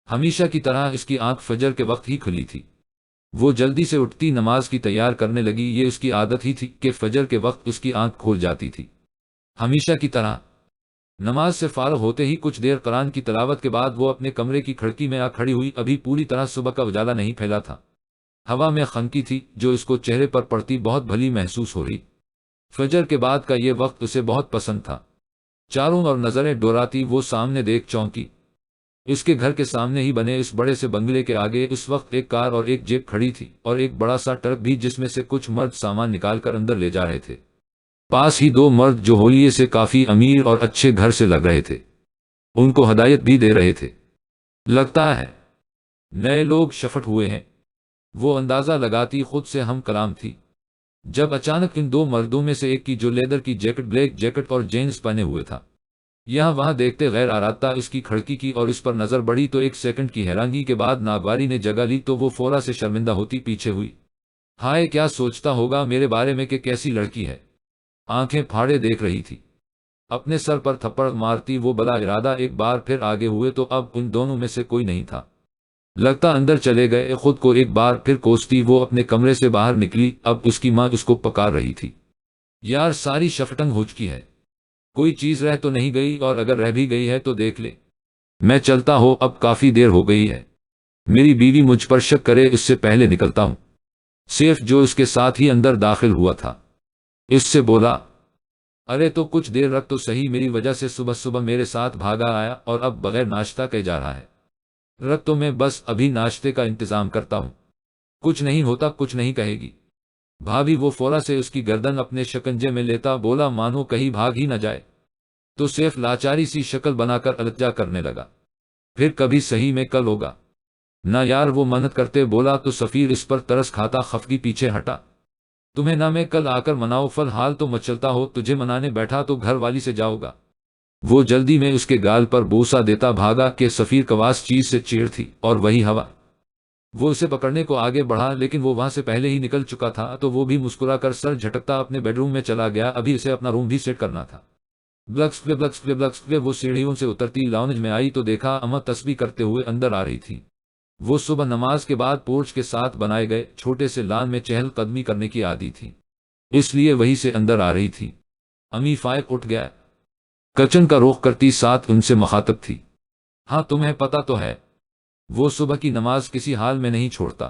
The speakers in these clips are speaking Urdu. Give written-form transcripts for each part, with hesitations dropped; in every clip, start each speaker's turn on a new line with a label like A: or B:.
A: ہمیشہ کی طرح اس کی آنکھ فجر کے وقت ہی کھلی تھی۔ وہ جلدی سے اٹھتی نماز کی تیار کرنے لگی، یہ اس کی عادت ہی تھی کہ فجر کے وقت اس کی آنکھ کھول جاتی تھی۔ ہمیشہ کی طرح نماز سے فارغ ہوتے ہی کچھ دیر قرآن کی تلاوت کے بعد وہ اپنے کمرے کی کھڑکی میں آ کھڑی ہوئی۔ ابھی پوری طرح صبح کا اجالا نہیں پھیلا تھا، ہوا میں خنکی تھی جو اس کو چہرے پر پڑتی بہت بھلی محسوس ہو رہی۔ فجر کے بعد کا یہ وقت اسے بہت پسند تھا۔ چاروں اور نظریں ڈوراتی وہ سامنے دیکھ چونکی۔ اس کے گھر کے سامنے ہی بنے اس بڑے سے بنگلے کے آگے اس وقت ایک کار اور ایک جیپ کھڑی تھی، اور ایک بڑا سا ٹرک بھی جس میں سے کچھ مرد سامان نکال کر اندر لے جا رہے تھے۔ پاس ہی دو مرد جو حولیے سے کافی امیر اور اچھے گھر سے لگ رہے تھے، ان کو ہدایت بھی دے رہے تھے۔ لگتا ہے نئے لوگ شفٹ ہوئے ہیں، وہ اندازہ لگاتی خود سے ہم کلام تھی، جب اچانک ان دو مردوں میں سے ایک کی جو لیدر کی جیکٹ، بلیک جیکٹ اور جینز پہنے ہوئے تھا، یہاں وہاں دیکھتے غیر آراستہ اس کی کھڑکی کی اور اس پر نظر بڑھی تو ایک سیکنڈ کی حیرانگی کے بعد ناگواری نے جگہ لی تو وہ فورا سے شرمندہ ہوتی پیچھے ہوئی۔ ہائے، کیا سوچتا ہوگا میرے بارے میں کہ کیسی لڑکی ہے؟ آنکھیں پھاڑے دیکھ رہی تھی۔ اپنے سر پر تھپڑ مارتی وہ بلا ارادہ ایک بار پھر آگے ہوئے تو اب ان دونوں میں سے کوئی نہیں تھا۔ لگتا اندر چلے گئے۔ خود کو ایک بار پھر کوستی وہ اپنے کمرے سے باہر نکلی۔ اب اس کی ماں اس کو پکار رہی تھی، یار ساری شفٹنگ ہو چکی ہے، کوئی چیز رہ تو نہیں گئی، اور اگر رہ بھی گئی ہے تو دیکھ لے، میں چلتا ہوں، اب کافی دیر ہو گئی ہے، میری بیوی مجھ پر شک کرے اس سے پہلے نکلتا ہوں۔ سیف جو اس کے ساتھ ہی اندر داخل ہوا تھا اس سے بولا، ارے تو کچھ دیر رکھ تو صحیح، میری وجہ سے صبح صبح میرے ساتھ بھاگا آیا اور اب بغیر ناشتہ کے جا رہا ہے۔ رکھ تو، میں بس ابھی ناشتے کا انتظام کرتا ہوں، کچھ نہیں ہوتا، کچھ نہیں کہے گی بھابھی۔ وہ فورا سے اس کی گردن اپنے شکنجے میں لیتا بولا، مانو کہیں بھاگ ہی نہ جائے۔ تو سیف لاچاری سی شکل بنا کر التجا کرنے لگا، پھر کبھی صحیح میں کل ہوگا نہ یار، وہ منت کرتے بولا تو سفیر اس پر ترس کھاتا خفگی پیچھے ہٹا، تمہیں نہ میں کل آ کر مناؤ، فی الحال تو مچلتا ہو، تجھے منانے بیٹھا تو گھر والی سے جاؤ گا۔ وہ جلدی میں اس کے گال پر بوسہ دیتا بھاگا کہ سفیر کواس چیز سے چیڑ تھی اور وہی ہوا۔ وہ اسے پکڑنے کو آگے بڑھا لیکن وہ وہاں سے پہلے ہی نکل چکا تھا، تو وہ بھی مسکرا کر سر جھٹکتا اپنے بیڈ روم میں چلا گیا، ابھی اسے اپنا روم بھی سیٹ کرنا تھا۔ بلکس وہ سیڑھیوں سے اترتی لاؤنج میں آئی تو دیکھا اماں تسبیح کرتے ہوئے اندر آ رہی تھی۔ وہ صبح نماز کے بعد پورچ کے ساتھ بنائے گئے چھوٹے سے لان میں چہل قدمی کرنے کی عادی تھی، اس لیے وہی سے اندر آ رہی تھی۔ امی فائق اٹھ گیا، کچن کا رخ کرتی ساتھ ان سے مخاطب تھی، ہاں تمہیں پتا تو ہے وہ صبح کی نماز کسی حال میں نہیں چھوڑتا،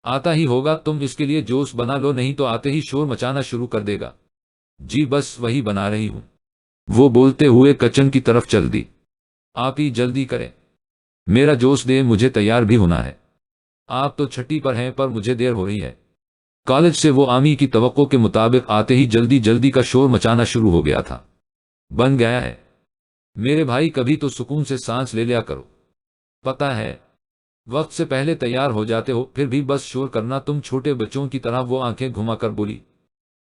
A: آتا ہی ہوگا، تم اس کے لیے جوش بنا لو، نہیں تو آتے ہی شور مچانا شروع کر دے گا۔ جی بس وہی بنا رہی ہوں، وہ بولتے ہوئے کچن کی طرف چل دی۔ آپ ہی جلدی کریں، میرا جوش دے، مجھے تیار بھی ہونا ہے، آپ تو چھٹی پر ہیں پر مجھے دیر ہو رہی ہے۔ کالج سے وہ آمی کی توقع کے مطابق آتے ہی جلدی جلدی کا شور مچانا شروع ہو گیا تھا۔ بن گیا ہے میرے بھائی، کبھی تو سکون سے سانس لے لیا کرو، پتا ہے وقت سے پہلے تیار ہو جاتے ہو، پھر بھی بس شور کرنا تم چھوٹے بچوں کی طرح۔ وہ آنکھیں گھما کر بولی،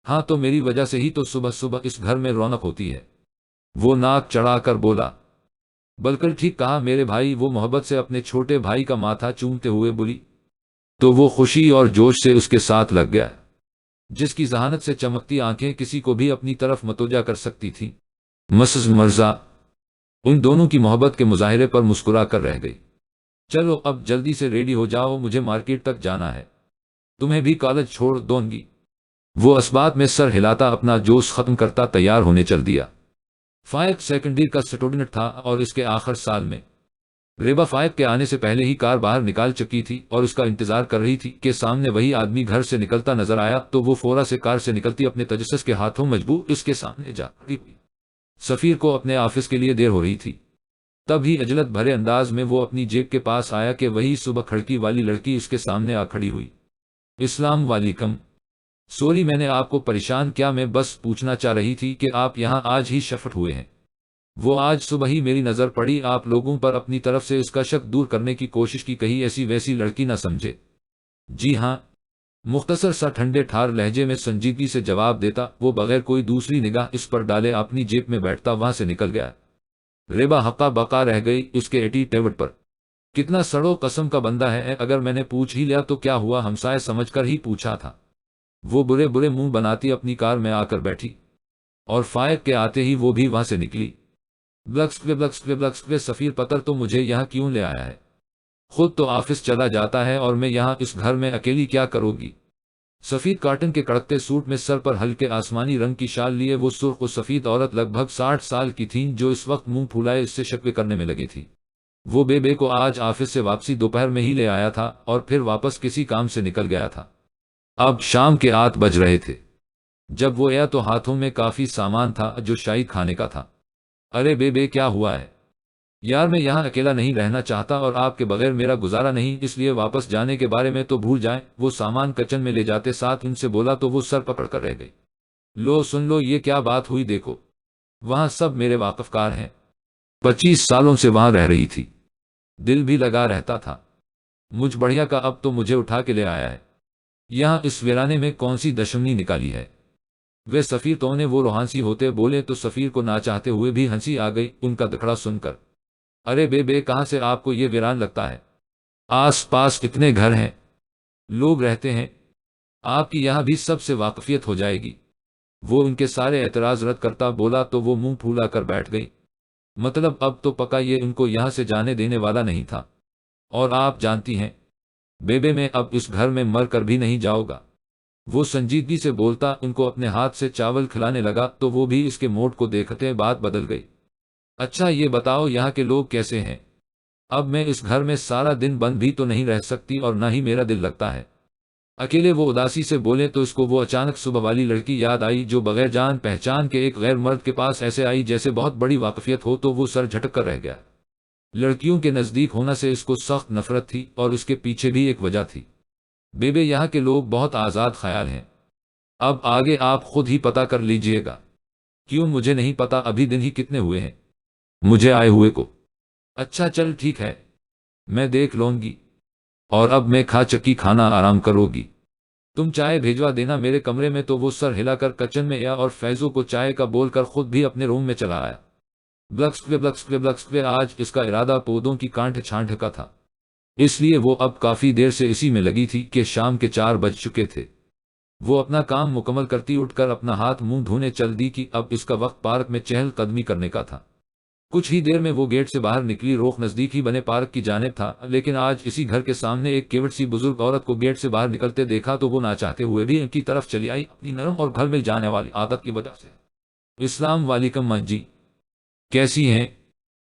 A: ہاں تو میری وجہ سے ہی تو صبح صبح اس گھر میں رونق ہوتی ہے۔ وہ ناک چڑھا کر بولا، بلکہ ٹھیک کہا میرے بھائی، وہ محبت سے اپنے چھوٹے بھائی کا ماتھا چومتے ہوئے بولی، تو وہ خوشی اور جوش سے اس کے ساتھ لگ گیا، جس کی ذہانت سے چمکتی آنکھیں کسی کو بھی اپنی طرف متوجہ کر سکتی تھی۔ مسز مرزا ان دونوں کی محبت کے مظاہرے پر مسکرا کر رہ گئی۔ چلو اب جلدی سے ریڈی ہو جاؤ، مجھے مارکیٹ تک جانا ہے، تمہیں بھی کالج چھوڑ دوں گی۔ وہ اسبات میں سر ہلاتا اپنا جوش ختم کرتا تیار ہونے چل دیا۔ فائق سیکنڈری کا اسٹوڈنٹ تھا اور اس کے آخر سال میں ریبا فائق کے آنے سے پہلے ہی کار باہر نکال چکی تھی اور اس کا انتظار کر رہی تھی کہ سامنے وہی آدمی گھر سے نکلتا نظر آیا تو وہ فورا سے کار سے نکلتی اپنے تجسس کے ہاتھوں مجبور اس کے سامنے جا کھڑی ہوئی۔ سفیر کو اپنے آفس کے لیے دیر ہو رہی تھی، تب ہی عجلت بھرے انداز میں وہ اپنی جیب کے پاس آیا کہ وہی صبح کھڑکی والی لڑکی اس کے سامنے آ کھڑی ہوئی۔ السلام علیکم، سوری میں نے آپ کو پریشان کیا، میں بس پوچھنا چاہ رہی تھی کہ آپ یہاں آج ہی شفٹ ہوئے ہیں۔ وہ آج صبح ہی میری نظر پڑی آپ لوگوں پر، اپنی طرف سے اس کا شک دور کرنے کی کوشش کی، کہیں ایسی ویسی لڑکی نہ سمجھے۔ جی ہاں، مختصر سا ٹھنڈے ٹھار لہجے میں سنجیدگی سے جواب دیتا وہ بغیر کوئی دوسری نگاہ اس پر ڈالے اپنی جیب میں بیٹھتا وہاں سے نکل گیا۔ ریبا حقا بقا رہ گئی اس کے ایٹیٹیوڈ پر، کتنا سڑو قسم کا بندہ ہے، اگر میں نے پوچھ ہی لیا تو کیا ہوا، ہمسائے سمجھ کر ہی پوچھا تھا۔ وہ برے برے منہ بناتی اپنی کار میں آ کر بیٹھی اور فائق کے آتے ہی وہ بھی وہاں سے نکلی۔ بلکس سفیر پتر تو مجھے یہاں کیوں لے آیا ہے؟ خود تو آفس چلا جاتا ہے اور میں یہاں اس گھر میں اکیلی کیا کروں گی؟ سفید کاٹن کے کڑکتے سوٹ میں سر پر ہلکے آسمانی رنگ کی شال لیے وہ سرخ و سفید عورت لگ بھگ 60 سال کی تھیں جو اس وقت منہ پھولائے اس سے شکوے کرنے میں لگی تھی۔ وہ بے کو آج آفس سے واپسی دوپہر میں ہی لے آیا تھا اور پھر واپس کسی کام سے نکل گیا تھا۔ اب شام کے 8 بج رہے تھے جب وہ آیا تو ہاتھوں میں کافی سامان تھا جو شاید کھانے کا تھا۔ ارے بے کیا ہوا ہے؟ یار میں یہاں اکیلا نہیں رہنا چاہتا اور آپ کے بغیر میرا گزارا نہیں، اس لیے واپس جانے کے بارے میں تو بھول جائیں۔ وہ سامان کچن میں لے جاتے ساتھ ان سے بولا تو وہ سر پکڑ کر رہ گئی۔ لو سن لو یہ کیا بات ہوئی، دیکھو وہاں سب میرے واقف کار ہیں، 25 سالوں سے وہاں رہ رہی تھی، دل بھی لگا رہتا تھا مجھ بڑھیا کا، اب تو مجھے اٹھا کے لے آیا ہے۔ یہاں اس ویرانے میں کون سی دشمنی نکالی ہے؟ وہ سفیر تو نے وہ روحانسی ہوتے بولے تو سفیر کو نہ چاہتے ہوئے بھی ہنسی آ گئی ان کا دکھڑا سن کر۔ ارے بے کہاں سے آپ کو یہ ویران لگتا ہے؟ آس پاس کتنے گھر ہیں، لوگ رہتے ہیں، آپ کی یہاں بھی سب سے واقفیت ہو جائے گی۔ وہ ان کے سارے اعتراض رد کرتا بولا تو وہ منہ پھولا کر بیٹھ گئی۔ مطلب اب تو پکا یہ ان کو یہاں سے جانے دینے والا نہیں تھا، اور آپ جانتی ہیں بے میں اب اس گھر میں مر کر بھی نہیں جاؤ گا۔ وہ سنجیدگی سے بولتا ان کو اپنے ہاتھ سے چاول کھلانے لگا تو وہ بھی اس کے موڈ کو دیکھتے بات بدل گئی۔ اچھا یہ بتاؤ یہاں کے لوگ کیسے ہیں؟ اب میں اس گھر میں سارا دن بند بھی تو نہیں رہ سکتی اور نہ ہی میرا دل لگتا ہے اکیلے۔ وہ اداسی سے بولے تو اس کو وہ اچانک صبح والی لڑکی یاد آئی جو بغیر جان پہچان کے ایک غیر مرد کے پاس ایسے آئی جیسے بہت بڑی واقفیت ہو، تو وہ سر جھٹک کر رہ گیا۔ لڑکیوں کے نزدیک ہونا سے اس کو سخت نفرت تھی اور اس کے پیچھے بھی ایک وجہ تھی۔ بے یہاں کے لوگ بہت آزاد خیال ہیں، اب آگے آپ خود ہی پتہ کر لیجئے گا۔ کیوں؟ مجھے نہیں پتا، ابھی دن ہی کتنے ہوئے ہیں مجھے آئے ہوئے کو۔ اچھا چل ٹھیک ہے، میں دیکھ لوں گی، اور اب میں کھا چکی کھانا آرام کرو گی، تم چائے بھیجوا دینا میرے کمرے میں۔ تو وہ سر ہلا کر کچن میں آیا اور فیضو کو چائے کا بول کر خود بھی اپنے روم میں چلا آیا۔ بلکس آج اس کا ارادہ پودوں کی کانٹ چھانٹ کا تھا، اس لیے وہ اب کافی دیر سے اسی میں لگی تھی کہ شام کے 4 بج چکے تھے۔ وہ اپنا کام مکمل کرتی اٹھ کر اپنا ہاتھ منہ دھونے چل دی کہ اب اس کا وقت پارک میں چہل قدمی کرنے کا تھا۔ کچھ ہی دیر میں وہ گیٹ سے باہر نکلی، رخ نزدیک ہی بنے پارک کی جانب تھا، لیکن آج اسی گھر کے سامنے ایک کیوٹ سی بزرگ عورت کو گیٹ سے باہر نکلتے دیکھا تو وہ نہ چاہتے ہوئے بھی ان کی طرف چلی آئی، اپنی نرم اور گھل مل جانے والی عادت کی وجہ سے۔ السلام علیکم ماں جی، کیسی ہیں؟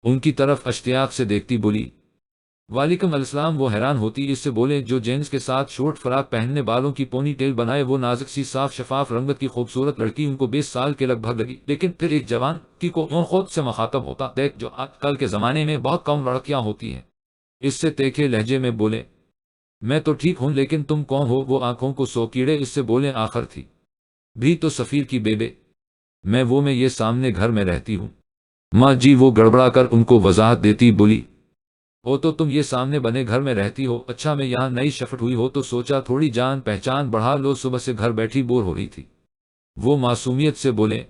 A: ان کی طرف اشتیاق سے دیکھتی بولی۔ وعلیکم السلام۔ وہ حیران ہوتی اس سے بولے جو جینس کے ساتھ شورٹ فراک پہننے، بالوں کی پونی ٹیل بنائے، وہ نازک سی صاف شفاف رنگت کی خوبصورت لڑکی ان کو 20 سال کے لگ بھگ لگی، لیکن پھر ایک جوان کی کو خود سے مخاطب ہوتا دیکھ جو آج کل کے زمانے میں بہت کم لڑکیاں ہوتی ہیں، اس سے تیکھے لہجے میں بولے میں تو ٹھیک ہوں لیکن تم کون ہو؟ وہ آنکھوں کو سوکیڑے اس سے بولے آخر تھی بھی تو سفیر کی بے میں یہ سامنے گھر میں رہتی ہوں ماں جی۔ وہ گڑبڑا کر ان کو وضاحت دیتی بولی او تو تم یہ سامنے بنے گھر میں رہتی ہو؟ اچھا میں یہاں نئی شفٹ ہوئی ہو تو سوچا تھوڑی جان پہچان بڑھا لو، صبح سے گھر بیٹھی بور ہو رہی تھی۔ وہ معصومیت سے بولے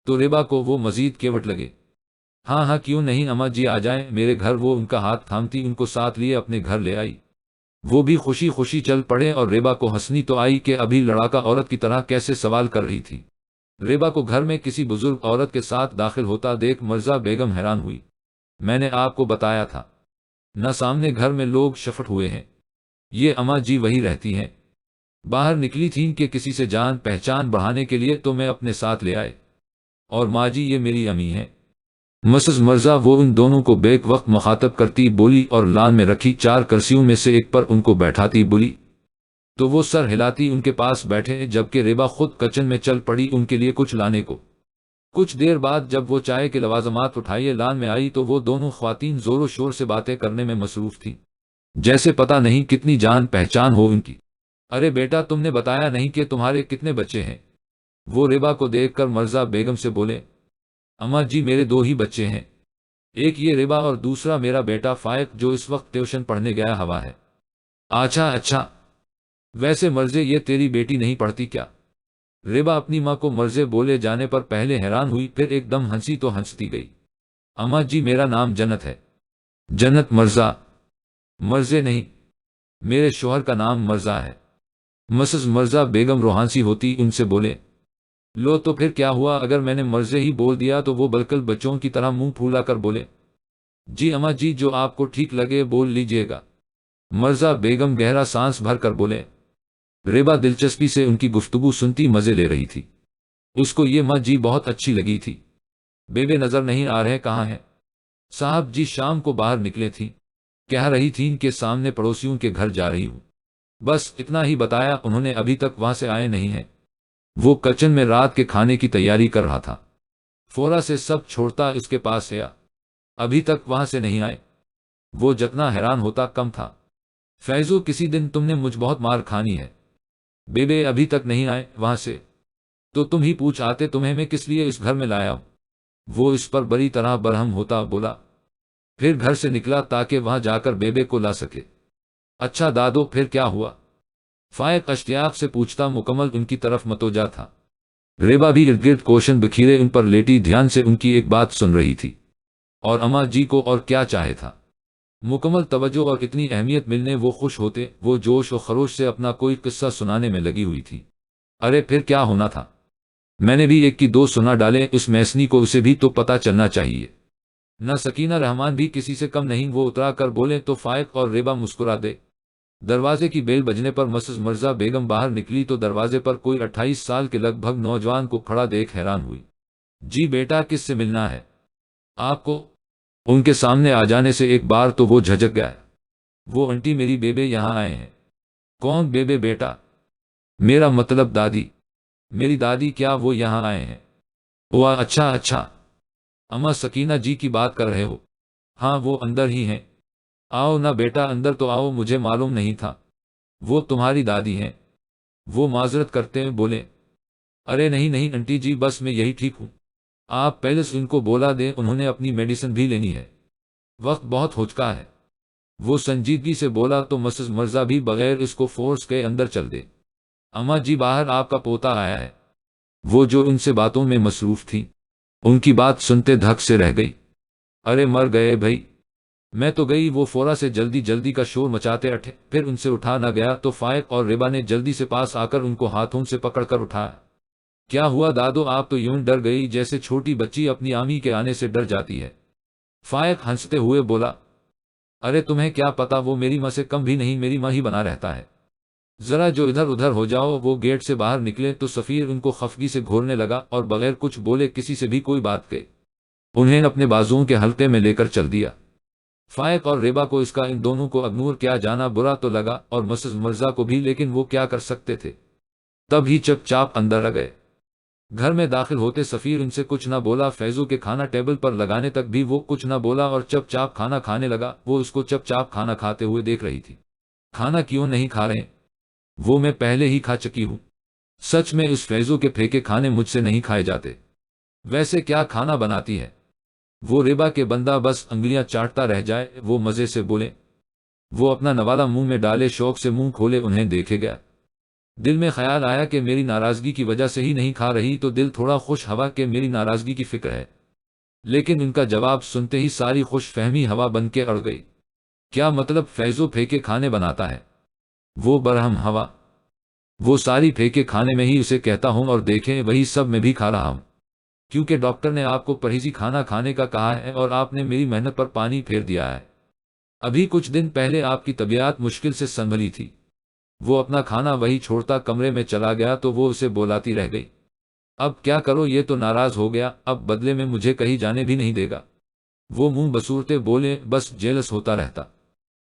A: تو ریبا کو وہ مزید کیوٹ لگے۔ ہاں کیوں نہیں اماں جی، آ جائیں میرے گھر۔ وہ ان کا ہاتھ تھامتی ان کو ساتھ لیے اپنے گھر لے آئی۔ وہ بھی خوشی خوشی چل پڑے اور ریبا کو ہنسنی تو آئی کہ ابھی لڑاکا عورت کی طرح کیسے سوال کر رہی تھی۔ ریبا کو گھر میں کسی بزرگ عورت کے ساتھ داخل ہوتا دیکھ مرزا بیگم حیران ہوئی۔ میں نے آپ کو بتایا تھا نہ سامنے گھر میں لوگ شفٹ ہوئے ہیں، یہ اماں جی وہی رہتی ہیں، باہر نکلی تھیں کہ کسی سے جان پہچان بڑھانے کے لیے تو میں اپنے ساتھ لے آئے، اور ماں جی یہ میری امی ہیں مسز مرزا۔ وہ ان دونوں کو بیک وقت مخاطب کرتی بولی اور لان میں رکھی 4 کرسیوں میں سے ایک پر ان کو بیٹھاتی بولی تو وہ سر ہلاتی ان کے پاس بیٹھے، جبکہ ریبا خود کچن میں چل پڑی ان کے لیے کچھ لانے کو۔ کچھ دیر بعد جب وہ چائے کے لوازمات اٹھائیے لان میں آئی تو وہ دونوں خواتین زور و شور سے باتیں کرنے میں مصروف تھیں، جیسے پتہ نہیں کتنی جان پہچان ہو ان کی۔ ارے بیٹا تم نے بتایا نہیں کہ تمہارے کتنے بچے ہیں؟ وہ ریبا کو دیکھ کر مرزا بیگم سے بولے اماں جی میرے 2 ہی بچے ہیں، ایک یہ ریبا اور دوسرا میرا بیٹا فائق جو اس وقت ٹیوشن پڑھنے گیا ہوا ہے۔ اچھا ویسے مرزے یہ تیری بیٹی نہیں پڑھتی کیا؟ ریبا اپنی ماں کو مرزے بولے جانے پر پہلے حیران ہوئی، پھر ایک دم ہنسی تو ہنستی گئی۔ اماں جی میرا نام جنت ہے۔ جنت مرزا؟ مرزے نہیں، میرے شوہر کا نام مرزا ہے۔ مسز مرزا بیگم روحانسی ہوتی ان سے بولے لو تو پھر کیا ہوا، اگر میں نے مرزے ہی بول دیا تو وہ بالکل بچوں کی طرح منہ پھولا کر بولے جی اما جی، جو آپ کو ٹھیک لگے بول لیجئے گا، مرزا بیگم گہرا سانس بھر کر بولے۔ ریبا دلچسپی سے ان کی گفتگو سنتی مزے لے رہی تھی۔ اس کو یہ ماں جی بہت اچھی لگی تھی۔ بیبے نظر نہیں آ رہے، کہاں ہیں؟ صاحب جی شام کو باہر نکلے تھیں، کہہ رہی تھیں کہ سامنے پڑوسیوں کے گھر جا رہی ہوں، بس اتنا ہی بتایا انہوں نے، ابھی تک وہاں سے آئے نہیں ہیں۔ وہ کچن میں رات کے کھانے کی تیاری کر رہا تھا، فورا سے سب چھوڑتا اس کے پاس آیا، ابھی تک وہاں سے نہیں آئے۔ وہ جتنا حیران ہوتا کم تھا۔ فیضو کسی دن تم نے مجھ بہت مار کھانی ہے، بیبے ابھی تک نہیں آئے وہاں سے، تو تم ہی پوچھ آتے تمہیں میں کس لیے اس گھر میں لایا ہوں۔ وہ اس پر بری طرح برہم ہوتا بولا، پھر گھر سے نکلا تاکہ وہاں جا کر بیبے کو لا سکے۔ اچھا دادو پھر کیا ہوا؟ فائق اشتیاق سے پوچھتا، مکمل ان کی طرف متوجہ تھا۔ ریبا بھی ارد گرد کوشن بکھیرے ان پر لیٹی دھیان سے ان کی ایک بات سن رہی تھی۔ اور اماں جی کو اور کیا چاہے تھا؟ مکمل توجہ اور اتنی اہمیت ملنے وہ خوش ہوتے۔ وہ جوش و خروش سے اپنا کوئی قصہ سنانے میں لگی ہوئی تھی۔ ارے پھر کیا ہونا تھا؟ میں نے بھی ایک کی دو سنا ڈالے، اس میسنی کو اسے بھی تو پتا چلنا چاہیے۔ نہ سکینہ رحمان بھی کسی سے کم نہیں، وہ اترا کر بولے تو فائق اور ریبا مسکرا دے۔ دروازے کی بیل بجنے پر مسز مرزا بیگم باہر نکلی تو دروازے پر کوئی 28 سال کے لگ بھگ نوجوان کو کھڑا دیکھ حیران ہوئی۔ جی بیٹا کس سے ملنا ہے آپ کو؟ ان کے سامنے آ جانے سے ایک بار تو وہ جھجک گیا۔ وہ انٹی میری بیبے یہاں آئے ہیں۔ کون بیبے بیٹا؟ میرا مطلب دادی۔ میری دادی؟ کیا وہ یہاں آئے ہیں؟ واہ اچھا اچھا، اما سکینہ جی کی بات کر رہے ہو؟ ہاں وہ اندر ہی ہیں۔ آؤ نہ بیٹا اندر تو آؤ، مجھے معلوم نہیں تھا وہ تمہاری دادی ہیں۔ وہ معذرت کرتے ہیں بولے، ارے نہیں نہیں انٹی جی، بس میں یہی ٹھیک ہوں، آپ پہلے سے ان کو بولا دیں، انہوں نے اپنی میڈیسن بھی لینی ہے، وقت بہت ہو چکا ہے۔ وہ سنجیدگی سے بولا تو مسز مرزا بھی بغیر اس کو فورس کے اندر چل دے۔ اماں جی باہر آپ کا پوتا آیا ہے۔ وہ جو ان سے باتوں میں مصروف تھی، ان کی بات سنتے دھک سے رہ گئی۔ ارے مر گئے بھائی، میں تو گئی۔ وہ فورا سے جلدی جلدی کا شور مچاتے اٹھے، پھر ان سے اٹھا نہ گیا تو فائق اور ریبا نے جلدی سے پاس آ کر ان کو ہاتھوں سے پکڑ کر اٹھایا۔ کیا ہوا دادو؟ آپ تو یوں ڈر گئی جیسے چھوٹی بچی اپنی آمی کے آنے سے ڈر جاتی ہے۔ فائق ہنستے ہوئے بولا، ارے تمہیں کیا پتا، وہ میری ماں سے کم بھی نہیں، میری ماں ہی بنا رہتا ہے۔ ذرا جو ادھر ادھر ہو جاؤ۔ وہ گیٹ سے باہر نکلے تو سفیر ان کو خفگی سے گھورنے لگا اور بغیر کچھ بولے کسی سے بھی کوئی بات کہے انہیں اپنے بازوؤں کے حلقے میں لے کر چل دیا۔ فائق اور ریبا کو اس کا ان دونوں کو اگنور کیا جانا برا تو لگا اور مسز مرزا کو بھی، لیکن وہ کیا کر سکتے تھے؟ تب ہی چپ چاپ اندر آ گئے۔ گھر میں داخل ہوتے سفیر ان سے کچھ نہ بولا، فیضو کے کھانا ٹیبل پر لگانے تک بھی وہ کچھ نہ بولا اور چپ چاپ کھانا کھانے لگا۔ وہ اس کو چپ چاپ کھانا کھاتے ہوئے دیکھ رہی تھی۔ کھانا کیوں نہیں کھا رہے؟ وہ میں پہلے ہی کھا چکی ہوں۔ سچ میں اس فیضو کے پھینکے کھانے مجھ سے نہیں کھائے جاتے۔ ویسے کیا کھانا بناتی ہے وہ؟ ریبا کے بندہ بس انگلیاں چاٹتا رہ جائے۔ وہ مزے سے بولے۔ وہ اپنا نوالا منہ میں ڈالے شوق سے منہ کھولے انہیں دیکھے گیا۔ دل میں خیال آیا کہ میری ناراضگی کی وجہ سے ہی نہیں کھا رہی تو دل تھوڑا خوش ہوا کہ میری ناراضگی کی فکر ہے، لیکن ان کا جواب سنتے ہی ساری خوش فہمی ہوا بن کے اڑ گئی۔ کیا مطلب فیضو پھینکے کھانے بناتا ہے؟ وہ برہم ہوا، وہ ساری پھینکے کھانے میں ہی اسے کہتا ہوں اور دیکھیں وہی سب میں بھی کھا رہا ہوں، کیونکہ ڈاکٹر نے آپ کو پرہیزی کھانا کھانے کا کہا ہے اور آپ نے میری محنت پر پانی پھیر دیا ہے۔ ابھی کچھ دن پہلے آپ کی طبیعت مشکل سے سنبھلی تھی۔ وہ اپنا کھانا وہی چھوڑتا کمرے میں چلا گیا تو وہ اسے بولاتی رہ گئی۔ اب کیا کرو، یہ تو ناراض ہو گیا، اب بدلے میں مجھے کہیں جانے بھی نہیں دے گا۔ وہ منہ بسورتے بولے، بس جیلس ہوتا رہتا،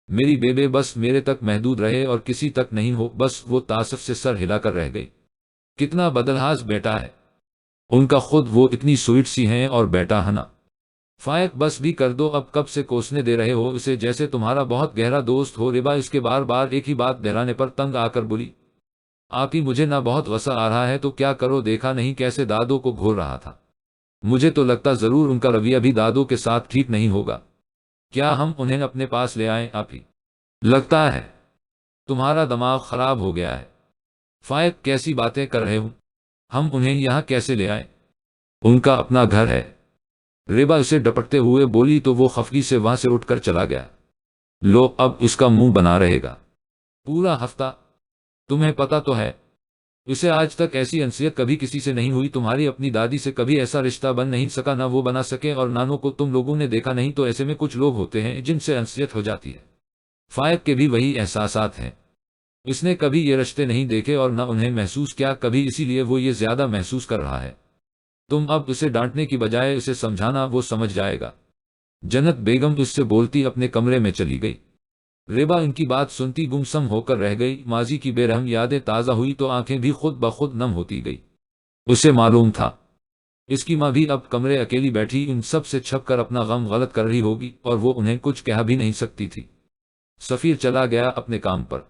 A: میری بیبے بس میرے تک محدود رہے اور کسی تک نہیں ہو۔ بس وہ تعصب سے سر ہلا کر رہ گئی۔ کتنا بدلہاس بیٹا ہے ان کا، خود وہ اتنی سویٹ سی ہیں اور بیٹا ہنا۔ فائق بس بھی کر دو، اب کب سے کوسنے دے رہے ہو اسے جیسے تمہارا بہت گہرا دوست ہو۔ ریبا اس کے بار بار ایک ہی بات دہرانے پر تنگ آ کر بولی، آپ ہی مجھے نہ بہت غصہ آ رہا ہے تو کیا کرو، دیکھا نہیں کیسے دادو کو گھور رہا تھا؟ مجھے تو لگتا ضرور ان کا رویہ بھی دادو کے ساتھ ٹھیک نہیں ہوگا۔ کیا ہم انہیں اپنے پاس لے آئیں آپ ہی؟ لگتا ہے تمہارا دماغ خراب ہو گیا ہے۔ فائق کیسی باتیں کر رہے ہوں، ہم انہیں یہاں کیسے لے آئیں؟ ان کا اپنا گھر ہے۔ ریبا اسے ڈپٹتے ہوئے بولی تو وہ خفگی سے وہاں سے اٹھ کر چلا گیا۔ لو اب اس کا منہ بنا رہے گا پورا ہفتہ، تمہیں پتا تو ہے اسے آج تک ایسی انسیت کبھی کسی سے نہیں ہوئی، تمہاری اپنی دادی سے کبھی ایسا رشتہ بن نہیں سکا، نہ وہ بنا سکے، اور نانوں کو تم لوگوں نے دیکھا نہیں، تو ایسے میں کچھ لوگ ہوتے ہیں جن سے انسیت ہو جاتی ہے۔ فائق کے بھی وہی احساسات ہیں، اس نے کبھی یہ رشتے نہیں دیکھے اور نہ انہیں محسوس کیا کبھی، اسی لیے وہ یہ زیادہ محسوس کر رہا ہے۔ تم اب اسے ڈانٹنے کی بجائے اسے سمجھانا، وہ سمجھ جائے گا۔ جنت بیگم اس سے بولتی اپنے کمرے میں چلی گئی۔ ریبا ان کی بات سنتی گمسم ہو کر رہ گئی، ماضی کی بے رحم یادیں تازہ ہوئی تو آنکھیں بھی خود بخود نم ہوتی گئی۔ اسے معلوم تھا اس کی ماں بھی اب کمرے اکیلی بیٹھی ان سب سے چھپ کر اپنا غم غلط کر رہی ہوگی، اور وہ انہیں کچھ کہہ بھی نہیں سکتی تھی۔ سفیر چلا گیا اپنے کام پر۔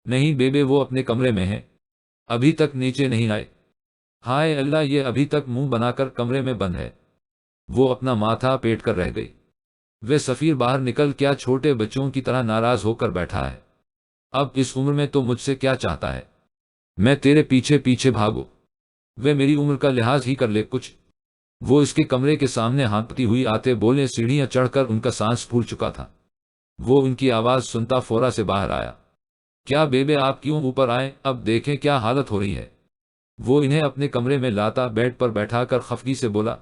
A: نہیں بیبے، وہ اپنے کمرے میں ہے، ابھی تک نیچے نہیں آئے۔ ہائے اللہ، یہ ابھی تک منہ بنا کر کمرے میں بند ہے۔ وہ اپنا ماتھا پیٹ کر رہ گئی۔ وہ سفیر باہر نکل کیا چھوٹے بچوں کی طرح ناراض ہو کر بیٹھا ہے؟ اب اس عمر میں تو مجھ سے کیا چاہتا ہے؟ میں تیرے پیچھے پیچھے بھاگو؟ وہ میری عمر کا لحاظ ہی کر لے کچھ۔ وہ اس کے کمرے کے سامنے ہانکتی ہوئی آتے بولے، سیڑھیاں چڑھ کر ان کا سانس پھول چکا تھا۔ وہ ان کی آواز سنتا فورا سے باہر آیا۔ کیا بیبے آپ کیوں اوپر آئے؟ اب دیکھیں کیا حالت ہو رہی ہے۔ وہ انہیں اپنے کمرے میں لاتا بیڈ پر بیٹھا کر خفگی سے بولا،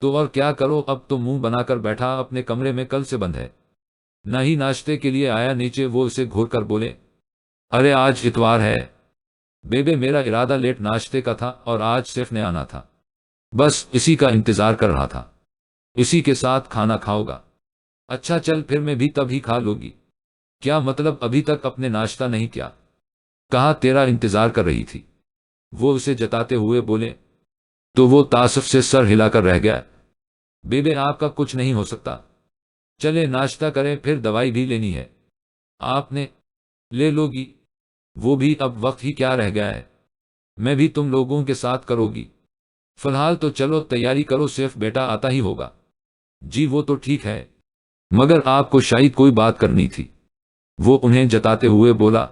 A: تو اور کیا کرو، اب تو منہ بنا کر بیٹھا اپنے کمرے میں کل سے بند ہے، نہ ہی ناشتے کے لیے آیا نیچے۔ وہ اسے گھور کر بولے، ارے آج اتوار ہے بیبے، میرا ارادہ لیٹ ناشتے کا تھا اور آج صرف نے آنا تھا، بس اسی کا انتظار کر رہا تھا، اسی کے ساتھ کھانا کھاؤ گا؟ اچھا چل پھر میں بھی تب ہی کھا لوگی۔ کیا مطلب ابھی تک اپنے ناشتہ نہیں کیا؟ کہا تیرا انتظار کر رہی تھی، وہ اسے جتاتے ہوئے بولے۔ تو وہ تاسف سے سر ہلا کر رہ گیا۔ بیبے آپ کا کچھ نہیں ہو سکتا، چلے ناشتہ کریں، پھر دوائی بھی لینی ہے، آپ نے لے لوگی؟ وہ بھی اب وقت ہی کیا رہ گیا ہے، میں بھی تم لوگوں کے ساتھ کرو گی؟ فی الحال تو چلو تیاری کرو، صرف بیٹا آتا ہی ہوگا۔ جی وہ تو ٹھیک ہے، مگر آپ کو شاید کوئی بات کرنی تھی، وہ انہیں جتاتے ہوئے بولا۔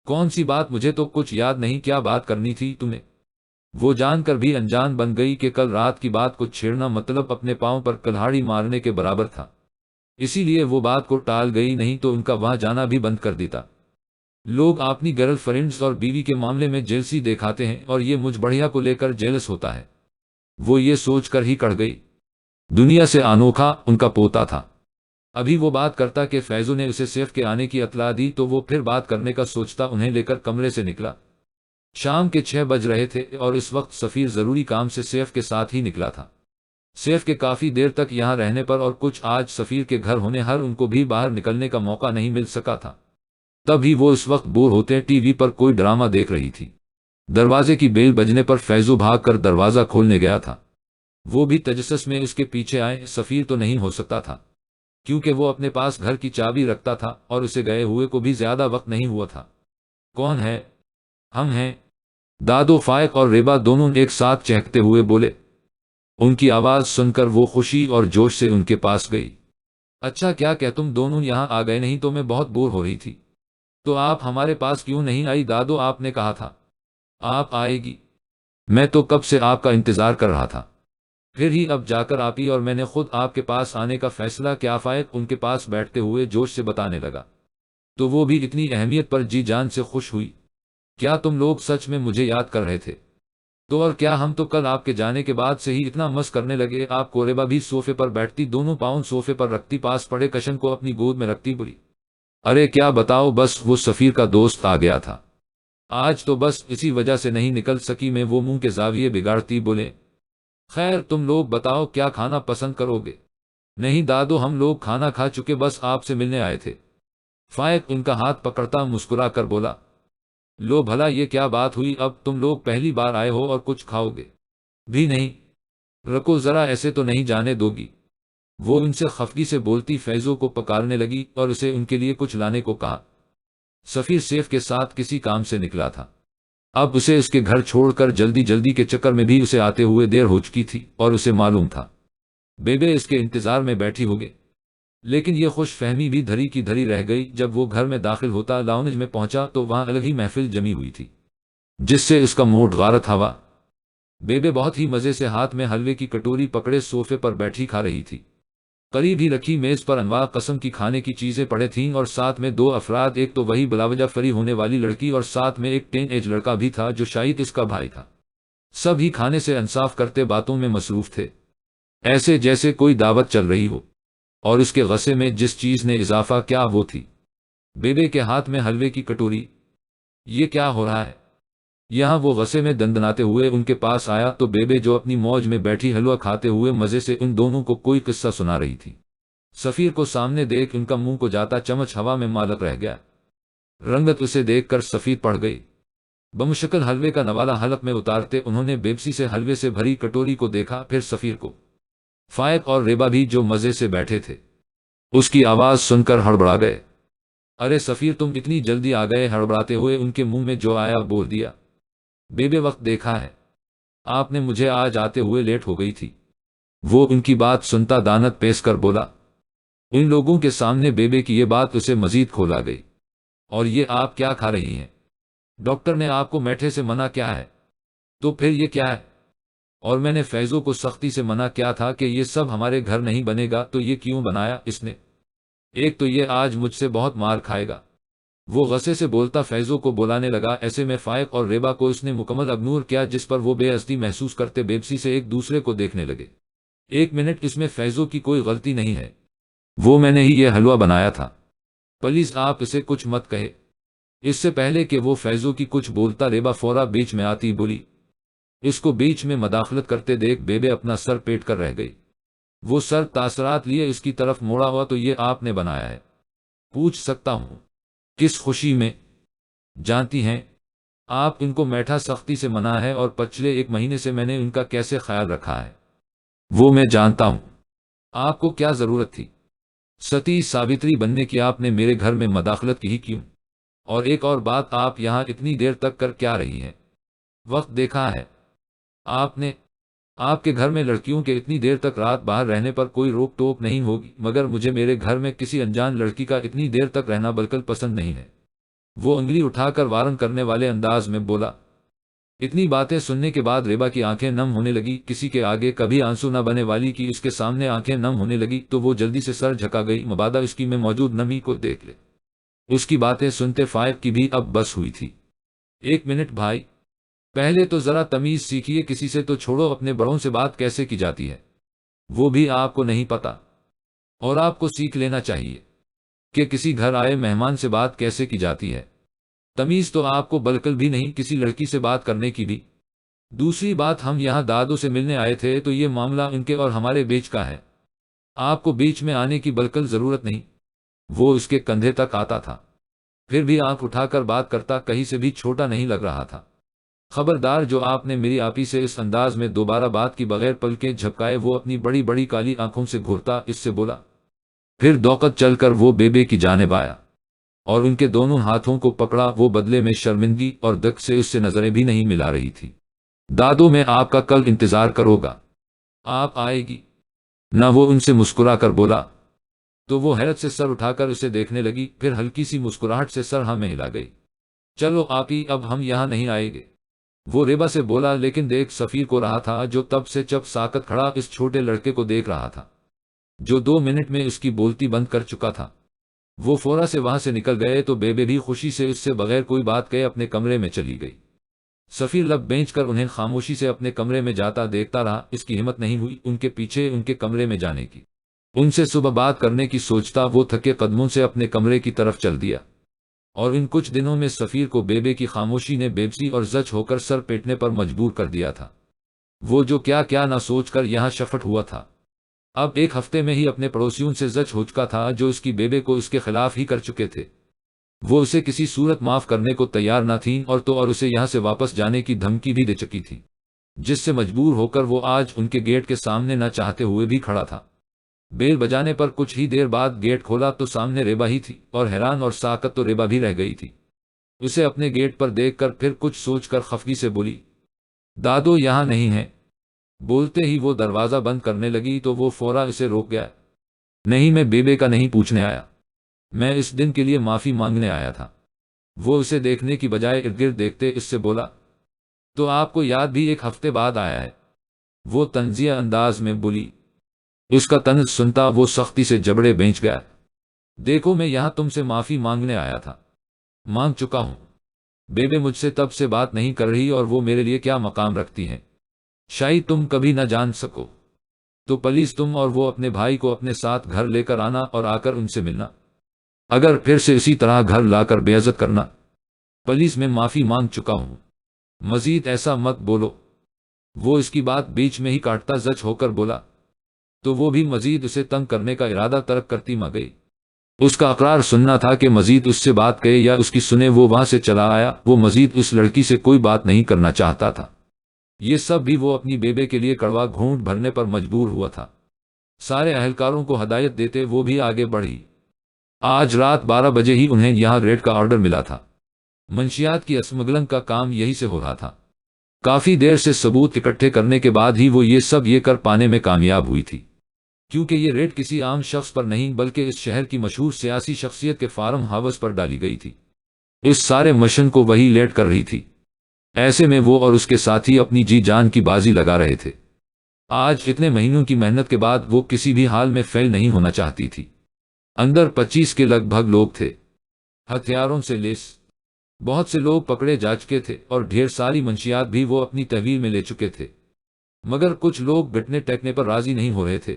A: کون سی بات؟ مجھے تو کچھ یاد نہیں، کیا بات کرنی تھی تمہیں؟ وہ جان کر بھی انجان بن گئی کہ کل رات کی بات کو چھیڑنا مطلب اپنے پاؤں پر کلہاڑی مارنے کے برابر تھا، اسی لیے وہ بات کو ٹال گئی، نہیں تو ان کا وہاں جانا بھی بند کر دیتا۔ لوگ اپنی گرل فرینڈز اور بیوی کے معاملے میں جیلسی دکھاتے ہیں اور یہ مجھ بڑھیا کو لے کر جیلس ہوتا ہے۔ وہ یہ سوچ کر ہی کڑ گئی، دنیا سے انوکھا ان کا پوتا تھا۔ ابھی وہ بات کرتا کہ فیضو نے اسے سیف کے آنے کی اطلاع دی تو وہ پھر بات کرنے کا سوچتا انہیں لے کر کمرے سے نکلا۔ شام کے 6 بج رہے تھے اور اس وقت سفیر ضروری کام سے سیف کے ساتھ ہی نکلا تھا۔ سیف کے کافی دیر تک یہاں رہنے پر اور کچھ آج سفیر کے گھر ہونے ہر ان کو بھی باہر نکلنے کا موقع نہیں مل سکا تھا۔ تب ہی وہ اس وقت بور ہوتے ٹی وی پر کوئی ڈرامہ دیکھ رہی تھی۔ دروازے کی بیل بجنے پر فیضو بھاگ کر دروازہ کھولنے گیا تھا۔ وہ بھی تجسس میں اس کے پیچھے آئے، سفیر تو نہیں ہو سکتا تھا کیونکہ وہ اپنے پاس گھر کی چابی رکھتا تھا اور اسے گئے ہوئے کو بھی زیادہ وقت نہیں ہوا تھا۔ کون ہے؟ ہم ہیں، دادو فائق اور ریبا دونوں ایک ساتھ چہکتے ہوئے بولے۔ ان کی آواز سن کر وہ خوشی اور جوش سے ان کے پاس گئی۔ اچھا کیا کہ تم دونوں یہاں آ گئے، نہیں تو میں بہت بور ہو رہی تھی۔ تو آپ ہمارے پاس کیوں نہیں آئی دادو؟ آپ نے کہا تھا آپ آئے گی، میں تو کب سے آپ کا انتظار کر رہا تھا، پھر ہی اب جا کر آپی اور میں نے خود آپ کے پاس آنے کا فیصلہ کیا؟ فائق ان کے پاس بیٹھتے ہوئے جوش سے بتانے لگا۔ تو وہ بھی اتنی اہمیت پر جی جان سے خوش ہوئی؟ کیا تم لوگ سچ میں مجھے یاد کر رہے تھے؟ تو اور کیا، ہم تو کل آپ کے جانے کے بعد سے ہی اتنا مس کرنے لگے۔ آپ کو ریبا بھی صوفے پر بیٹھتی، دونوں پاؤں صوفے پر رکھتی، پاس پڑے کشن کو اپنی گود میں رکھتی، بولی ارے کیا بتاؤ، بس وہ سفیر کا دوست آ گیا تھا آج، تو بس اسی وجہ سے نہیں نکل سکی میں، وہ منہ کے زاویے بگاڑتی بولے۔ خیر تم لوگ بتاؤ کیا کھانا پسند کرو گے؟ نہیں دادو ہم لوگ کھانا کھا چکے، بس آپ سے ملنے آئے تھے۔ فائق ان کا ہاتھ پکڑتا مسکرا کر بولا۔ لو بھلا یہ کیا بات ہوئی، اب تم لوگ پہلی بار آئے ہو اور کچھ کھاؤ گے بھی نہیں؟ رکو ذرا، ایسے تو نہیں جانے دو گی؟ وہ ان سے خفگی سے بولتی فیضو کو پکارنے لگی اور اسے ان کے لیے کچھ لانے کو کہا۔ سفیر سیف کے ساتھ کسی کام سے نکلا تھا، اب اسے اس کے گھر چھوڑ کر جلدی جلدی کے چکر میں بھی اسے آتے ہوئے دیر ہو چکی تھی اور اسے معلوم تھا بیبے اس کے انتظار میں بیٹھی ہوگی، لیکن یہ خوش فہمی بھی دھری کی دھری رہ گئی۔ جب وہ گھر میں داخل ہوتا، لاؤنج میں پہنچا تو وہاں الگ ہی محفل جمی ہوئی تھی جس سے اس کا موڈ غارت ہوا۔ بیبے بہت ہی مزے سے ہاتھ میں حلوے کی کٹوری پکڑے صوفے پر بیٹھی کھا رہی تھی۔ قریب ہی رکھی میز پر انواع قسم کی کھانے کی چیزیں پڑے تھیں اور ساتھ میں دو افراد، ایک تو وہی بلاوجہ فری ہونے والی لڑکی اور ساتھ میں ایک ٹین ایج لڑکا بھی تھا جو شاید اس کا بھائی تھا۔ سب ہی کھانے سے انصاف کرتے باتوں میں مصروف تھے، ایسے جیسے کوئی دعوت چل رہی ہو، اور اس کے غصے میں جس چیز نے اضافہ کیا وہ تھی بیبے کے ہاتھ میں حلوے کی کٹوری۔ یہ کیا ہو رہا ہے یہاں؟ وہ غصے میں دندناتے ہوئے ان کے پاس آیا تو بیبے جو اپنی موج میں بیٹھی حلوہ کھاتے ہوئے مزے سے ان دونوں کو کوئی قصہ سنا رہی تھی۔ سفیر کو سامنے دیکھ ان کا منہ کو جاتا چمچ ہوا میں معلق رہ گیا۔ رنگت اسے دیکھ کر سفیر پڑ گئی۔ بمشکل حلوے کا نوالہ حلق میں اتارتے انہوں نے بیبسی سے حلوے سے بھری کٹوری کو دیکھا، پھر سفیر کو۔ فائق اور ریبا بھی جو مزے سے بیٹھے تھے اس کی آواز سن کر ہڑبڑا گئے۔ ارے سفیر، تم اتنی جلدی آ گئے؟ ہڑبڑاتے ہوئے ان کے منہ میں جو آیا بول دیا۔ بیبے، وقت دیکھا ہے آپ نے، مجھے آج آتے ہوئے لیٹ ہو گئی تھی۔ وہ ان کی بات سنتا دانت پیس کر بولا۔ ان لوگوں کے سامنے بیبے کی یہ بات اسے مزید کھولا گئی۔ اور یہ آپ کیا کھا رہی ہیں؟ ڈاکٹر نے آپ کو میٹھے سے منع کیا ہے؟ تو پھر یہ کیا ہے؟ اور میں نے فیضو کو سختی سے منع کیا تھا کہ یہ سب ہمارے گھر نہیں بنے گا، تو یہ کیوں بنایا اس نے؟ ایک تو یہ آج مجھ سے بہت مار کھائے گا۔ وہ غصے سے بولتا فیضو کو بلانے لگا۔ ایسے میں فائق اور ریبا کو اس نے مکمل اگنور کیا، جس پر وہ بے عزتی محسوس کرتے بیبسی سے ایک دوسرے کو دیکھنے لگے۔ ایک منٹ، اس میں فیضو کی کوئی غلطی نہیں ہے، وہ میں نے ہی یہ حلوہ بنایا تھا، پلیز آپ اسے کچھ مت کہے۔ اس سے پہلے کہ وہ فیضو کی کچھ بولتا ریبا فورا بیچ میں آتی بولی۔ اس کو بیچ میں مداخلت کرتے دیکھ بیبے اپنا سر پیٹ کر رہ گئی۔ وہ سر تاثرات لیے اس کی طرف موڑا ہوا۔ تو یہ آپ نے بنایا ہے؟ پوچھ سکتا ہوں کس خوشی میں؟ جانتی ہیں آپ، ان کو میٹھا سختی سے منع ہے اور پچھلے 1 مہینے سے میں نے ان کا کیسے خیال رکھا ہے وہ میں جانتا ہوں۔ آپ کو کیا ضرورت تھی ستی ساوتری بننے کی؟ آپ نے میرے گھر میں مداخلت کی ہی کیوں؟ اور ایک اور بات، آپ یہاں اتنی دیر تک کر کیا رہی ہیں؟ وقت دیکھا ہے آپ نے؟ آپ کے گھر میں لڑکیوں کے اتنی دیر تک رات باہر رہنے پر کوئی روک ٹوک نہیں ہوگی، مگر مجھے میرے گھر میں کسی انجان لڑکی کا اتنی دیر تک رہنا بالکل پسند نہیں ہے۔ وہ انگلی اٹھا کر وارن کرنے والے انداز میں بولا۔ اتنی باتیں سننے کے بعد ریبا کی آنکھیں نم ہونے لگی۔ کسی کے آگے کبھی آنسو نہ بنے والی کی اس کے سامنے آنکھیں نم ہونے لگی تو وہ جلدی سے سر جھکا گئی، مبادا اس کی میں موجود نمی کو دیکھ لے۔ اس کی باتیں سنتے فائق کی بھی اب بس ہوئی تھی۔ 1 منٹ بھائی، پہلے تو ذرا تمیز سیکھیے، کسی سے تو چھوڑو، اپنے بڑوں سے بات کیسے کی جاتی ہے وہ بھی آپ کو نہیں پتا، اور آپ کو سیکھ لینا چاہیے کہ کسی گھر آئے مہمان سے بات کیسے کی جاتی ہے۔ تمیز تو آپ کو بالکل بھی نہیں کسی لڑکی سے بات کرنے کی بھی۔ دوسری بات، ہم یہاں دادوں سے ملنے آئے تھے تو یہ معاملہ ان کے اور ہمارے بیچ کا ہے، آپ کو بیچ میں آنے کی بالکل ضرورت نہیں۔ وہ اس کے کندھے تک آتا تھا، پھر بھی آنکھ اٹھا کر بات کرتا، کہیں سے بھی چھوٹا نہیں لگ رہا تھا۔ خبردار، جو آپ نے میری آپی سے اس انداز میں دوبارہ بات کی بغیر پلکیں جھپکائے، وہ اپنی بڑی بڑی کالی آنکھوں سے گھورتا اس سے بولا۔ پھر دوقت چل کر وہ بیبے کی جانب آیا اور ان کے دونوں ہاتھوں کو پکڑا۔ وہ بدلے میں شرمندگی اور دک سے اس سے نظریں بھی نہیں ملا رہی تھی۔ دادو، میں آپ کا کل انتظار کروں گا، آپ آئے گی نہ؟ وہ ان سے مسکرا کر بولا۔ تو وہ حیرت سے سر اٹھا کر اسے دیکھنے لگی، پھر ہلکی سی مسکراہٹ سے سر ہاں میں ہلا گئی۔ چلو آپی، اب ہم یہاں نہیں آئیں گے، وہ ریبا سے بولا، لیکن دیکھ سفیر کو رہا تھا جو تب سے چپ ساکت کھڑا اس چھوٹے لڑکے کو دیکھ رہا تھا جو 2 منٹ میں اس کی بولتی بند کر چکا تھا۔ وہ فورا سے وہاں سے نکل گئے تو بیبے بھی خوشی سے اس سے بغیر کوئی بات کہے اپنے کمرے میں چلی گئی۔ سفیر لب بینچ کر انہیں خاموشی سے اپنے کمرے میں جاتا دیکھتا رہا۔ اس کی ہمت نہیں ہوئی ان کے پیچھے ان کے کمرے میں جانے کی، ان سے صبح بات کرنے کی سوچتا وہ تھکے قدموں سے اپنے کمرے کی طرف چل دیا۔ اور ان کچھ دنوں میں سفیر کو بیبے کی خاموشی نے بیبسی اور زچ ہو کر سر پیٹنے پر مجبور کر دیا تھا۔ وہ جو کیا کیا نہ سوچ کر یہاں شفٹ ہوا تھا، اب 1 ہفتے میں ہی اپنے پڑوسیوں سے زچ ہو چکا تھا جو اس کی بیبے کو اس کے خلاف ہی کر چکے تھے۔ وہ اسے کسی صورت معاف کرنے کو تیار نہ تھیں اور اسے یہاں سے واپس جانے کی دھمکی بھی دے چکی تھی، جس سے مجبور ہو کر وہ آج ان کے گیٹ کے سامنے نہ چاہتے ہوئے بھی کھڑا تھا۔ بیل بجانے پر کچھ ہی دیر بعد گیٹ کھولا تو سامنے ریبا ہی تھی، اور حیران اور ساکت تو ریبا بھی رہ گئی تھی۔ اسے اپنے گیٹ پر دیکھ کر پھر کچھ سوچ کر خفگی سے بولی، دادو یہاں نہیں ہے۔ بولتے ہی وہ دروازہ بند کرنے لگی تو وہ فورا اسے روک گیا۔ نہیں، میں بیبے کا نہیں پوچھنے آیا، میں اس دن کے لیے معافی مانگنے آیا تھا۔ وہ اسے دیکھنے کی بجائے ارد گرد دیکھتے اس سے بولا، تو آپ کو یاد بھی 1 ہفتے بعد آیا ہے؟ وہ طنزیہ انداز میں بولی۔ اس کا طنز سنتا وہ سختی سے جبڑے بینچ گیا۔ دیکھو میں یہاں تم سے معافی مانگنے آیا تھا، مانگ چکا ہوں۔ بیبے مجھ سے تب سے بات نہیں کر رہی اور وہ میرے لیے کیا مقام رکھتی ہیں شاید تم کبھی نہ جان سکو، تو پلیز تم اور وہ اپنے بھائی کو اپنے ساتھ گھر لے کر آنا اور آ کر ان سے ملنا، اگر پھر سے اسی طرح گھر لا کر بے عزت کرنا پلیز میں معافی مانگ چکا ہوں، مزید ایسا مت بولو۔ وہ اس کی بات بیچ میں ہی کاٹتا زچ ہو کر بولا، تو وہ بھی مزید اسے تنگ کرنے کا ارادہ ترک کرتی مہ گئی۔ اس کا اقرار سننا تھا کہ مزید اس سے بات کہے یا اس کی سنے، وہ وہاں سے چلا آیا۔ وہ مزید اس لڑکی سے کوئی بات نہیں کرنا چاہتا تھا، یہ سب بھی وہ اپنی بیبے کے لیے کڑوا گھونٹ بھرنے پر مجبور ہوا تھا۔ سارے اہلکاروں کو ہدایت دیتے وہ بھی آگے بڑھی۔ آج رات 12 بجے ہی انہیں یہاں ریڈ کا آرڈر ملا تھا، منشیات کی اسمگلنگ کا کام یہی سے ہو رہا تھا۔ کافی دیر سے ثبوت اکٹھے کرنے کے بعد ہی وہ یہ کر پانے میں کامیاب ہوئی تھی، کیونکہ یہ ریڈ کسی عام شخص پر نہیں بلکہ اس شہر کی مشہور سیاسی شخصیت کے فارم ہاؤس پر ڈالی گئی تھی۔ اس سارے مشن کو وہی لیڈ کر رہی تھی، ایسے میں وہ اور اس کے ساتھی اپنی جی جان کی بازی لگا رہے تھے۔ آج اتنے مہینوں کی محنت کے بعد وہ کسی بھی حال میں فیل نہیں ہونا چاہتی تھی۔ اندر 25 کے لگ بھگ لوگ تھے، ہتھیاروں سے لیس، بہت سے لوگ پکڑے جا چکے تھے اور ڈھیر ساری منشیات بھی وہ اپنی تحویل میں لے چکے تھے، مگر کچھ لوگ گھٹنے ٹیکنے پر راضی نہیں ہو رہے تھے۔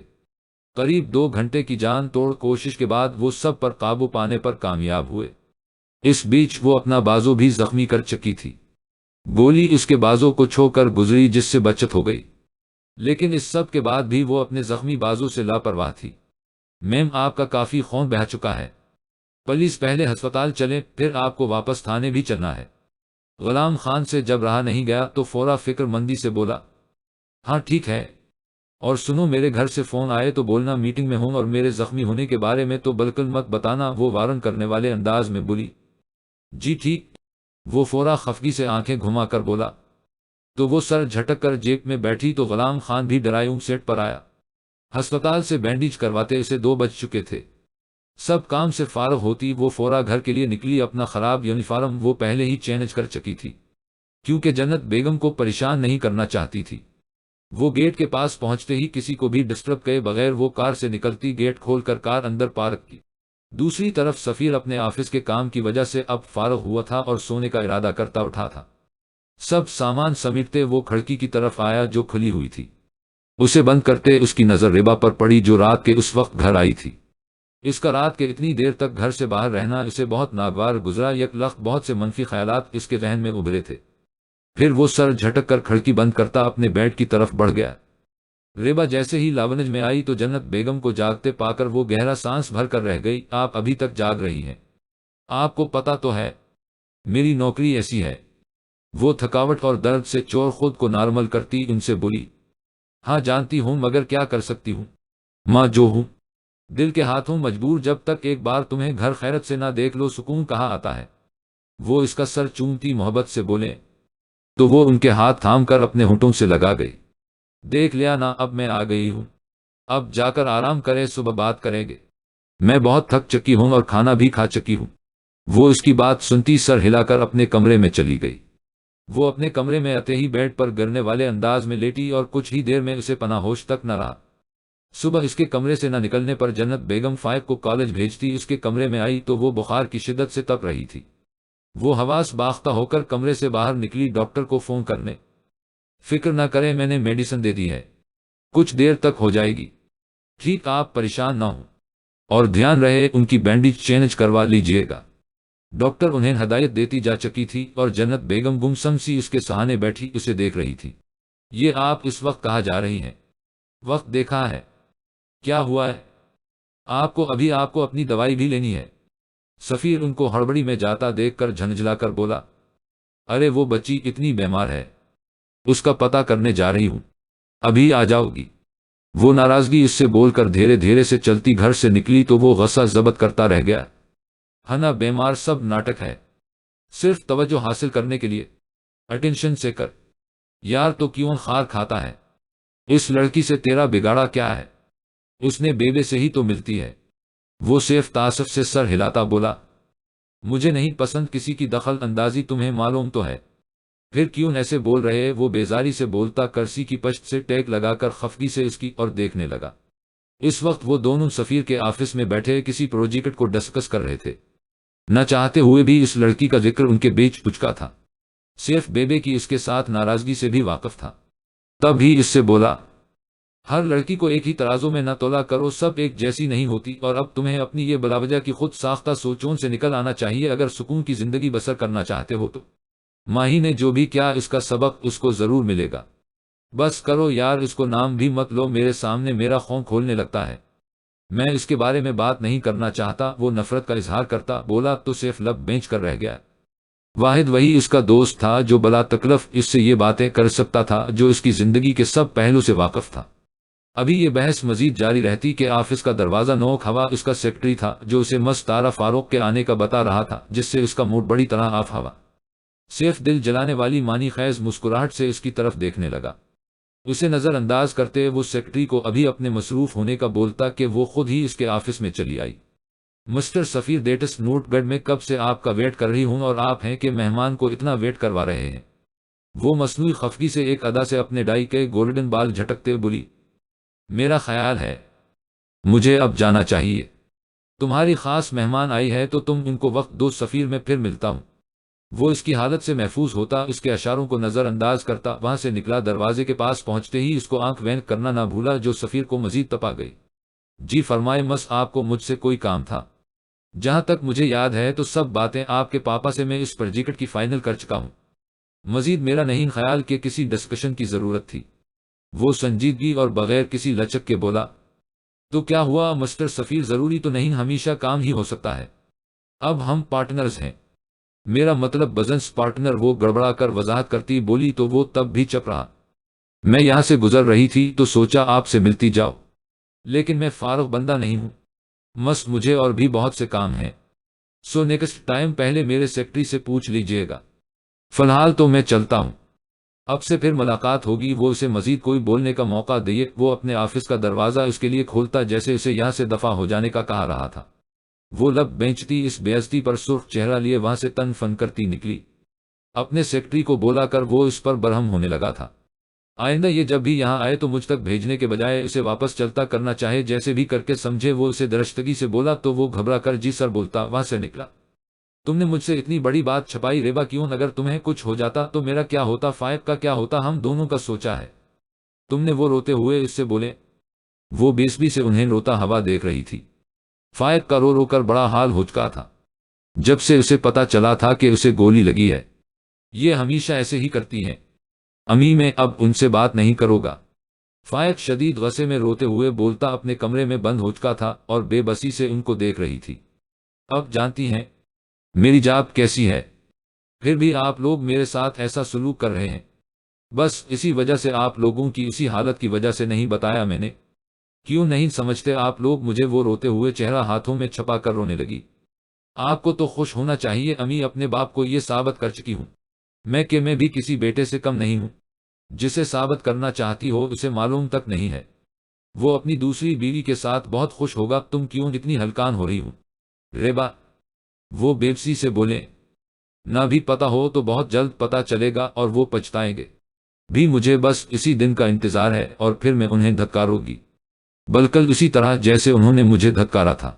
A: قریب 2 گھنٹے کی جان توڑ کوشش کے بعد وہ سب پر قابو پانے پر کامیاب ہوئے۔ اس بیچ وہ اپنا بازو بھی زخمی کر چکی تھی، گولی اس کے بازو کو چھو کر گزری جس سے بچت ہو گئی، لیکن اس سب کے بعد بھی وہ اپنے زخمی بازو سے لاپرواہ تھی۔ میم آپ کا کافی خون بہہ چکا ہے، پلیز پہلے ہسپتال چلیں پھر آپ کو واپس تھانے بھی چلنا ہے۔ غلام خان سے جب رہا نہیں گیا تو فورا فکر مندی سے بولا، ہاں ٹھیک ہے، اور سنو میرے گھر سے فون آئے تو بولنا میٹنگ میں ہوں، اور میرے زخمی ہونے کے بارے میں تو بالکل مت بتانا، وہ وارن کرنے والے انداز میں بولی۔ جی ٹھیک، وہ فورا خفگی سے آنکھیں گھما کر بولا۔ تو وہ سر جھٹک کر جیب میں بیٹھی تو غلام خان بھی ڈرائیونگ سیٹ پر آیا۔ ہسپتال سے بینڈیج کرواتے اسے 2 بج چکے تھے۔ سب کام سے فارغ ہوتی وہ فورا گھر کے لیے نکلی۔ اپنا خراب یونیفارم وہ پہلے ہی چینج کر چکی تھی، کیونکہ جنت بیگم کو پریشان نہیں کرنا چاہتی تھی۔ وہ گیٹ کے پاس پہنچتے ہی کسی کو بھی ڈسٹرب کئے بغیر وہ کار سے نکلتی، گیٹ کھول کر کار اندر پارک کی۔ دوسری طرف سفیر اپنے آفس کے کام کی وجہ سے اب فارغ ہوا تھا اور سونے کا ارادہ کرتا اٹھا تھا۔ سب سامان سمیٹتے وہ کھڑکی کی طرف آیا جو کھلی ہوئی تھی، اسے بند کرتے اس کی نظر ریبا پر پڑی جو رات کے اس وقت گھر آئی تھی۔ اس کا رات کے اتنی دیر تک گھر سے باہر رہنا اسے بہت ناگوار گزرا۔ یک لخت بہت سے منفی خیالات اس کے ذہن میں ابھرے تھے۔ پھر وہ سر جھٹک کر کھڑکی بند کرتا اپنے بیڈ کی طرف بڑھ گیا۔ ریبا جیسے ہی لاونج میں آئی تو جنت بیگم کو جاگتے پا کر وہ گہرا سانس بھر کر رہ گئی۔ آپ ابھی تک جاگ رہی ہیں؟ آپ کو پتا تو ہے میری نوکری ایسی ہے۔ وہ تھکاوٹ اور درد سے چور خود کو نارمل کرتی ان سے بولی۔ ہاں جانتی ہوں، مگر کیا کر سکتی ہوں، ماں جو ہوں دل کے ہاتھوں مجبور۔ جب تک ایک بار تمہیں گھر خیرت سے نہ دیکھ لو سکون کہاں آتا ہے۔ وہ اس کا سر چومتی محبت سے بولے تو وہ ان کے ہاتھ تھام کر اپنے ہونٹوں سے لگا گئی۔ دیکھ لیا نا، اب میں آ گئی ہوں، اب جا کر آرام کرے، صبح بات کریں گے، میں بہت تھک چکی ہوں اور کھانا بھی کھا چکی ہوں۔ وہ اس کی بات سنتی سر ہلا کر اپنے کمرے میں چلی گئی۔ وہ اپنے کمرے میں آتے ہی بیڈ پر گرنے والے انداز میں لیٹی اور کچھ ہی دیر میں اسے پناہ ہوش تک نہ رہا۔ صبح اس کے کمرے سے نہ نکلنے پر جنت بیگم فائق کو کالج بھیجتی اس کے کمرے میں آئی تو وہ بخار کی شدت سے تپ رہی تھی۔ وہ حواس باختہ ہو کر کمرے سے باہر نکلی ڈاکٹر کو فون کرنے۔ فکر نہ کریں، میں نے میڈیسن دے دی ہے، کچھ دیر تک ہو جائے گی ٹھیک، آپ پریشان نہ ہوں، اور دھیان رہے ان کی بینڈیج چینج کروا لیجئے گا۔ ڈاکٹر انہیں ہدایت دیتی جا چکی تھی اور جنت بیگم گمسم سی اس کے سہانے بیٹھی اسے دیکھ رہی تھی۔ یہ آپ اس وقت کہاں جا رہی ہیں؟ وقت دیکھا ہے، کیا ہوا ہے؟ آپ کو اپنی دوائی بھی لینی ہے۔ سفیر ان کو ہڑبڑی میں جاتا دیکھ کر جھنجھلا کر بولا، ارے وہ بچی اتنی بیمار ہے، اس کا پتہ کرنے جا رہی ہوں، ابھی آ جاؤ گی۔ وہ ناراضگی اس سے بول کر دھیرے دھیرے سے چلتی گھر سے نکلی تو وہ غصہ ضبط کرتا رہ گیا۔ ہنا بیمار سب ناٹک ہے، صرف توجہ حاصل کرنے کے لیے، اٹینشن سے کر یار تو کیوں خار کھاتا ہے؟ اس لڑکی سے تیرا بگاڑا کیا ہے؟ اس نے بیبے سے ہی تو ملتی ہے۔ وہ صرف تعصب سے سر ہلاتا بولا، مجھے نہیں پسند کسی کی دخل اندازی، تمہیں معلوم تو ہے۔ پھر کیوں ایسے بول رہے؟ وہ بیزاری سے بولتا کرسی کی پشت سے ٹیک لگا کر خفگی سے اس کی اور دیکھنے لگا۔ اس وقت وہ دونوں سفیر کے آفس میں بیٹھے کسی پروجیکٹ کو ڈسکس کر رہے تھے۔ نہ چاہتے ہوئے بھی اس لڑکی کا ذکر ان کے بیچ پچکا تھا۔ صرف بیبے کی اس کے ساتھ ناراضگی سے بھی واقف تھا۔ تب ہی اس سے بولا، ہر لڑکی کو ایک ہی ترازو میں نہ تولا کرو، سب ایک جیسی نہیں ہوتی، اور اب تمہیں اپنی یہ بلاوجہ کی خود ساختہ سوچوں سے نکل آنا چاہیے اگر سکون کی زندگی بسر کرنا چاہتے ہو تو۔ ماہی نے جو بھی کیا اس کا سبق اس کو ضرور ملے گا۔ بس کرو یار، اس کو نام بھی مت لو، میرے سامنے میرا خون کھولنے لگتا ہے۔ میں اس کے بارے میں بات نہیں کرنا چاہتا۔ وہ نفرت کا اظہار کرتا بولا تو صرف لب بینچ کر رہ گیا۔ واحد وہی اس کا دوست تھا جو بلا تکلف اس سے یہ باتیں کر سکتا تھا، جو اس کی زندگی کے سب پہلو سے واقف تھا۔ ابھی یہ بحث مزید جاری رہتی کہ آفس کا دروازہ نوک ہوا اس کا سیکرٹری تھا، جو اسے مستعارہ فاروق کے آنے کا بتا رہا تھا، جس سے اس کا موڈ بڑی طرح آف ہوا۔ صرف دل جلانے والی مانی خیز مسکراہٹ سے اس کی طرف دیکھنے لگا۔ اسے نظر انداز کرتے وہ سیکرٹری کو ابھی اپنے مصروف ہونے کا بولتا کہ وہ خود ہی اس کے آفس میں چلی آئی۔ مسٹر سفیر دیٹس نوٹ بیڈ میں کب سے آپ کا ویٹ کر رہی ہوں اور آپ ہیں کہ مہمان کو اتنا ویٹ کروا رہے ہیں۔ وہ مصنوعی خفگی سے ایک ادا سے اپنے ڈائی کے گولڈن بال جھٹکتے بولی، میرا خیال ہے مجھے اب جانا چاہیے۔ تمہاری خاص مہمان آئی ہے تو تم ان کو وقت دو، سفیر میں پھر ملتا ہوں۔ وہ اس کی حالت سے محفوظ ہوتا، اس کے اشاروں کو نظر انداز کرتا، وہاں سے نکلا۔ دروازے کے پاس پہنچتے ہی اس کو آنکھ وینک کرنا نہ بھولا، جو سفیر کو مزید تپا گئی۔ جی فرمائے مس، آپ کو مجھ سے کوئی کام تھا؟ جہاں تک مجھے یاد ہے تو سب باتیں آپ کے پاپا سے میں اس پروجیکٹ کی فائنل کر چکا ہوں۔ مزید میرا نہیں خیال کہ کسی ڈسکشن کی ضرورت تھی۔ وہ سنجیدگی اور بغیر کسی لچک کے بولا، تو کیا ہوا مسٹر سفیر؟ ضروری تو نہیں ہمیشہ کام ہی ہو سکتا ہے۔ اب ہم پارٹنرز ہیں۔ میرا مطلب بزنس پارٹنر، وہ گڑبڑا کر وضاحت کرتی بولی تو وہ تب بھی چپ رہا۔ میں یہاں سے گزر رہی تھی تو سوچا آپ سے ملتی جاؤ، لیکن میں فارغ بندہ نہیں ہوں، مس مجھے اور بھی بہت سے کام ہیں۔ سو نیکسٹ ٹائم پہلے میرے سیکرٹری سے پوچھ لیجئے گا۔ فی الحال تو میں چلتا ہوں، اب سے پھر ملاقات ہوگی۔ وہ اسے مزید کوئی بولنے کا موقع دیے وہ اپنے آفس کا دروازہ اس کے لیے کھولتا جیسے اسے یہاں سے دفع ہو جانے کا کہا رہا تھا۔ وہ لب بینچتی اس بے عزتی پر سرخ چہرہ لیے وہاں سے تن فن کرتی نکلی۔ اپنے سیکرٹری کو بولا کر وہ اس پر برہم ہونے لگا تھا، آئندہ یہ جب بھی یہاں آئے تو مجھ تک بھیجنے کے بجائے اسے واپس چلتا کرنا چاہے، جیسے بھی کر کے سمجھے۔ وہ اسے درشتگی سے بولا تو وہ گھبرا کر جی سر بولتا وہاں سے نکلا۔ تم نے مجھ سے اتنی بڑی بات چھپائی ریبا کیوں؟ اگر تمہیں کچھ ہو جاتا تو میرا کیا ہوتا؟ فائق کا کیا ہوتا؟ ہم دونوں کا سوچا ہے تم نے؟ وہ روتے ہوئے اس سے بولے۔ وہ بےسبری سے انہیں روتا ہوا دیکھ رہی تھی۔ فائق کا رو رو کر بڑا حال ہو چکا تھا جب سے اسے پتا چلا تھا کہ اسے گولی لگی ہے۔ یہ ہمیشہ ایسے ہی کرتی ہیں امی، میں اب ان سے بات نہیں کروں گا۔ فائق شدید غصے میں روتے ہوئے بولتا، اپنے کمرے میں بند ہو چکا تھا اور بے بسی سے ان کو دیکھ رہی تھی۔ اب جانتی ہیں میری جاب کیسی ہے؟ پھر بھی آپ لوگ میرے ساتھ ایسا سلوک کر رہے ہیں، بس اسی وجہ سے، آپ لوگوں کی اسی حالت کی وجہ سے نہیں بتایا میں نے؟ کیوں نہیں سمجھتے آپ لوگ مجھے؟ وہ روتے ہوئے چہرہ ہاتھوں میں چھپا کر رونے لگی۔ آپ کو تو خوش ہونا چاہیے امی، اپنے باپ کو یہ ثابت کر چکی ہوں میں بھی کسی بیٹے سے کم نہیں ہوں۔ جسے ثابت کرنا چاہتی ہو اسے معلوم تک نہیں ہے، وہ اپنی دوسری بیوی کے ساتھ بہت خوش ہوگا۔ تم کیوں اتنی ہلکان ہو رہی ہو ریبا؟ وہ بےبسی سے بولے، نہ بھی پتا ہو تو بہت جلد پتا چلے گا اور وہ پچھتائیں گے بھی۔ مجھے بس اسی دن کا انتظار ہے اور پھر میں انہیں دھتکاروں گی، بلکہ اسی طرح جیسے انہوں نے مجھے دھتکارا تھا،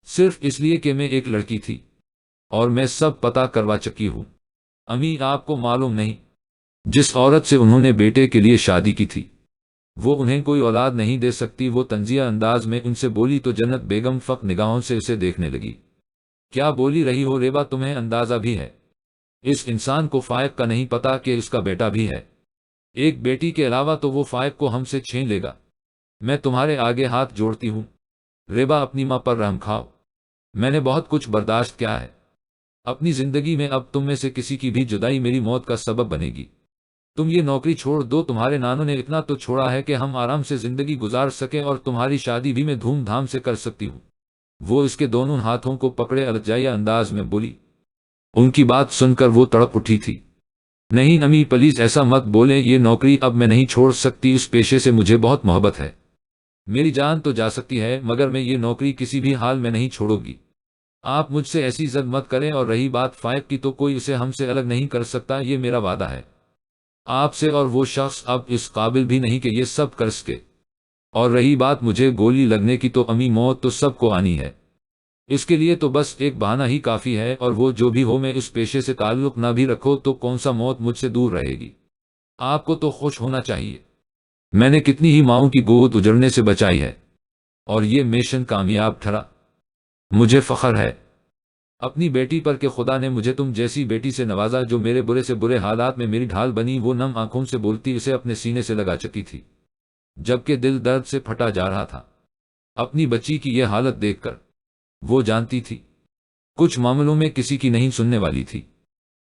A: صرف اس لیے کہ میں ایک لڑکی تھی، اور میں سب پتا کروا چکی ہوں۔ امی آپ کو معلوم نہیں، جس عورت سے انہوں نے بیٹے کے لیے شادی کی تھی وہ انہیں کوئی اولاد نہیں دے سکتی۔ وہ طنزیہ انداز میں ان سے بولی تو جنت بیگم فق نگاہوں سے اسے دیکھنے لگی۔ کیا بولی رہی ہو ریبا؟ تمہیں اندازہ بھی ہے اس انسان کو فائق کا نہیں پتا کہ اس کا بیٹا بھی ہے؟ ایک بیٹی کے علاوہ تو وہ فائق کو ہم سے چھین لے گا۔ میں تمہارے آگے ہاتھ جوڑتی ہوں ریبا، اپنی ماں پر رحم کھاؤ۔ میں نے بہت کچھ برداشت کیا ہے اپنی زندگی میں، اب تم میں سے کسی کی بھی جدائی میری موت کا سبب بنے گی۔ تم یہ نوکری چھوڑ دو، تمہارے نانوں نے اتنا تو چھوڑا ہے کہ ہم آرام سے زندگی گزار سکیں، اور تمہاری شادی بھی میں دھوم دھام سے کر سکتی ہوں۔ وہ اس کے دونوں ہاتھوں کو پکڑے الجھائیہ انداز میں بولی۔ ان کی بات سن کر وہ تڑپ اٹھی تھی۔ نہیں امی پلیز ایسا مت بولیں، یہ نوکری اب میں نہیں چھوڑ سکتی، اس پیشے سے مجھے بہت محبت ہے۔ میری جان تو جا سکتی ہے مگر میں یہ نوکری کسی بھی حال میں نہیں چھوڑوں گی۔ آپ مجھ سے ایسی ضد مت کریں، اور رہی بات فائق کی تو کوئی اسے ہم سے الگ نہیں کر سکتا، یہ میرا وعدہ ہے آپ سے، اور وہ شخص اب اس قابل بھی نہیں کہ یہ سب کر سکے۔ اور رہی بات مجھے گولی لگنے کی، تو امی موت تو سب کو آنی ہے، اس کے لیے تو بس ایک بہانہ ہی کافی ہے، اور وہ جو بھی ہو، میں اس پیشے سے تعلق نہ بھی رکھو تو کون سا موت مجھ سے دور رہے گی۔ آپ کو تو خوش ہونا چاہیے، میں نے کتنی ہی ماؤں کی گود اجڑنے سے بچائی ہے، اور یہ مشن کامیاب ٹھرا، مجھے فخر ہے اپنی بیٹی پر کہ خدا نے مجھے تم جیسی بیٹی سے نوازا، جو میرے برے سے برے حالات میں میری ڈھال بنی۔ وہ نم آنکھوں سے بولتی اسے اپنے سینے سے لگا چکی تھی، جبکہ دل درد سے پھٹا جا رہا تھا اپنی بچی کی یہ حالت دیکھ کر۔ وہ جانتی تھی کچھ معاملوں میں کسی کی نہیں سننے والی تھی،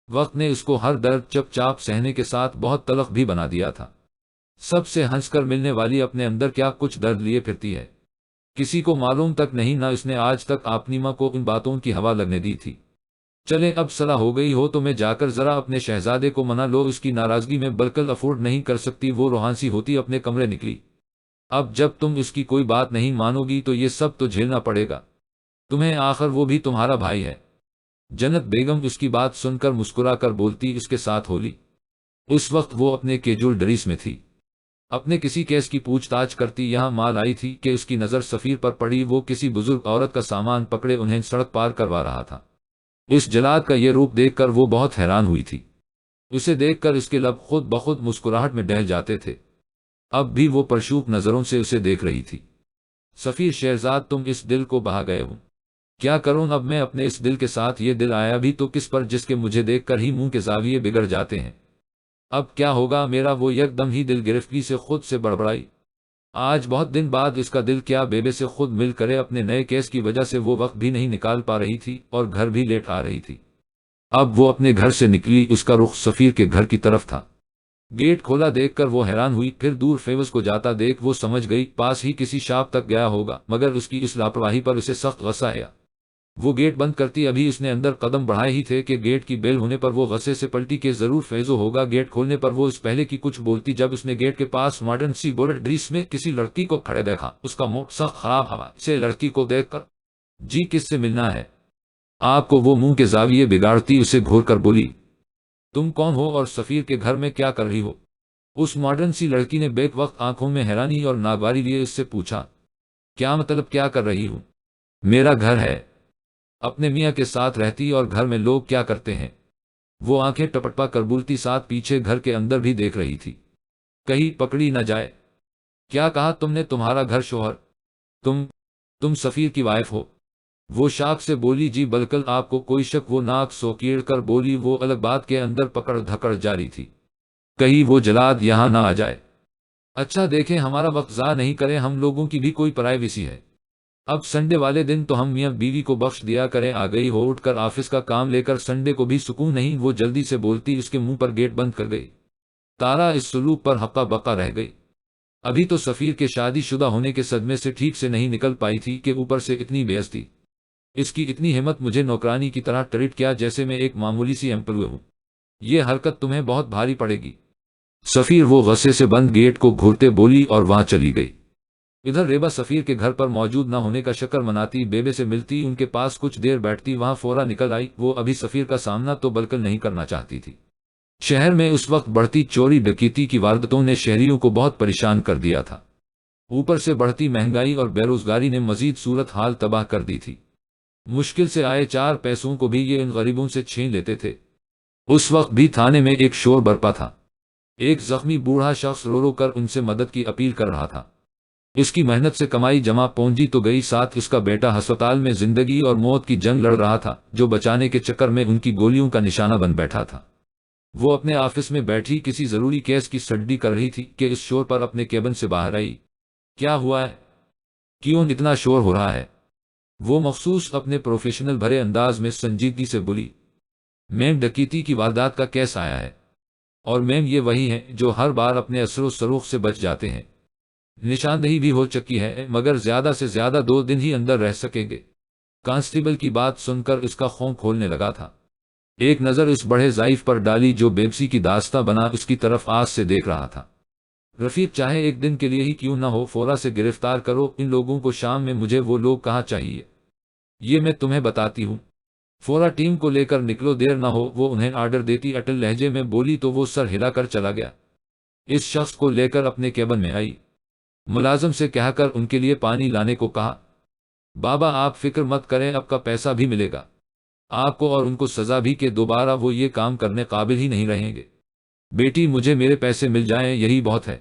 A: وقت نے اس کو ہر درد چپ چاپ سہنے کے ساتھ بہت تلخ بھی بنا دیا تھا۔ سب سے ہنس کر ملنے والی اپنے اندر کیا کچھ درد لیے پھرتی ہے، کسی کو معلوم تک نہیں، نہ اس نے آج تک اپنی ماں کو ان باتوں کی ہوا لگنے دی تھی۔ چلے اب صلاح ہو گئی ہو تو میں جا کر ذرا اپنے شہزادے کو منا لو، اس کی ناراضگی میں بالکل افورڈ نہیں کر سکتی۔ وہ روحانسی ہوتی اپنے کمرے نکلی۔ اب جب تم اس کی کوئی بات نہیں مانو گی تو یہ سب تو جھیلنا پڑے گا تمہیں، آخر وہ بھی تمہارا بھائی ہے۔ جنت بیگم اس کی بات سن کر مسکرا کر بولتی اس کے ساتھ ہولی۔ اس وقت وہ اپنے کیجول ڈریس میں تھی، اپنے کسی کیس کی پوچھ تاچھ کرتی یہاں مال آئی تھی کہ اس کی نظر سفیر پر پڑی۔ وہ کسی بزرگ عورت کا سامان پکڑے انہیں سڑک پار کروا رہا تھا۔ اس جلاد کا یہ روپ دیکھ کر وہ بہت حیران ہوئی تھی، اسے دیکھ کر اس کے لب خود بخود مسکراہٹ میں ڈہل جاتے تھے۔ اب بھی وہ پرشوپ نظروں سے اسے دیکھ رہی تھی۔ سفیر شہزاد، تم اس دل کو بہا گئے ہو، کیا کروں اب میں اپنے اس دل کے ساتھ؟ یہ دل آیا بھی تو کس پر جس کے مجھے دیکھ کر ہی منہ کے زاویے بگڑ جاتے ہیں۔ اب کیا ہوگا میرا؟ وہ یک دم ہی دل گرفتگی سے خود سے بڑبڑائی۔ آج بہت دن بعد اس کا دل کیا بیبے سے خود مل کرے، اپنے نئے کیس کی وجہ سے وہ وقت بھی نہیں نکال پا رہی تھی اور گھر بھی لیٹ آ رہی تھی۔ اب وہ اپنے گھر سے نکلی، اس کا رخ سفیر کے گھر کی طرف تھا۔ گیٹ کھولا دیکھ کر وہ حیران ہوئی، پھر دور فیوز کو جاتا دیکھ وہ سمجھ گئی پاس ہی کسی شاپ تک گیا ہوگا، مگر اس کی اس لاپرواہی پر اسے سخت غصہ آیا۔ وہ گیٹ بند کرتی ابھی اس نے اندر قدم بڑھائے ہی تھے کہ گیٹ کی بیل ہونے پر وہ غصے سے پلٹی کہ ضرور فیضو ہوگا گیٹ کھولنے پر۔ وہ اس پہلے کی کچھ بولتی جب اس نے گیٹ کے پاس ماڈرن سی گولڈ ڈریس میں کسی لڑکی کو کھڑے دیکھا، اس کا منہ سخت خراب ہوا سے لڑکی کو دیکھ کر، جی کس سے ملنا ہے آپ کو؟ وہ منہ کے زاویے بگاڑتی اسے گھور کر بولی، تم کون ہو اور سفیر کے گھر میں کیا کر رہی ہو؟ اس ماڈرن سی لڑکی نے بیک وقت آنکھوں میں حیرانی اور ناگواری لیے اس سے پوچھا، کیا مطلب کیا کر رہی ہوں؟ میرا گھر ہے، اپنے میاں کے ساتھ رہتی، اور گھر میں لوگ کیا کرتے ہیں؟ وہ آنکھیں ٹپٹپا کر بولتی ساتھ پیچھے گھر کے اندر بھی دیکھ رہی تھی، کہیں پکڑی نہ جائے۔ کیا کہا تم نے؟ تمہارا گھر شوہر؟ تم سفیر کی وائف ہو؟ وہ شاک سے بولی، جی بالکل، آپ کو کوئی شک؟ وہ ناک سوکیڑ کر بولی۔ وہ الگ بات کے اندر پکڑ دھکڑ جاری تھی، کہیں وہ جلاد یہاں نہ آ جائے۔ اچھا دیکھیں ہمارا وقت ضائع نہیں کریں، ہم لوگوں کی بھی کوئی پرائیویسی ہے۔ اب سنڈے والے دن تو ہم میاں بیوی کو بخش دیا کریں، آ گئی ہو اٹھ کر آفس کا کام لے کر، سنڈے کو بھی سکون نہیں۔ وہ جلدی سے بولتی اس کے منہ پر گیٹ بند کر گئی۔ تارا اس سلوک پر ہقہ بقا رہ گئی، ابھی تو سفیر کے شادی شدہ ہونے کے صدمے سے ٹھیک سے نہیں نکل پائی تھی کہ اوپر سے اتنی بے عزتی، اس کی اتنی ہمت، مجھے نوکرانی کی طرح ٹریٹ کیا جیسے میں ایک معمولی سی ایمپلوی ہوں، یہ حرکت تمہیں بہت بھاری پڑے گی۔ سفیر وہ غصے سے بند گیٹ کو گھورتے بولی اور وہاں چلی گئی۔ ادھر ریبا سفیر کے گھر پر موجود نہ ہونے کا شکر مناتی بیبے سے ملتی، ان کے پاس کچھ دیر بیٹھتی، وہاں فورا نکل آئی۔ وہ ابھی سفیر کا سامنا تو بالکل نہیں کرنا چاہتی تھی۔ شہر میں اس وقت بڑھتی چوری ڈکیتی کی وارداتوں نے شہریوں کو بہت پریشان کر دیا تھا، اوپر سے بڑھتی مہنگائی اور بے روزگاری نے مزید صورت حال تباہ کر دی تھی۔ مشکل سے آئے چار پیسوں کو بھی یہ ان غریبوں سے چھین لیتے تھے۔ اس وقت بھی تھانے میں ایک شور برپا تھا، ایک زخمی بوڑھا شخص رو رو کر ان سے مدد کی اپیل کر رہا تھا۔ اس کی محنت سے کمائی جمع پونجی تو گئی، ساتھ اس کا بیٹا ہسپتال میں زندگی اور موت کی جنگ لڑ رہا تھا، جو بچانے کے چکر میں ان کی گولیوں کا نشانہ بن بیٹھا تھا۔ وہ اپنے آفس میں بیٹھی کسی ضروری کیس کی اسٹڈی کر رہی تھی کہ اس شور پر اپنے کیبن سے باہر آئی۔ کیا ہوا ہے؟ کیوں اتنا شور ہو رہا ہے؟ وہ مخصوص اپنے پروفیشنل بھرے انداز میں سنجیدگی سے بولی، میم ڈکیتی کی واردات کا کیس آیا ہے، اور میم یہ وہی ہیں جو ہر بار اپنے اثر و سروخ سے بچ جاتے ہیں۔ نشاندہی بھی ہو چکی ہے، مگر زیادہ سے زیادہ 2 دن ہی اندر رہ سکیں گے۔ کانسٹیبل کی بات سن کر اس کا خون کھولنے لگا تھا، ایک نظر اس بڑے ضعیف پر ڈالی جو بیبسی کی داستہ بنا اس کی طرف آس سے دیکھ رہا تھا۔ رفیق چاہے ایک دن کے لیے ہی کیوں نہ ہو، فورا سے گرفتار کرو ان لوگوں کو، شام میں مجھے وہ لوگ کہاں چاہیے یہ میں تمہیں بتاتی ہوں۔ فورا ٹیم کو لے کر نکلو، دیر نہ ہو۔ وہ انہیں آرڈر دیتی اٹل لہجے میں بولی تو وہ سر ہلا کر چلا گیا۔ اس شخص کو لے کر اپنے کیبن میں آئی۔ ملازم سے کہہ کر ان کے لیے پانی لانے کو کہا۔ بابا آپ فکر مت کریں، اب کا پیسہ بھی ملے گا آپ کو، اور ان کو سزا بھی کہ دوبارہ وہ یہ کام کرنے قابل ہی نہیں رہیں گے۔ بیٹی مجھے میرے پیسے مل جائیں یہی بہت ہے۔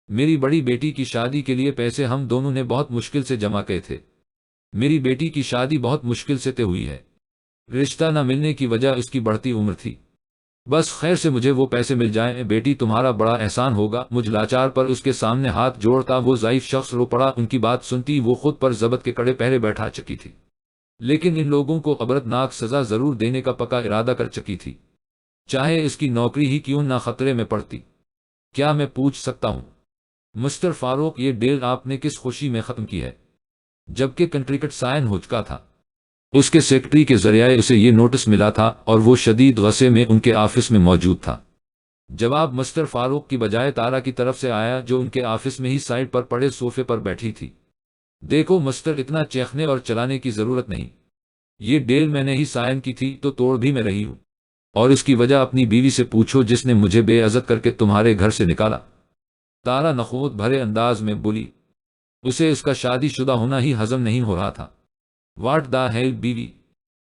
A: میری بڑی بیٹی کی شادی کے لیے پیسے ہم دونوں نے بہت مشکل سے جمع کیے تھے۔ میری بیٹی کی شادی بہت مشکل سے طے ہوئی ہے، رشتہ نہ ملنے کی وجہ اس کی بڑھتی عمر تھی۔ بس خیر سے مجھے وہ پیسے مل جائیں، بیٹی تمہارا بڑا احسان ہوگا۔ مجھ لاچار پر اس کے سامنے ہاتھ جوڑتا وہ ضعیف شخص رو پڑا۔ ان کی بات سنتی وہ خود پر ضبط کے کڑے پہرے بیٹھا چکی تھی، لیکن ان لوگوں کو عبرتناک سزا ضرور دینے کا پکا ارادہ کر چکی تھی، چاہے اس کی نوکری ہی کیوں نہ خطرے میں پڑتی۔ کیا میں پوچھ سکتا ہوں مسٹر فاروق، یہ ڈیل آپ نے کس خوشی میں ختم کی ہے؟ جبکہ کنٹریکٹ سائن ہو چکا تھا، اس کے سیکرٹری کے ذریعے اسے یہ نوٹس ملا تھا اور وہ شدید غصے میں ان کے آفس میں موجود تھا۔ جواب مسٹر فاروق کی بجائے تارا کی طرف سے آیا، جو ان کے آفس میں ہی سائڈ پر پڑے صوفے پر بیٹھی تھی۔ دیکھو مسٹر، اتنا چیخنے اور چلانے کی ضرورت نہیں، یہ ڈیل میں نے ہی سائن کی تھی تو توڑ بھی میں رہی ہوں، اور اس کی وجہ اپنی بیوی سے پوچھو جس نے مجھے بے عزت کر کے تمہارے گھر سے نکالا۔ تارا نخوت بھرے انداز میں بولی، اسے اس کا شادی شدہ ہونا ہی ہضم نہیں ہو رہا تھا۔ واٹ دا ہیل بیوی،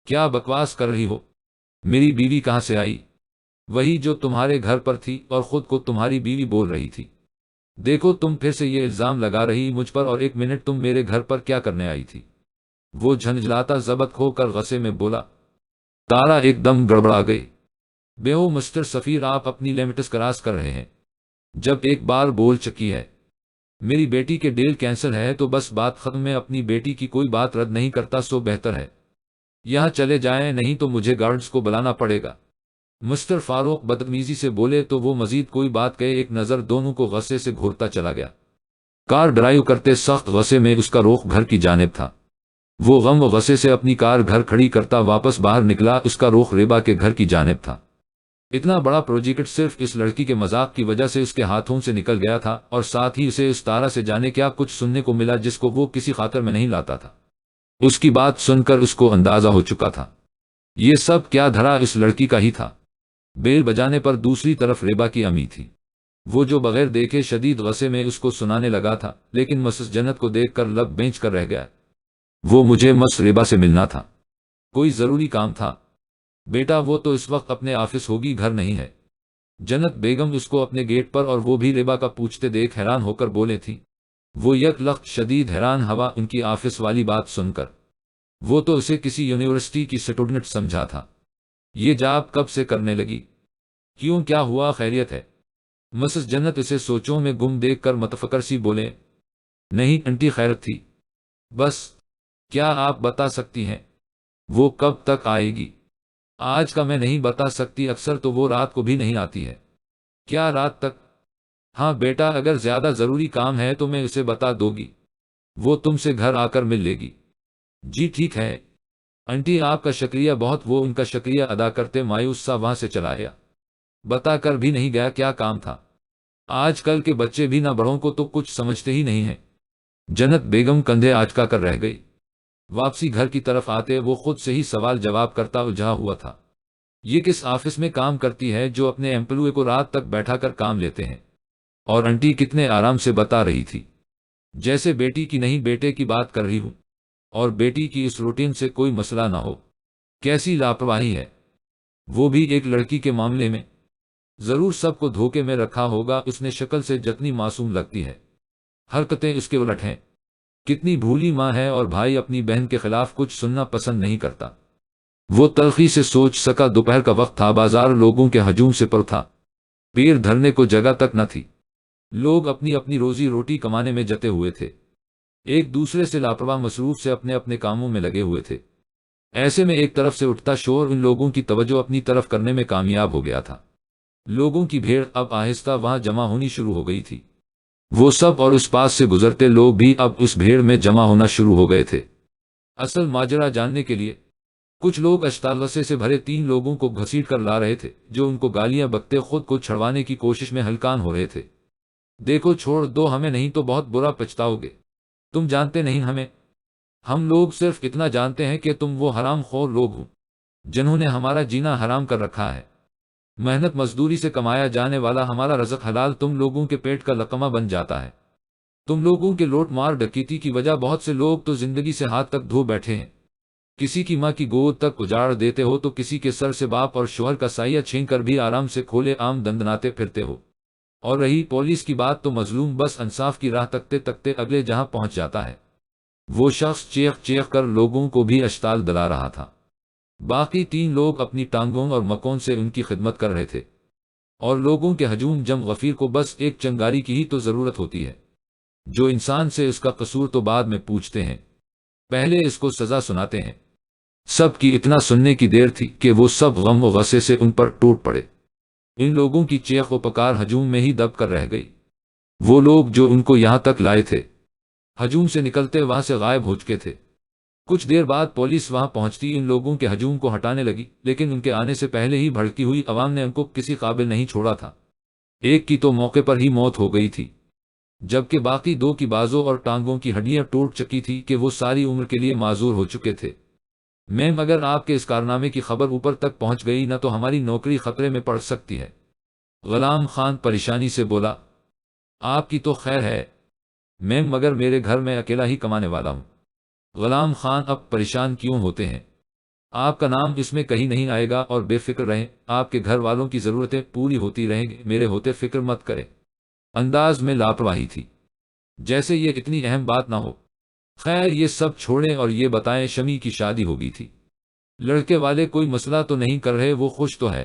A: کیا بکواس کر رہی ہو؟ میری بیوی کہاں سے آئی؟ وہی جو تمہارے گھر پر تھی اور خود کو تمہاری بیوی بول رہی تھی۔ دیکھو تم پھر سے یہ الزام لگا رہی مجھ پر، اور ایک منٹ تم میرے گھر پر کیا کرنے آئی تھی؟ وہ جھنجھلاتا ضبط کھو کر غصے میں بولا۔ تارا ایک دم گڑبڑا گئی۔ بیہو مسٹر سفیر، آپ اپنی لمٹس کراس کر رہے ہیں۔ جب ایک بار بول چکی ہے میری بیٹی کے ڈیل کینسل ہے تو بس بات ختم۔ میں اپنی بیٹی کی کوئی بات رد نہیں کرتا، سو بہتر ہے یہاں چلے جائیں، نہیں تو مجھے گارڈز کو بلانا پڑے گا۔ مسٹر فاروق بدتمیزی سے بولے تو وہ مزید کوئی بات کہے، ایک نظر دونوں کو غصے سے گھورتا چلا گیا۔ کار ڈرائیو کرتے سخت غصے میں اس کا رخ گھر کی جانب تھا۔ وہ غم و غصے سے اپنی کار گھر کھڑی کرتا واپس باہر نکلا، اس کا رخ ریبا کے گھر کی جانب تھا۔ اتنا بڑا پروجیکٹ صرف اس لڑکی کے مذاق کی وجہ سے اس کے ہاتھوں سے نکل گیا تھا، اور ساتھ ہی اسے اس تارا سے جانے کیا کچھ سننے کو ملا جس کو وہ کسی خاطر میں نہیں لاتا تھا۔ اس کی بات سن کر اس کو اندازہ ہو چکا تھا یہ سب کیا دھڑا اس لڑکی کا ہی تھا۔ بیل بجانے پر دوسری طرف ریبا کی امی تھی، وہ جو بغیر دیکھے شدید غصے میں اس کو سنانے لگا تھا، لیکن مسز جنت کو دیکھ کر لب بینچ کر رہ گیا۔ وہ مجھے مس ریبا سے ملنا تھا، کوئی ضروری کام تھا۔ بیٹا وہ تو اس وقت اپنے آفس ہوگی، گھر نہیں ہے۔ جنت بیگم اس کو اپنے گیٹ پر اور وہ بھی ریبا کا پوچھتے دیکھ حیران ہو کر بولے تھی۔ وہ یک لخت شدید حیران ہوا ان کی آفس والی بات سن کر۔ وہ تو اسے کسی یونیورسٹی کی سٹوڈنٹ سمجھا تھا، یہ جاب کب سے کرنے لگی؟ کیوں، کیا ہوا، خیریت ہے؟ مسز جنت اسے سوچوں میں گم دیکھ کر متفکر سی بولے، نہیں انٹی خیرت تھی بس۔ کیا آپ بتا سکتی ہیں وہ کب تک آئے گی؟ آج کا میں نہیں بتا سکتی، اکثر تو وہ رات کو بھی نہیں آتی ہے۔ کیا رات تک؟ ہاں بیٹا، اگر زیادہ ضروری کام ہے تو میں اسے بتا دو گی، وہ تم سے گھر آ کر مل لے گی۔ جی ٹھیک ہے انٹی، آپ کا شکریہ بہت۔ وہ ان کا شکریہ ادا کرتے مایوس سا وہاں سے چلا گیا، بتا کر بھی نہیں گیا کیا کام تھا۔ آج کل کے بچے بھی نہ بڑوں کو تو کچھ سمجھتے ہی نہیں ہیں۔ جنت بیگم کندھے آچکا کر رہ گئی۔ واپسی گھر کی طرف آتے وہ خود سے ہی سوال جواب کرتا الجھا ہوا تھا، یہ کس آفس میں کام کرتی ہے جو اپنے ایمپلوئے کو رات تک بیٹھا کر کام لیتے ہیں؟ اور انٹی کتنے آرام سے بتا رہی تھی، جیسے بیٹی کی نہیں بیٹے کی بات کر رہی ہوں، اور بیٹی کی اس روٹین سے کوئی مسئلہ نہ ہو۔ کیسی لاپرواہی ہے، وہ بھی ایک لڑکی کے معاملے میں۔ ضرور سب کو دھوکے میں رکھا ہوگا، اس نے شکل سے جتنی معصوم لگتی ہے، حرکتیں اس کے الٹ ہیں۔ کتنی بھولی ماں ہے، اور بھائی اپنی بہن کے خلاف کچھ سننا پسند نہیں کرتا۔ وہ تلخی سے سوچ سکا، دوپہر کا وقت تھا، بازار لوگوں کے ہجوم سے پر تھا، پیر دھرنے کو جگہ تک نہ تھی، لوگ اپنی اپنی روزی روٹی کمانے میں جتے ہوئے تھے، ایک دوسرے سے لاپرواہ مصروف سے اپنے اپنے کاموں میں لگے ہوئے تھے۔ ایسے میں ایک طرف سے اٹھتا شور ان لوگوں کی توجہ اپنی طرف کرنے میں کامیاب ہو گیا تھا۔ لوگوں کی بھیڑ اب آہستہ وہاں جمع ہونی شروع ہو گئی تھی، وہ سب اور اس پاس سے گزرتے لوگ بھی اب اس بھیڑ میں جمع ہونا شروع ہو گئے تھے۔ اصل ماجرا جاننے کے لیے کچھ لوگ اشتعال سے بھرے 3 لوگوں کو گھسیٹ کر لا رہے تھے، جو ان کو گالیاں بکتے خود کو چھڑوانے کی کوشش میں ہلکان ہو رہے تھے۔ دیکھو چھوڑ دو ہمیں، نہیں تو بہت برا پچھتاؤ گے، تم جانتے نہیں ہمیں، ہم لوگ صرف اتنا جانتے ہیں کہ تم وہ حرام خور لوگ ہو جنہوں نے ہمارا جینا حرام کر رکھا ہے۔ محنت مزدوری سے کمایا جانے والا ہمارا رزق حلال تم لوگوں کے پیٹ کا لقمہ بن جاتا ہے، تم لوگوں کے لوٹ مار ڈکیتی کی وجہ بہت سے لوگ تو زندگی سے ہاتھ تک دھو بیٹھے ہیں، کسی کی ماں کی گود تک اجاڑ دیتے ہو تو کسی کے سر سے باپ اور شوہر کا سایہ چھین کر بھی آرام سے کھولے عام دندناتے پھرتے ہو۔ اور رہی پولیس کی بات تو مظلوم بس انصاف کی راہ تکتے تکتے اگلے جہاں پہنچ جاتا ہے۔ وہ شخص چیخ چیخ کر لوگوں کو بھی اشتعال دلا رہا تھا۔ باقی 3 لوگ اپنی ٹانگوں اور مکون سے ان کی خدمت کر رہے تھے، اور لوگوں کے ہجوم جم غفیر کو بس ایک چنگاری کی ہی تو ضرورت ہوتی ہے۔ جو انسان سے اس کا قصور تو بعد میں پوچھتے ہیں، پہلے اس کو سزا سناتے ہیں۔ سب کی اتنا سننے کی دیر تھی کہ وہ سب غم و غصے سے ان پر ٹوٹ پڑے۔ ان لوگوں کی چیخ و پکار ہجوم میں ہی دب کر رہ گئی۔ وہ لوگ جو ان کو یہاں تک لائے تھے ہجوم سے نکلتے وہاں سے غائب ہو چکے تھے۔ کچھ دیر بعد پولیس وہاں پہنچتی ان لوگوں کے ہجوم کو ہٹانے لگی، لیکن ان کے آنے سے پہلے ہی بھڑکی ہوئی عوام نے ان کو کسی قابل نہیں چھوڑا تھا۔ ایک کی تو موقع پر ہی موت ہو گئی تھی، جبکہ باقی 2 کی بازوں اور ٹانگوں کی ہڈیاں ٹوٹ چکی تھی کہ وہ ساری عمر کے لیے معذور ہو چکے تھے۔ میم، اگر آپ کے اس کارنامے کی خبر اوپر تک پہنچ گئی نہ تو ہماری نوکری خطرے میں پڑ سکتی ہے۔ غلام خان پریشانی سے بولا۔ آپ کی تو خیر ہے میم، مگر میرے گھر میں اکیلا ہی کمانے والا ہوں۔ غلام خان اب پریشان کیوں ہوتے ہیں؟ آپ کا نام اس میں کہیں نہیں آئے گا، اور بے فکر رہیں، آپ کے گھر والوں کی ضرورتیں پوری ہوتی رہیں گی، میرے ہوتے فکر مت کریں۔ انداز میں لاپرواہی تھی، جیسے یہ اتنی اہم بات نہ ہو۔ خیر یہ سب چھوڑیں اور یہ بتائیں، شمی کی شادی ہو گئی تھی؟ لڑکے والے کوئی مسئلہ تو نہیں کر رہے؟ وہ خوش تو ہے؟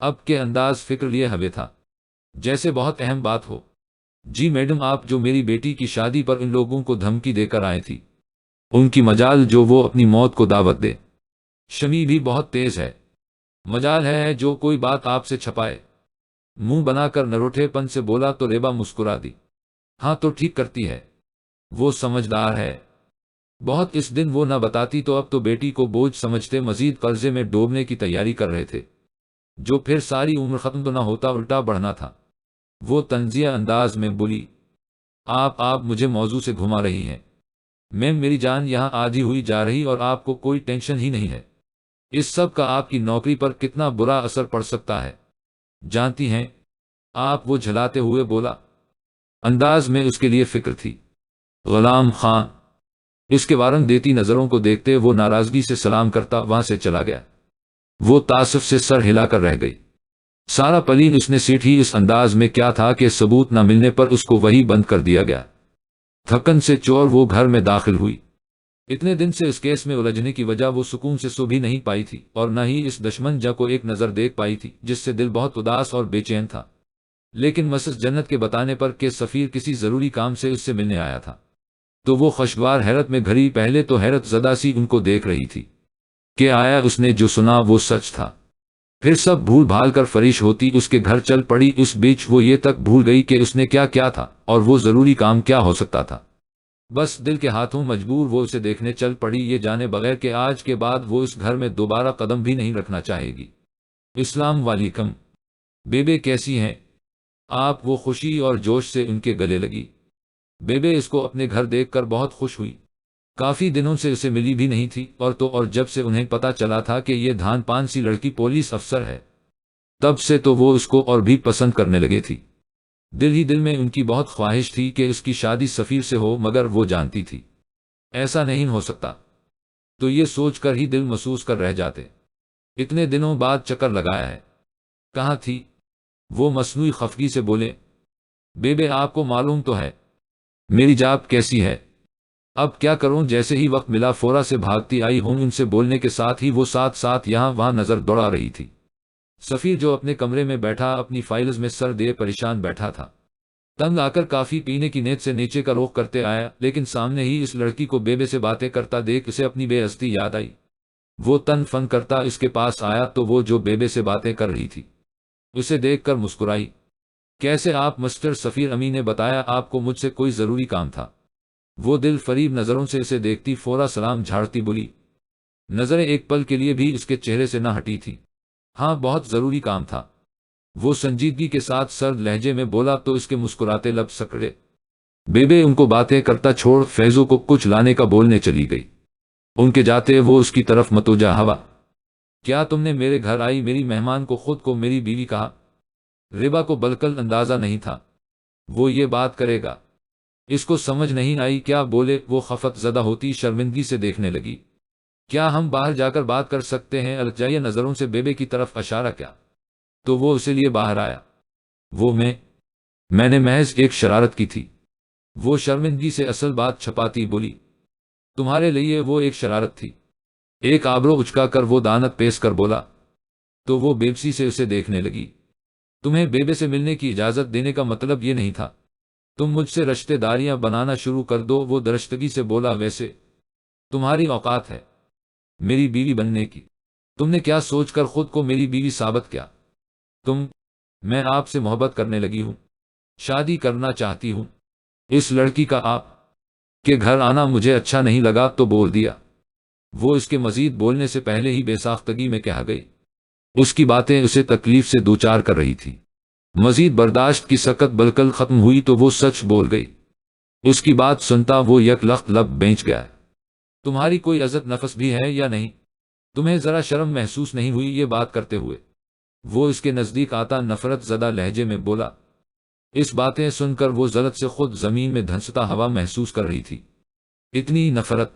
A: اب کے انداز فکر لیے ہوئے تھا، جیسے بہت اہم بات ہو۔ جی میڈم، آپ جو میری بیٹی کی شادی پر ان لوگوں کو دھمکی دے کر آئے تھی، ان کی مجال جو وہ اپنی موت کو دعوت دے۔ شمی بھی بہت تیز ہے، مجال ہے جو کوئی بات آپ سے چھپائے۔ منہ بنا کر نروٹھے پن سے بولا تو ریبا مسکرا دی۔ ہاں تو ٹھیک کرتی ہے، وہ سمجھدار ہے بہت۔ اس دن وہ نہ بتاتی تو اب تو بیٹی کو بوجھ سمجھتے مزید قرضے میں ڈوبنے کی تیاری کر رہے تھے، جو پھر ساری عمر ختم تو نہ ہوتا، الٹا بڑھنا تھا۔ وہ طنزیہ انداز میں بولی، آپ مجھے موضوع سے گھما رہی ہیں میم، میری جان یہاں آدھی ہوئی جا رہی اور آپ کو کوئی ٹینشن ہی نہیں ہے۔ اس سب کا آپ کی نوکری پر کتنا برا اثر پڑ سکتا ہے جانتی ہیں آپ؟ وہ جھلاتے ہوئے بولا، انداز میں اس کے لیے فکر تھی۔ غلام خان اس کے وارنگ دیتی نظروں کو دیکھتے وہ ناراضگی سے سلام کرتا وہاں سے چلا گیا۔ وہ تاسف سے سر ہلا کر رہ گئی۔ سارا پلین اس نے سیٹ ہی اس انداز میں کیا تھا کہ ثبوت نہ ملنے پر اس کو وہی بند کر دیا گیا۔ تھکن سے چور وہ گھر میں داخل ہوئی۔ اتنے دن سے اس کیس میں الجھنے کی وجہ وہ سکون سے سو بھی نہیں پائی تھی، اور نہ ہی اس دشمن جا کو ایک نظر دیکھ پائی تھی، جس سے دل بہت اداس اور بے چین تھا۔ لیکن مسز جنت کے بتانے پر کہ سفیر کسی ضروری کام سے اس سے ملنے آیا تھا، تو وہ خوشگوار حیرت میں گھری۔ پہلے تو حیرت زدہ سی ان کو دیکھ رہی تھی کہ آیا اس نے جو سنا وہ سچ تھا، پھر سب بھول بھال کر فریش ہوتی اس کے گھر چل پڑی۔ اس بیچ وہ یہ تک بھول گئی کہ اس نے کیا کیا تھا اور وہ ضروری کام کیا ہو سکتا تھا۔ بس دل کے ہاتھوں مجبور وہ اسے دیکھنے چل پڑی، یہ جانے بغیر کہ آج کے بعد وہ اس گھر میں دوبارہ قدم بھی نہیں رکھنا چاہے گی۔ السلام علیکم بیبے، کیسی ہیں آپ؟ وہ خوشی اور جوش سے ان کے گلے لگی۔ بیبے اس کو اپنے گھر دیکھ کر بہت خوش ہوئی، کافی دنوں سے اسے ملی بھی نہیں تھی، اور جب سے انہیں پتا چلا تھا کہ یہ دھان پان سی لڑکی پولیس افسر ہے، تب سے تو وہ اس کو اور بھی پسند کرنے لگے تھی۔ دل ہی دل میں ان کی بہت خواہش تھی کہ اس کی شادی سفیر سے ہو، مگر وہ جانتی تھی ایسا نہیں ہو سکتا، تو یہ سوچ کر ہی دل محسوس کر رہ جاتے۔ اتنے دنوں بعد چکر لگایا ہے، کہاں تھی؟ وہ مصنوعی خفگی سے بولے۔ بیبے آپ کو معلوم تو ہے میری جاب کیسی ہے، اب کیا کروں؟ جیسے ہی وقت ملا فورا سے بھاگتی آئی ہوں۔ ان سے بولنے کے ساتھ ہی وہ ساتھ ساتھ یہاں وہاں نظر دوڑا رہی تھی۔ سفیر جو اپنے کمرے میں بیٹھا اپنی فائلز میں سر دے پریشان بیٹھا تھا، تنگ آ کر کافی پینے کی نیت سے نیچے کا رخ کرتے آیا، لیکن سامنے ہی اس لڑکی کو بیبے سے باتیں کرتا دیکھ اسے اپنی بے عزتی یاد آئی۔ وہ تن فن کرتا اس کے پاس آیا تو وہ جو بیبے سے باتیں کر رہی تھی اسے دیکھ کر مسکرائی۔ کیسے آپ مسٹر سفیر؟ امی نے بتایا آپ کو مجھ سے کوئی ضروری کام تھا۔ وہ دل فریب نظروں سے اسے دیکھتی فورا سلام جھاڑتی بولی۔ نظریں ایک پل کے لیے بھی اس کے چہرے سے نہ ہٹی تھی۔ ہاں بہت ضروری کام تھا، وہ سنجیدگی کے ساتھ سرد لہجے میں بولا تو اس کے مسکراتے لب سکڑے۔ بیبے ان کو باتیں کرتا چھوڑ فیضو کو کچھ لانے کا بولنے چلی گئی۔ ان کے جاتے وہ اس کی طرف متوجہ ہوا۔ کیا تم نے میرے گھر آئی میری مہمان کو خود کو میری بیوی کہا؟ ریبا کو بالکل اندازہ نہیں تھا وہ یہ بات کرے گا۔ اس کو سمجھ نہیں آئی کیا بولے، وہ خفت زدہ ہوتی شرمندگی سے دیکھنے لگی۔ کیا ہم باہر جا کر بات کر سکتے ہیں؟ الجائیہ نظروں سے بیبے کی طرف اشارہ کیا تو وہ اسے لیے باہر آیا۔ وہ میں نے محض ایک شرارت کی تھی، وہ شرمندگی سے اصل بات چھپاتی بولی۔ تمہارے لیے وہ ایک شرارت تھی؟ ایک آبرو اچکا کر وہ دانت پیس کر بولا تو وہ بےبسی سے اسے دیکھنے لگی۔ تمہیں بیبے سے ملنے کی اجازت دینے کا مطلب یہ نہیں تھا تم مجھ سے رشتے داریاں بنانا شروع کر دو، وہ درشتگی سے بولا۔ ویسے تمہاری اوقات ہے میری بیوی بننے کی، تم نے کیا سوچ کر خود کو میری بیوی ثابت کیا؟ میں آپ سے محبت کرنے لگی ہوں، شادی کرنا چاہتی ہوں۔ اس لڑکی کا آپ کے گھر آنا مجھے اچھا نہیں لگا تو بول دیا۔ وہ اس کے مزید بولنے سے پہلے ہی بے ساختگی میں کہہ گئی۔ اس کی باتیں اسے تکلیف سے دوچار کر رہی تھی۔ مزید برداشت کی سکت بالکل ختم ہوئی تو وہ سچ بول گئی۔ اس کی بات سنتا وہ یک لخت لب بینچ گیا۔ تمہاری کوئی عزت نفس بھی ہے یا نہیں؟ تمہیں ذرا شرم محسوس نہیں ہوئی یہ بات کرتے ہوئے؟ وہ اس کے نزدیک آتا نفرت زدہ لہجے میں بولا۔ اس باتیں سن کر وہ ذلت سے خود زمین میں دھنستا ہوا محسوس کر رہی تھی۔ اتنی نفرت،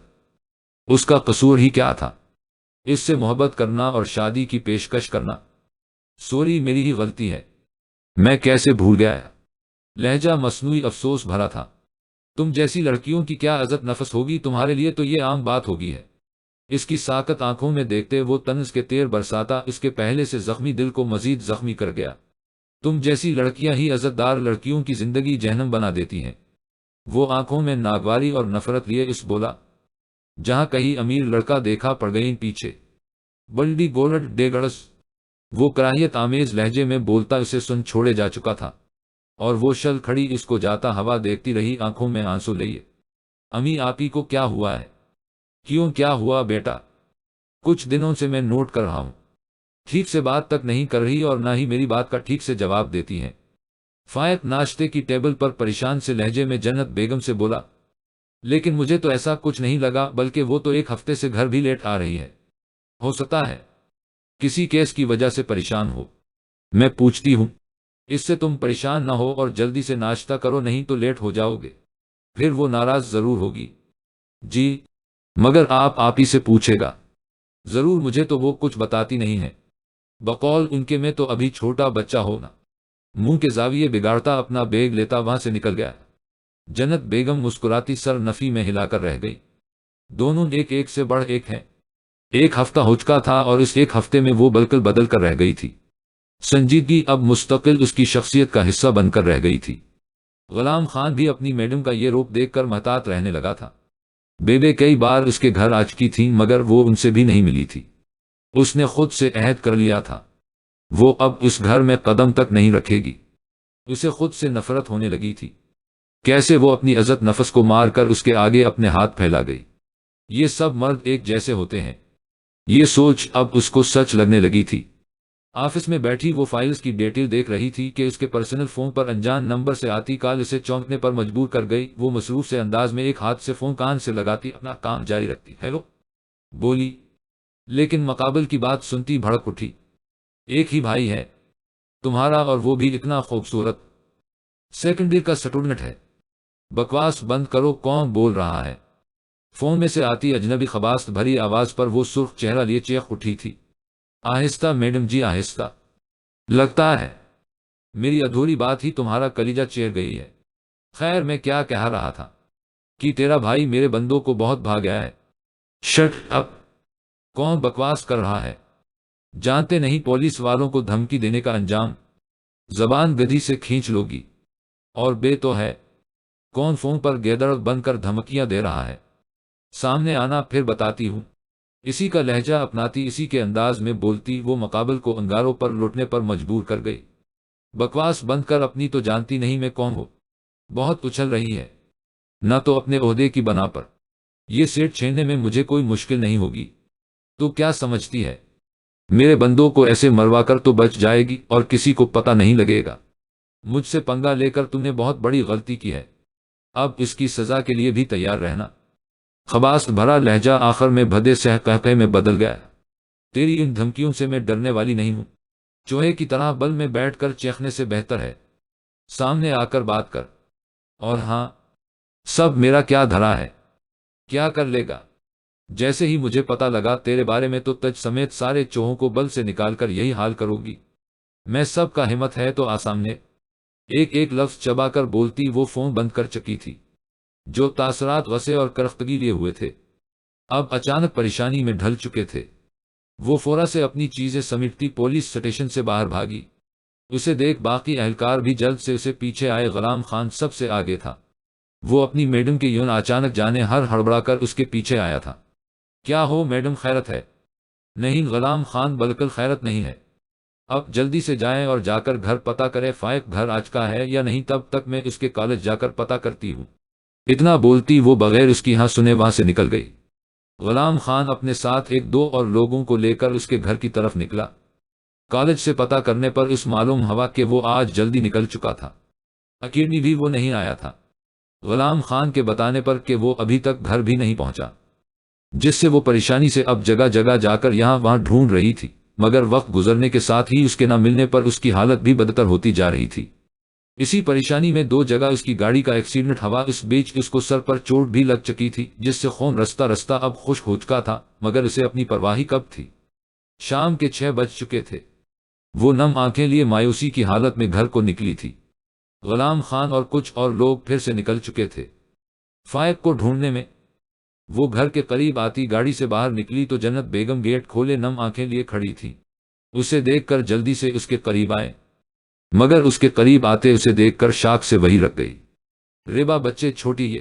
A: اس کا قصور ہی کیا تھا؟ اس سے محبت کرنا اور شادی کی پیشکش کرنا، سوری میری ہی غلطی ہے، میں کیسے بھول گیا؟ لہجہ مصنوعی افسوس بھرا تھا۔ تم جیسی لڑکیوں کی کیا عزت نفس ہوگی، تمہارے لیے تو یہ عام بات ہوگی ہے۔ اس کی ساکت آنکھوں میں دیکھتے وہ طنز کے تیر برساتا اس کے پہلے سے زخمی دل کو مزید زخمی کر گیا۔ تم جیسی لڑکیاں ہی عزت دار لڑکیوں کی زندگی جہنم بنا دیتی ہیں۔ وہ آنکھوں میں ناگواری اور نفرت لیے اس بولا۔ جہاں کہیں امیر لڑکا دیکھا پڑ گئی پیچھے بلڈی گولڈ ڈیگڑس، وہ کراہیت آمیز لہجے میں بولتا اسے سن چھوڑے جا چکا تھا، اور وہ شل کھڑی اس کو جاتا ہوا دیکھتی رہی آنکھوں میں آنسو لیے۔ امی آپی کو کیا ہوا ہے؟ کیوں کیا ہوا بیٹا؟ کچھ دنوں سے میں نوٹ کر رہا ہوں، ٹھیک سے بات تک نہیں کر رہی اور نہ ہی میری بات کا ٹھیک سے جواب دیتی ہیں۔ فائق ناشتے کی ٹیبل پر پریشان سے لہجے میں جنت بیگم سے بولا۔ لیکن مجھے تو ایسا کچھ نہیں لگا، بلکہ وہ تو ایک ہفتے سے گھر بھی لیٹ آ رہی ہے۔ ہو سکتا ہے کسی کیس کی وجہ سے پریشان ہو۔ میں پوچھتی ہوں اس سے تم پریشان نہ ہو اور جلدی سے ناشتہ کرو، نہیں تو لیٹ ہو جاؤ گے، پھر وہ ناراض ضرور ہوگی۔ جی مگر آپ آپی سے پوچھے گا ضرور، مجھے تو وہ کچھ بتاتی نہیں ہے۔ بقول ان کے میں تو ابھی چھوٹا بچہ ہونا۔ منہ کے زاویے بگاڑتا اپنا بیگ لیتا وہاں سے نکل گیا۔ جنت بیگم مسکراتی سر نفی میں ہلا کر رہ گئی۔ دونوں ایک سے بڑھ ایک ہیں۔ ایک ہفتہ ہو چکا تھا اور اس ایک ہفتے میں وہ بالکل بدل کر رہ گئی تھی۔ سنجیدگی اب مستقل اس کی شخصیت کا حصہ بن کر رہ گئی تھی۔ غلام خان بھی اپنی میڈم کا یہ روپ دیکھ کر محتاط رہنے لگا تھا۔ بیبے کئی بار اس کے گھر آ چکی تھیں مگر وہ ان سے بھی نہیں ملی تھی۔ اس نے خود سے عہد کر لیا تھا وہ اب اس گھر میں قدم تک نہیں رکھے گی۔ اسے خود سے نفرت ہونے لگی تھی۔ کیسے وہ اپنی عزت نفس کو مار کر اس کے آگے اپنے ہاتھ پھیلا گئی۔ یہ سب مرد ایک جیسے ہوتے ہیں، یہ سوچ اب اس کو سچ لگنے لگی تھی۔ آفس میں بیٹھی وہ فائلز کی ڈیٹیل دیکھ رہی تھی کہ اس کے پرسنل فون پر انجان نمبر سے آتی کال اسے چونکنے پر مجبور کر گئی۔ وہ مصروف سے انداز میں ایک ہاتھ سے فون کان سے لگاتی اپنا کام جاری رکھتی ہیلو بولی، لیکن مقابل کی بات سنتی بھڑک اٹھی۔ ایک ہی بھائی ہے تمہارا اور وہ بھی اتنا خوبصورت، سیکنڈری کا اسٹوڈنٹ ہے۔ بکواس بند کرو، کون بول رہا ہے؟ فون میں سے آتی اجنبی خباست بھری آواز پر وہ سرخ چہرہ لیے چیخ اٹھی تھی۔ آہستہ میڈم جی آہستہ، لگتا ہے میری ادھوری بات ہی تمہارا کلیجہ چیر گئی ہے۔ خیر میں کیا کہہ رہا تھا کہ تیرا بھائی میرے بندوں کو بہت بھا گیا ہے۔ شٹ اپ، کون بکواس کر رہا ہے؟ جانتے نہیں پولیس والوں کو دھمکی دینے کا انجام؟ زبان گدھی سے کھینچ لوگی۔ اور بے تو ہے کون فون پر گیدڑ بن کر دھمکیاں دے رہا ہے؟ سامنے آنا پھر بتاتی ہوں۔ اسی کا لہجہ اپناتی اسی کے انداز میں بولتی وہ مقابل کو انگاروں پر لوٹنے پر مجبور کر گئی۔ بکواس بند کر، اپنی تو جانتی نہیں میں کون ہوں۔ بہت اچھل رہی ہے، نہ تو اپنے عہدے کی بنا پر۔ یہ سیٹ چھیڑنے میں مجھے کوئی مشکل نہیں ہوگی۔ تو کیا سمجھتی ہے میرے بندوں کو ایسے مروا کر تو بچ جائے گی اور کسی کو پتہ نہیں لگے گا؟ مجھ سے پنگا لے کر تم نے بہت بڑی غلطی کی ہے، اب اس کی سزا کے لیے بھی تیار رہنا۔ خباست بھرا لہجہ آخر میں بھدے سہ قہقہے میں بدل گیا۔ تیری ان دھمکیوں سے میں ڈرنے والی نہیں ہوں، چوہے کی طرح بل میں بیٹھ کر چیخنے سے بہتر ہے سامنے آ کر بات کر۔ اور ہاں سب میرا کیا دھرا ہے، کیا کر لے گا؟ جیسے ہی مجھے پتا لگا تیرے بارے میں تو تج سمیت سارے چوہوں کو بل سے نکال کر یہی حال کرو گی۔ میں سب کا ہمت ہے تو آسامنے ایک ایک لفظ چبا کر بولتی وہ فون بند کر چکی تھی۔ جو تاثرات غصے اور کرختگی لیے ہوئے تھے اب اچانک پریشانی میں ڈھل چکے تھے۔ وہ فورا سے اپنی چیزیں سمیٹتی پولیس اسٹیشن سے باہر بھاگی۔ اسے دیکھ باقی اہلکار بھی جلد سے اسے پیچھے آئے۔ غلام خان سب سے آگے تھا۔ وہ اپنی میڈم کے یون اچانک جانے ہر ہڑبڑا کر اس کے پیچھے آیا تھا۔ کیا ہو میڈم، خیرت ہے؟ نہیں غلام خان، بالکل خیرت نہیں ہے۔ اب جلدی سے جائیں اور جا کر گھر پتہ کریں فائق گھر آج کا ہے یا نہیں، تب تک میں اس کے کالج جا کر پتہ کرتی ہوں۔ اتنا بولتی وہ بغیر اس کی ہاں سنے وہاں سے نکل گئی۔ غلام خان اپنے ساتھ ایک دو اور لوگوں کو لے کر اس کے گھر کی طرف نکلا۔ کالج سے پتہ کرنے پر اس معلوم ہوا کہ وہ آج جلدی نکل چکا تھا۔ اکیڈمی بھی وہ نہیں آیا تھا، غلام خان کے بتانے پر کہ وہ ابھی تک گھر بھی نہیں پہنچا، جس سے وہ پریشانی سے اب جگہ جگہ جا کر یہاں وہاں ڈھونڈ رہی تھی، مگر وقت گزرنے کے ساتھ ہی اس کے نہ ملنے پر اس کی حالت بھی بدتر ہوتی جا رہی تھی۔ اسی پریشانی میں دو جگہ اس کی گاڑی کا ایکسیڈنٹ ہوا، اس بیچ اس کو سر پر چوٹ بھی لگ چکی تھی، جس سے خون رستہ رستہ اب خشک ہو چکا تھا، مگر اسے اپنی پرواہی کب تھی۔ شام کے 6 بج چکے تھے۔ وہ نم آنکھیں لیے مایوسی کی حالت میں گھر کو نکلی تھی۔ غلام خان اور کچھ اور لوگ پھر سے نکل چکے تھے فائق کو ڈھونڈنے میں۔ وہ گھر کے قریب آتی گاڑی سے باہر نکلی تو جنت بیگم گیٹ کھولے نم آنکھیں لیے کھڑی تھی۔ اسے دیکھ کر جلدی سے اس کے قریب آئے، مگر اس کے قریب آتے اسے دیکھ کر شاک سے وہی رک گئی۔ ریبا بچے چھوٹی،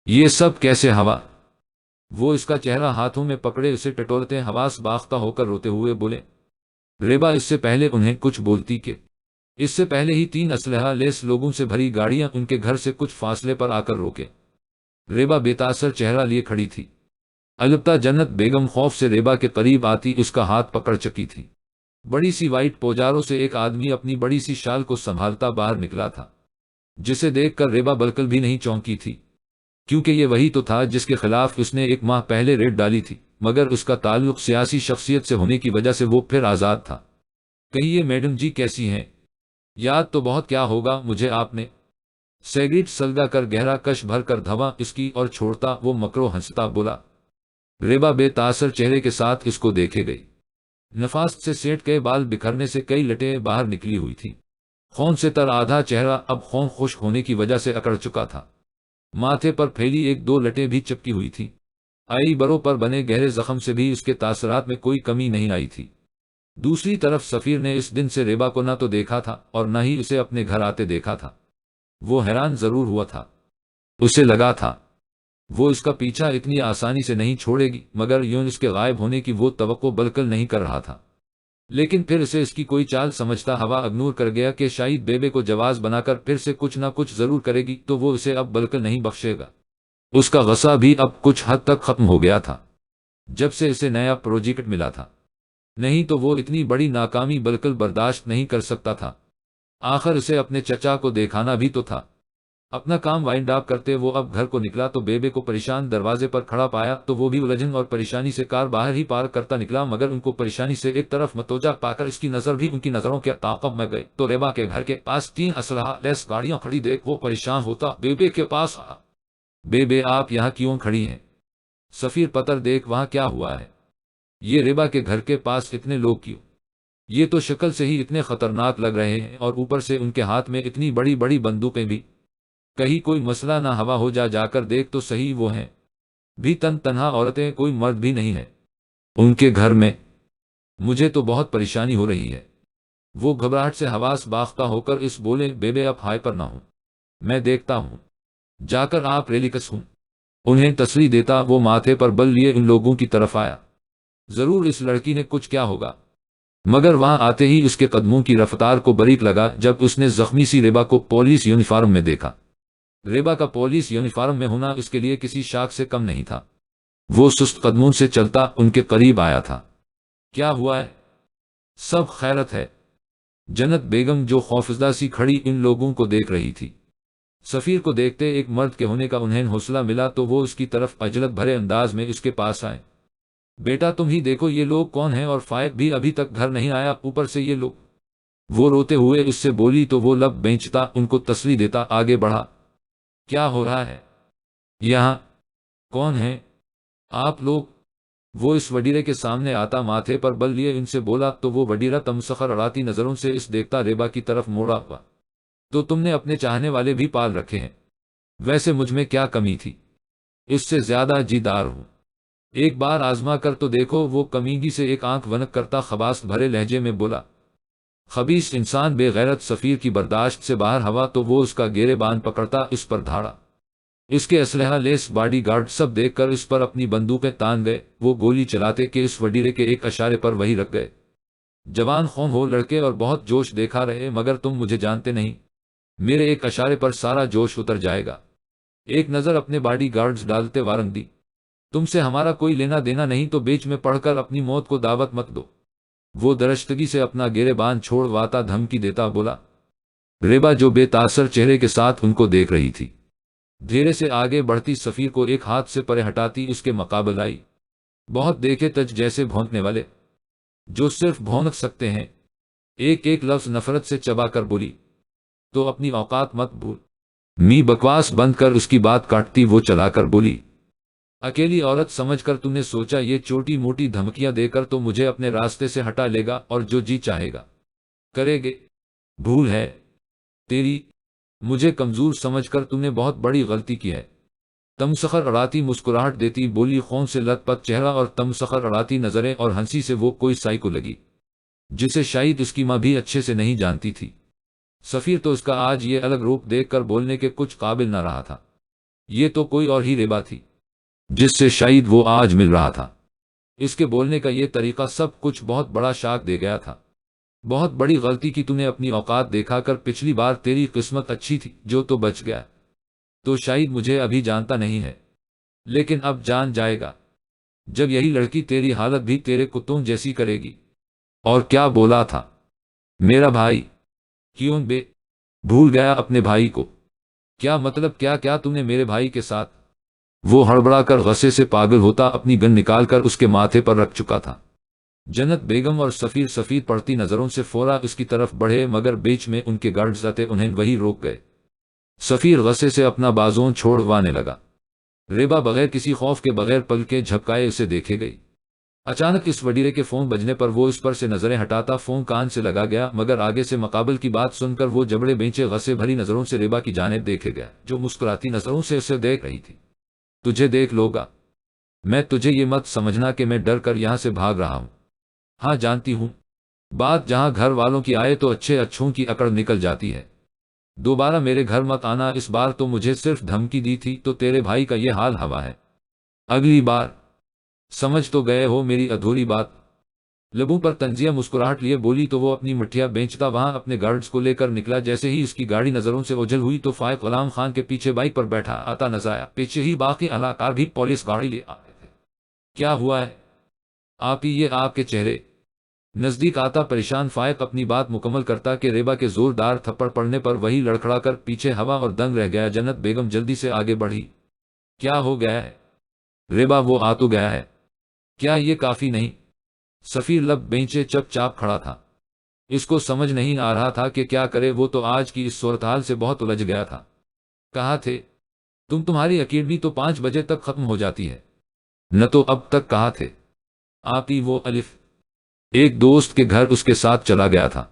A: یہ سب کیسے ہوا؟ وہ اس کا چہرہ ہاتھوں میں پکڑے اسے ٹٹولتے حواس باختہ ہو کر روتے ہوئے بولے۔ ریبا اس سے پہلے انہیں کچھ بولتی کہ اس سے پہلے ہی 3 اسلحہ لیس لوگوں سے بھری گاڑیاں ان کے گھر سے کچھ فاصلے پر آ کر روکے۔ ریبا بے تاثر چہرہ لیے کھڑی تھی، البتہ جنت بیگم خوف سے ریبا کے قریب آتی اس کا ہاتھ پکڑ چکی تھی۔ بڑی سی وائٹ پوجاروں سے ایک آدمی اپنی بڑی سی شال کو سنبھالتا باہر نکلا تھا، جسے دیکھ کر ریبا بالکل بھی نہیں چونکی تھی، کیونکہ یہ وہی تو تھا جس کے خلاف اس نے 1 ماہ پہلے ریڈ ڈالی تھی، مگر اس کا تعلق سیاسی شخصیت سے ہونے کی وجہ سے وہ پھر آزاد تھا۔ کہیے میڈم جی کیسی ہیں؟ یاد تو بہت کیا ہوگا مجھے آپ نے؟ سیگریٹ سلگا کر گہرا کش بھر کر دھواں اس کی اور چھوڑتا وہ مکرو ہنستا بولا۔ ریبا بے تاثر چہرے کے ساتھ اس کو دیکھے گئی۔ نفاست سے سیٹ کے بال بکھرنے سے کئی لٹیں باہر نکلی ہوئی تھی۔ خون سے تر آدھا چہرہ اب خون خشک ہونے کی وجہ سے اکڑ چکا تھا۔ ماتھے پر پھیلی 1-2 لٹیں بھی چپکی ہوئی تھی۔ آئی بروں پر بنے گہرے زخم سے بھی اس کے تاثرات میں کوئی کمی نہیں آئی تھی۔ دوسری طرف سفیر نے اس دن سے ریبا کو نہ تو دیکھا تھا اور نہ ہی اسے اپنے گھر آتے دیکھا تھا۔ وہ حیران ضرور ہوا تھا، اسے لگا تھا وہ اس کا پیچھا اتنی آسانی سے نہیں چھوڑے گی، مگر یوں اس کے غائب ہونے کی وہ توقع بالکل نہیں کر رہا تھا۔ لیکن پھر اسے اس کی کوئی چال سمجھتا ہوا اگنور کر گیا کہ شاید بیبے کو جواز بنا کر پھر سے کچھ نہ کچھ ضرور کرے گی تو وہ اسے اب بالکل نہیں بخشے گا۔ اس کا غصہ بھی اب کچھ حد تک ختم ہو گیا تھا جب سے اسے نیا پروجیکٹ ملا تھا، نہیں تو وہ اتنی بڑی ناکامی بالکل برداشت نہیں کر سکتا تھا۔ آخر اسے اپنے چچا کو دکھانا بھی تو تھا۔ اپنا کام وائنڈ اپ کرتے وہ اب گھر کو نکلا تو بیبے کو پریشان دروازے پر کھڑا پایا تو وہ بھی الجھن اور پریشانی سے کار باہر ہی پارک کرتا نکلا، مگر ان کو پریشانی سے ایک طرف متوجہ پا کر اس کی نظر بھی ان کی نظروں کے تعاقب میں گئی تو ریبا کے گھر کے پاس 3 اسلحہ لیس گاڑیاں کھڑی دیکھ وہ پریشان ہوتا بیبے کے پاس آیا۔ بیبے آپ یہاں کیوں کھڑی ہیں؟ سفیر پتر دیکھ وہاں کیا ہوا ہے؟ یہ ریبا کے گھر کے پاس اتنے لوگ کیوں؟ یہ تو شکل سے ہی اتنے خطرناک لگ رہے ہیں اور اوپر سے ان کے ہاتھ میں اتنی بڑی بڑی بندوقیں بھی۔ کہیں کوئی مسئلہ نہ ہوا ہو، جا کر دیکھ تو صحیح، وہ ہیں بھی تنہا عورتیں، کوئی مرد بھی نہیں ہے ان کے گھر میں۔ مجھے تو بہت پریشانی ہو رہی ہے۔ وہ گھبراہٹ سے حواس باختہ ہو کر اس بولے بیبے اب ہائے پر نہ ہوں، میں دیکھتا ہوں جا کر آپ ریلیکس ہوں۔ انہیں تسلی دیتا وہ ماتھے پر بل لیے ان لوگوں کی طرف آیا۔ ضرور اس لڑکی نے کچھ کیا ہوگا، مگر وہاں آتے ہی اس کے قدموں کی رفتار کو بریک لگا جب اس نے زخمی سی ریبا کو پولیس یونیفارم میں دیکھا۔ ریبا کا پولیس یونیفارم میں ہونا اس کے لیے کسی شاک سے کم نہیں تھا۔ وہ سست قدموں سے چلتا ان کے قریب آیا تھا۔ کیا ہوا ہے؟ سب خیرت ہے؟ جنت بیگم جو خوفزدہ سی کھڑی ان لوگوں کو دیکھ رہی تھی۔ سفیر کو دیکھتے ایک مرد کے ہونے کا انہیں حوصلہ ملا تو وہ اس کی طرف عجلت بھرے انداز میں اس کے پاس آئے۔ بیٹا تم ہی دیکھو یہ لوگ کون ہیں، اور فائق بھی ابھی تک گھر نہیں آیا، اوپر سے یہ لوگ۔ وہ روتے ہوئے اس سے بولی تو وہ لب بینچتا ان کو تسلی دیتا آگے بڑھا۔ کیا ہو رہا ہے؟ یہاں کون ہیں آپ لوگ؟ وہ اس وڈیرے کے سامنے آتا ماتھے پر بل لیے ان سے بولا تو وہ وڈیرا تمسخر اڑاتی نظروں سے اس دیکھتا ریبا کی طرف موڑا ہوا۔ تو تم نے اپنے چاہنے والے بھی پال رکھے ہیں؟ ویسے مجھ میں کیا کمی تھی؟ اس سے زیادہ جیدار ہوں، ایک بار آزما کر تو دیکھو۔ وہ کمینگی سے ایک آنکھ ونک کرتا خباثت بھرے لہجے میں بولا۔ خبیث انسان بے غیرت سفیر کی برداشت سے باہر ہوا تو وہ اس کا گیرے بان پکڑتا اس پر دھاڑا۔ اس کے اسلحہ لیس باڈی گارڈ سب دیکھ کر اس پر اپنی بندوقیں تان گئے۔ وہ گولی چلاتے کہ اس وڈیرے کے ایک اشارے پر وہی رکھ گئے۔ جوان خون ہو لڑکے اور بہت جوش دکھا رہے، مگر تم مجھے جانتے نہیں، میرے ایک اشارے پر سارا جوش اتر جائے گا۔ ایک نظر اپنے باڈی گارڈز ڈالتے وارنگ دی، تم سے ہمارا کوئی لینا دینا نہیں تو بیچ میں پڑھ کر اپنی موت کو دعوت مت دو۔ وہ درشتگی سے اپنا گیرے بان چھوڑواتا دھمکی دیتا بولا۔ ریبا جو بے تاثر چہرے کے ساتھ ان کو دیکھ رہی تھی، دھیرے سے آگے بڑھتی سفیر کو ایک ہاتھ سے پرے ہٹاتی اس کے مقابل آئی۔ بہت دیکھے تج جیسے بھونکنے والے، جو صرف بھونک سکتے ہیں، ایک ایک لفظ نفرت سے چبا کر بولی۔ تو اپنی اوقات مت بھول۔ می بکواس بند کر اس کی بات کاٹتی وہ چلا کر بولی۔ اکیلی عورت سمجھ کر تم نے سوچا یہ چھوٹی موٹی دھمکیاں دے کر تو مجھے اپنے راستے سے ہٹا لے گا اور جو جی چاہے گا کرے گے؟ بھول ہے تیری، مجھے کمزور سمجھ کر تم نے بہت بڑی غلطی کی ہے۔ تمسخر اڑاتی مسکراہٹ دیتی بولی، خون سے لت پت چہرہ اور تمسخر اڑاتی نظریں اور ہنسی سے وہ کوئی سائیکو لگی جسے شاید اس کی ماں بھی اچھے سے نہیں جانتی تھی۔ سفیر تو اس کا آج یہ الگ روپ دیکھ کر بولنے کے کچھ قابل نہ رہا تھا۔ یہ تو کوئی اور ہی ریبا تھی جس سے شاید وہ آج مل رہا تھا۔ اس کے بولنے کا یہ طریقہ سب کچھ بہت بڑا شاک دے گیا تھا۔ بہت بڑی غلطی کی، تو نے اپنی اوقات دیکھا کر۔ پچھلی بار تیری قسمت اچھی تھی جو تو بچ گیا، تو شاید مجھے ابھی جانتا نہیں ہے، لیکن اب جان جائے گا جب یہی لڑکی تیری حالت بھی تیرے کتوں جیسی کرے گی۔ اور کیا بولا تھا؟ میرا بھائی؟ کیوں بے؟ بھول گیا اپنے بھائی کو؟ کیا مطلب؟ کیا تم نے میرے بھائی کے ساتھ؟ وہ ہڑبڑا کر غصے سے پاگل ہوتا اپنی گن نکال کر اس کے ماتھے پر رکھ چکا تھا۔ جنت بیگم اور سفیر پڑتی نظروں سے فورا اس کی طرف بڑھے، مگر بیچ میں ان کے گارڈز آتے انہیں وہی روک گئے۔ سفیر غصے سے اپنا بازون چھوڑوانے لگا۔ ریبا بغیر کسی خوف کے بغیر پلکیں جھپکائے اسے دیکھے گئی۔ اچانک اس وڈیرے کے فون بجنے پر وہ اس پر سے نظریں ہٹاتا فون کان سے لگا گیا، مگر آگے سے مقابل کی بات سن کر وہ جبڑے بینچے غصے بھری نظروں سے ریبا کی جانب دیکھے گیا جو مسکراتی نظروں سے اسے دیکھ رہی تھی۔ تجھے دیکھ لوگا، میں تجھے یہ مت سمجھنا کہ میں ڈر کر یہاں سے بھاگ رہا ہوں۔ ہاں جانتی ہوں، بات جہاں گھر والوں کی آئے تو اچھے اچھوں کی اکڑ نکل جاتی ہے۔ دوبارہ میرے گھر مت آنا، اس بار تو مجھے صرف دھمکی دی تھی تو تیرے بھائی کا یہ حال ہوا ہے۔ اگلی بار سمجھ تو گئے ہو میری ادھوری بات؟ لبوں پر تنزیہ مسکراہٹ لیے بولی تو وہ اپنی مٹھیاں بیچتا وہاں اپنے گارڈز کو لے کر نکلا۔ جیسے ہی اس کی گاڑی نظروں سے اوجھل ہوئی تو فائق غلام خان کے پیچھے بائک پر بیٹھا آتا نظر آیا۔ پیچھے ہی باقی اہلکار بھی پولیس گاڑی لے آئے تھے۔ کیا ہوا ہے آپ ہی؟ یہ آپ کے چہرے؟ نزدیک آتا پریشان فائق اپنی بات مکمل کرتا کہ ریبا کے زوردار تھپڑ پڑنے پر وہی لڑکھڑا کر پیچھے ہوا اور دنگ رہ گیا۔ جنت بیگم جلدی سے آگے بڑھی۔ کیا ہو گیا ہے ریبا؟ وہ آ تو گیا ہے، کیا یہ کافی نہیں؟ سفیر لب بینچے چپ چاپ کھڑا تھا، اس کو سمجھ نہیں آ رہا تھا کہ کیا کرے۔ وہ تو آج کی اس صورتحال سے بہت الجھ گیا تھا۔ کہاں تھے تمہاری اکیڈمی تو 5 بجے تک ختم ہو جاتی ہے، نہ تو اب تک کہاں تھے آپ ہی؟ وہ الف ایک دوست کے گھر اس کے ساتھ چلا گیا تھا،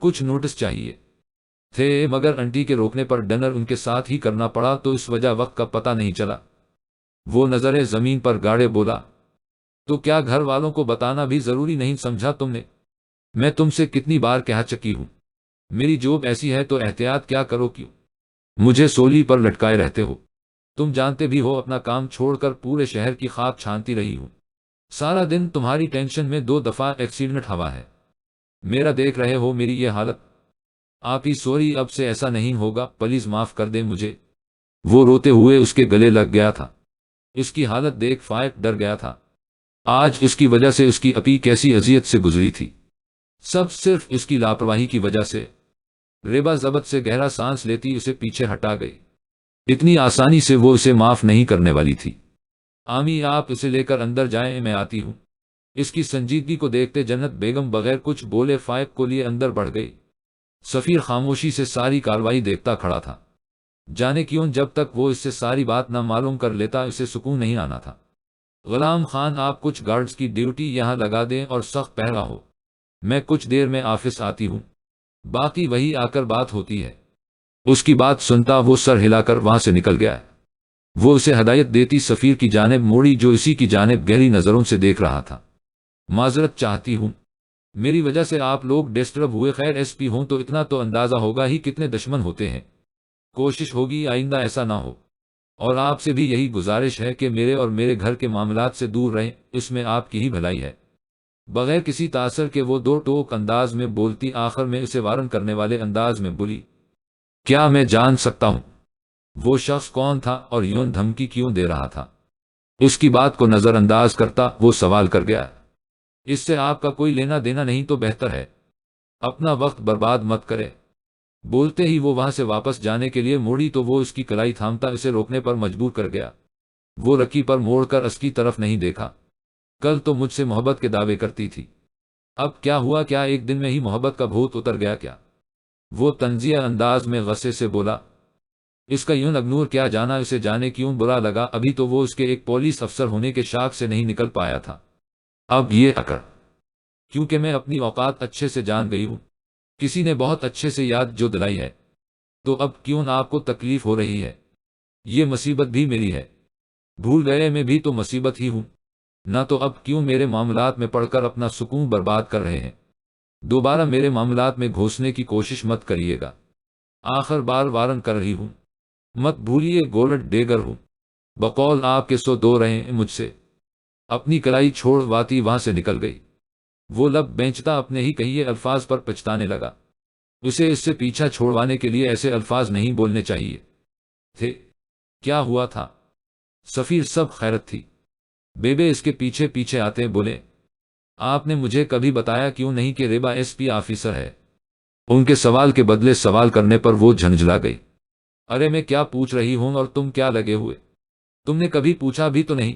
A: کچھ نوٹس چاہیے تھے، مگر انٹی کے روکنے پر ڈنر ان کے ساتھ ہی کرنا پڑا تو اس وجہ وقت کا پتہ نہیں چلا۔ وہ نظریں زمین پر گاڑے بولا، تو کیا گھر والوں کو بتانا بھی ضروری نہیں سمجھا تم نے؟ میں تم سے کتنی بار کہہ چکی ہوں، میری جوب ایسی ہے تو احتیاط کیا کرو، کیوں مجھے سولی پر لٹکائے رہتے ہو؟ تم جانتے بھی ہو اپنا کام چھوڑ کر پورے شہر کی خاک چھانتی رہی ہوں، سارا دن تمہاری ٹینشن میں 2 دفعہ ایکسیڈنٹ ہوا ہے، میرا دیکھ رہے ہو میری یہ حالت۔ آپ ہی سوری، اب سے ایسا نہیں ہوگا، پلیز معاف کر دیں مجھے۔ وہ روتے ہوئے اس کے گلے لگ گیا تھا۔ اس کی حالت دیکھ فائق ڈر گیا تھا۔ آج اس کی وجہ سے اس کی اپی کیسی اذیت سے گزری تھی، سب صرف اس کی لاپرواہی کی وجہ سے۔ ریبا ضبط سے گہرا سانس لیتی اسے پیچھے ہٹا گئی۔ اتنی آسانی سے وہ اسے معاف نہیں کرنے والی تھی۔ آمی آپ اسے لے کر اندر جائیں، میں آتی ہوں۔ اس کی سنجیدگی کو دیکھتے جنت بیگم بغیر کچھ بولے فائق کو لیے اندر بڑھ گئی۔ سفیر خاموشی سے ساری کارروائی دیکھتا کھڑا تھا۔ جانے کیوں جب تک وہ اس سے ساری بات نہ معلوم کر لیتا اسے سکون نہیں آنا تھا۔ غلام خان آپ کچھ گارڈز کی ڈیوٹی یہاں لگا دیں اور سخت پہرا ہو، میں کچھ دیر میں آفس آتی ہوں، باقی وہی آ کر بات ہوتی ہے۔ اس کی بات سنتا وہ سر ہلا کر وہاں سے نکل گیا۔ وہ اسے ہدایت دیتی سفیر کی جانب موڑی جو اسی کی جانب گہری نظروں سے دیکھ رہا تھا۔ معذرت چاہتی ہوں، میری وجہ سے آپ لوگ ڈسٹرب ہوئے، خیر ایس پی ہوں تو اتنا تو اندازہ ہوگا ہی کتنے دشمن ہوتے ہیں، کوشش ہوگی آئندہ ایسا نہ ہو، اور آپ سے بھی یہی گزارش ہے کہ میرے اور میرے گھر کے معاملات سے دور رہیں، اس میں آپ کی ہی بھلائی ہے۔ بغیر کسی تاثر کے وہ دو ٹوک انداز میں بولتی، آخر میں اسے وارن کرنے والے انداز میں بولی، کیا میں جان سکتا ہوں وہ شخص کون تھا اور یوں دھمکی کیوں دے رہا تھا؟ اس کی بات کو نظر انداز کرتا وہ سوال کر گیا، اس سے آپ کا کوئی لینا دینا نہیں تو بہتر ہے اپنا وقت برباد مت کرے۔ بولتے ہی وہ وہاں سے واپس جانے کے لیے موڑی تو وہ اس کی کلائی تھامتا اسے روکنے پر مجبور کر گیا۔ وہ رکی پر موڑ کر اس کی طرف نہیں دیکھا، کل تو مجھ سے محبت کے دعوے کرتی تھی، اب کیا ہوا؟ کیا ایک دن میں ہی محبت کا بھوت اتر گیا کیا؟ وہ طنزیہ انداز میں غصے سے بولا، اس کا یوں اگنور کیا جانا اسے جانے کیوں برا لگا، ابھی تو وہ اس کے ایک پولیس افسر ہونے کے شاک سے نہیں نکل پایا تھا، اب یہ اکڑ کیونکہ میں اپنی اوقات اچھے سے جان گئی ہوں، کسی نے بہت اچھے سے یاد جو دلائی ہے، تو اب کیوں آپ کو تکلیف ہو رہی ہے؟ یہ مصیبت بھی میری ہے، بھول گئے میں بھی تو مصیبت ہی ہوں نہ، تو اب کیوں میرے معاملات میں پڑھ کر اپنا سکون برباد کر رہے ہیں؟ دوبارہ میرے معاملات میں گھسنے کی کوشش مت کریے گا، آخر بار وارن کر رہی ہوں، مت بھولیے گولڈ ڈیگر ہوں، بقول آپ کے سو دو رہے ہیں مجھ سے۔ اپنی کلائی چھوڑواتی وہاں سے نکل گئی۔ وہ لب بینچتا اپنے ہی کہیے الفاظ پر پچھتانے لگا، اسے اس سے پیچھا چھوڑوانے کے لیے ایسے الفاظ نہیں بولنے چاہیے تھے۔ کیا ہوا تھا؟ سفیر سب خیرت تھی؟ بیبے اس کے پیچھے پیچھے آتے بولے، آپ نے مجھے کبھی بتایا کیوں نہیں کہ ریبا ایس پی آفیسر ہے؟ ان کے سوال کے بدلے سوال کرنے پر وہ جھنجھلا گئی، ارے میں کیا پوچھ رہی ہوں اور تم کیا لگے ہوئے؟ تم نے کبھی پوچھا بھی تو نہیں،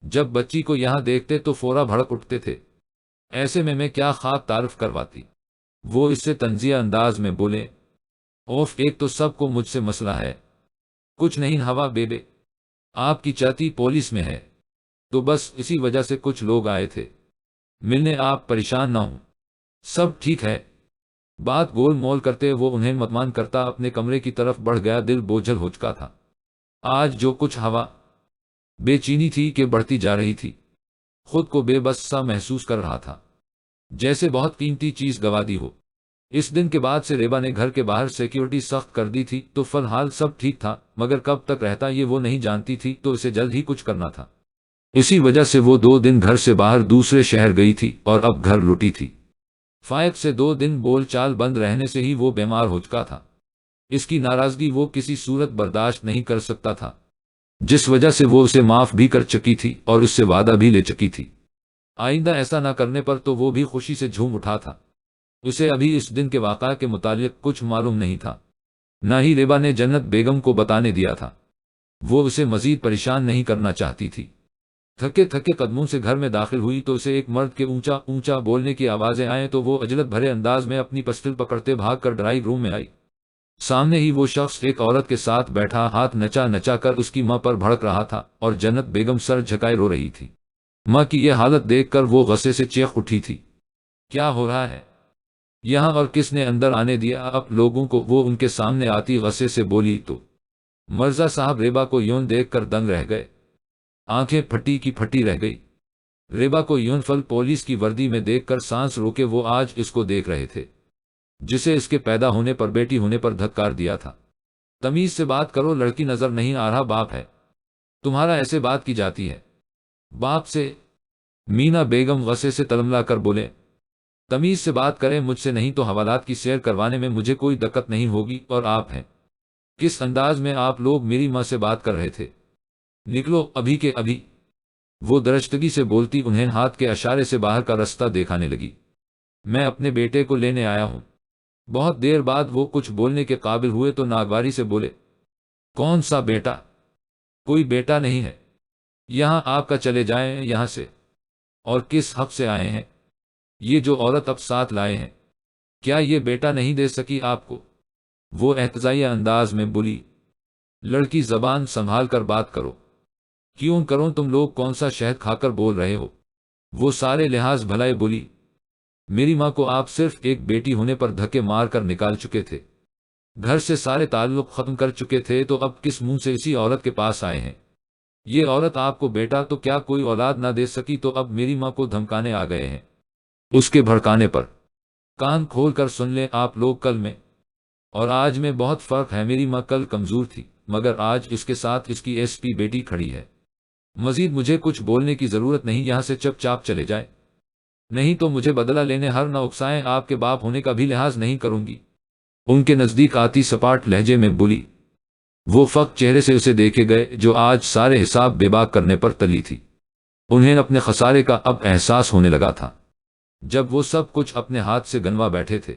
A: جب بچی کو یہاں دیکھتے تو فورا بھڑک اٹھتے تھے، ایسے میں کیا خاک تعارف کرواتی؟ وہ اس سے طنزیہ انداز میں بولے، اوف ایک تو سب کو مجھ سے مسئلہ ہے، کچھ نہیں ہوا بیبے، آپ کی چاچی پولیس میں ہے تو بس اسی وجہ سے کچھ لوگ آئے تھے ملنے، آپ پریشان نہ ہوں، سب ٹھیک ہے۔ بات گول مول کرتے وہ انہیں مطمئن کرتا اپنے کمرے کی طرف بڑھ گیا، دل بوجھل ہو چکا تھا، آج جو کچھ ہوا بے چینی تھی کہ بڑھتی جا رہی تھی، خود کو بے بس سا محسوس کر رہا تھا، جیسے بہت قیمتی چیز گوا دی ہو۔ اس دن کے بعد سے ریبا نے گھر کے باہر سیکیورٹی سخت کر دی تھی، تو فی الحال سب ٹھیک تھا، مگر کب تک رہتا یہ وہ نہیں جانتی تھی، تو اسے جلد ہی کچھ کرنا تھا۔ اسی وجہ سے وہ 2 دن گھر سے باہر دوسرے شہر گئی تھی اور اب گھر لوٹی تھی۔ فائق سے 2 دن بول چال بند رہنے سے ہی وہ بیمار ہو چکا تھا، اس کی ناراضگی وہ کسی صورت برداشت نہیں کر سکتا تھا، جس وجہ سے وہ اسے معاف بھی کر چکی تھی اور اس سے وعدہ بھی لے چکی تھی، آئندہ ایسا نہ کرنے پر، تو وہ بھی خوشی سے جھوم اٹھا تھا۔ اسے ابھی اس دن کے واقعہ کے متعلق کچھ معلوم نہیں تھا، نہ ہی ریبا نے جنت بیگم کو بتانے دیا تھا، وہ اسے مزید پریشان نہیں کرنا چاہتی تھی۔ تھکے تھکے قدموں سے گھر میں داخل ہوئی تو اسے ایک مرد کے اونچا اونچا بولنے کی آوازیں آئیں، تو وہ عجلت بھرے انداز میں اپنی پسٹل پکڑتے بھاگ کر ڈرائنگ روم میں آئی۔ سامنے ہی وہ شخص ایک عورت کے ساتھ بیٹھا ہاتھ نچا نچا کر اس کی ماں پر بھڑک رہا تھا، اور جنت بیگم سر جھکائے رو رہی تھی۔ ماں کی یہ حالت دیکھ کر وہ غصے سے چیخ اٹھی تھی، کیا ہو رہا ہے یہاں اور کس نے اندر آنے دیا آپ لوگوں کو؟ وہ ان کے سامنے آتی غصے سے بولی تو مرزا صاحب ریبا کو یوں دیکھ کر دنگ رہ گئے، آنکھیں پھٹی کی پھٹی رہ گئی۔ ریبا کو یون فل پولیس کی وردی میں دیکھ کر سانس روکے وہ آج اس کو دیکھ رہے تھے جسے اس کے پیدا ہونے پر بیٹی ہونے پر دھکار دیا تھا۔ تمیز سے بات کرو، لڑکی نظر نہیں آ رہا باپ ہے تمہارا، ایسے بات کی جاتی ہے باپ سے؟ مینا بیگم غصے سے تلملا کر بولے، تمیز سے بات کریں مجھ سے نہیں تو حوالات کی سیر کروانے میں مجھے کوئی دقت نہیں ہوگی، اور آپ ہیں کس انداز میں آپ لوگ میری ماں سے بات کر رہے تھے؟ نکلو ابھی کے ابھی۔ وہ درجتگی سے بولتی انہیں ہاتھ کے اشارے سے باہر کا راستہ دکھانے لگی، میں اپنے بیٹے کو لینے آیا ہوں۔ بہت دیر بعد وہ کچھ بولنے کے قابل ہوئے تو ناگواری سے بولے، کون سا بیٹا؟ کوئی بیٹا نہیں ہے یہاں، آپ کا چلے جائیں یہاں سے۔ اور کس حق سے آئے ہیں؟ یہ جو عورت اب ساتھ لائے ہیں، کیا یہ بیٹا نہیں دے سکی آپ کو؟ وہ احتجاجی انداز میں بولی، لڑکی زبان سنبھال کر بات کرو۔ کیوں کرو تم لوگ کون سا شہد کھا کر بول رہے ہو؟ وہ سارے لحاظ بھلائے بولی، میری ماں کو آپ صرف ایک بیٹی ہونے پر دھکے مار کر نکال چکے تھے، گھر سے سارے تعلق ختم کر چکے تھے، تو اب کس منہ سے اسی عورت کے پاس آئے ہیں؟ یہ عورت آپ کو بیٹا تو کیا کوئی اولاد نہ دے سکی، تو اب میری ماں کو دھمکانے آ گئے ہیں۔ اس کے بھڑکانے پر کان کھول کر سن لیں آپ لوگ، کل میں اور آج میں بہت فرق ہے۔ میری ماں کل کمزور تھی، مگر آج اس کے ساتھ اس کی ایس پی بیٹی کھڑی ہے۔ مزید مجھے کچھ بولنے کی ضرورت نہیں، یہاں سے چپ چاپ چلے جائے، نہیں تو مجھے بدلہ لینے ہر نہ اکسائیں، آپ کے باپ ہونے کا بھی لحاظ نہیں کروں گی۔ ان کے نزدیک آتی سپاٹ لہجے میں بولی۔ وہ فقط چہرے سے اسے دیکھے گئے جو آج سارے حساب بے باک کرنے پر تلی تھی۔ انہیں اپنے خسارے کا اب احساس ہونے لگا تھا، جب وہ سب کچھ اپنے ہاتھ سے گنوا بیٹھے تھے۔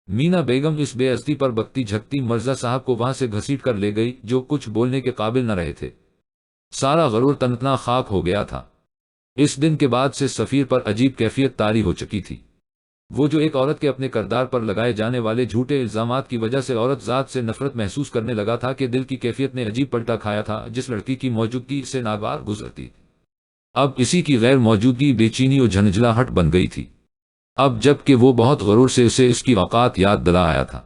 A: مینا بیگم اس بے عزتی پر بکتی جھکتی مرزا صاحب کو وہاں سے گھسیٹ کر لے گئی، جو کچھ بولنے کے قابل نہ رہے تھے۔ سارا غرور تنتنا خاک ہو گیا تھا۔ اس دن کے بعد سے سفیر پر عجیب کیفیت طاری ہو چکی تھی۔ وہ جو ایک عورت کے اپنے کردار پر لگائے جانے والے جھوٹے الزامات کی وجہ سے عورت ذات سے نفرت محسوس کرنے لگا تھا، کہ دل کی کیفیت نے عجیب پلٹا کھایا تھا، جس لڑکی کی موجودگی سے ناگوار گزرتی اب اسی کی غیر موجودگی بے چینی و جھنجھلاہٹ بن گئی تھی۔ اب جب کہ وہ بہت غرور سے اسے اس کی اوقات یاد دلا آیا تھا،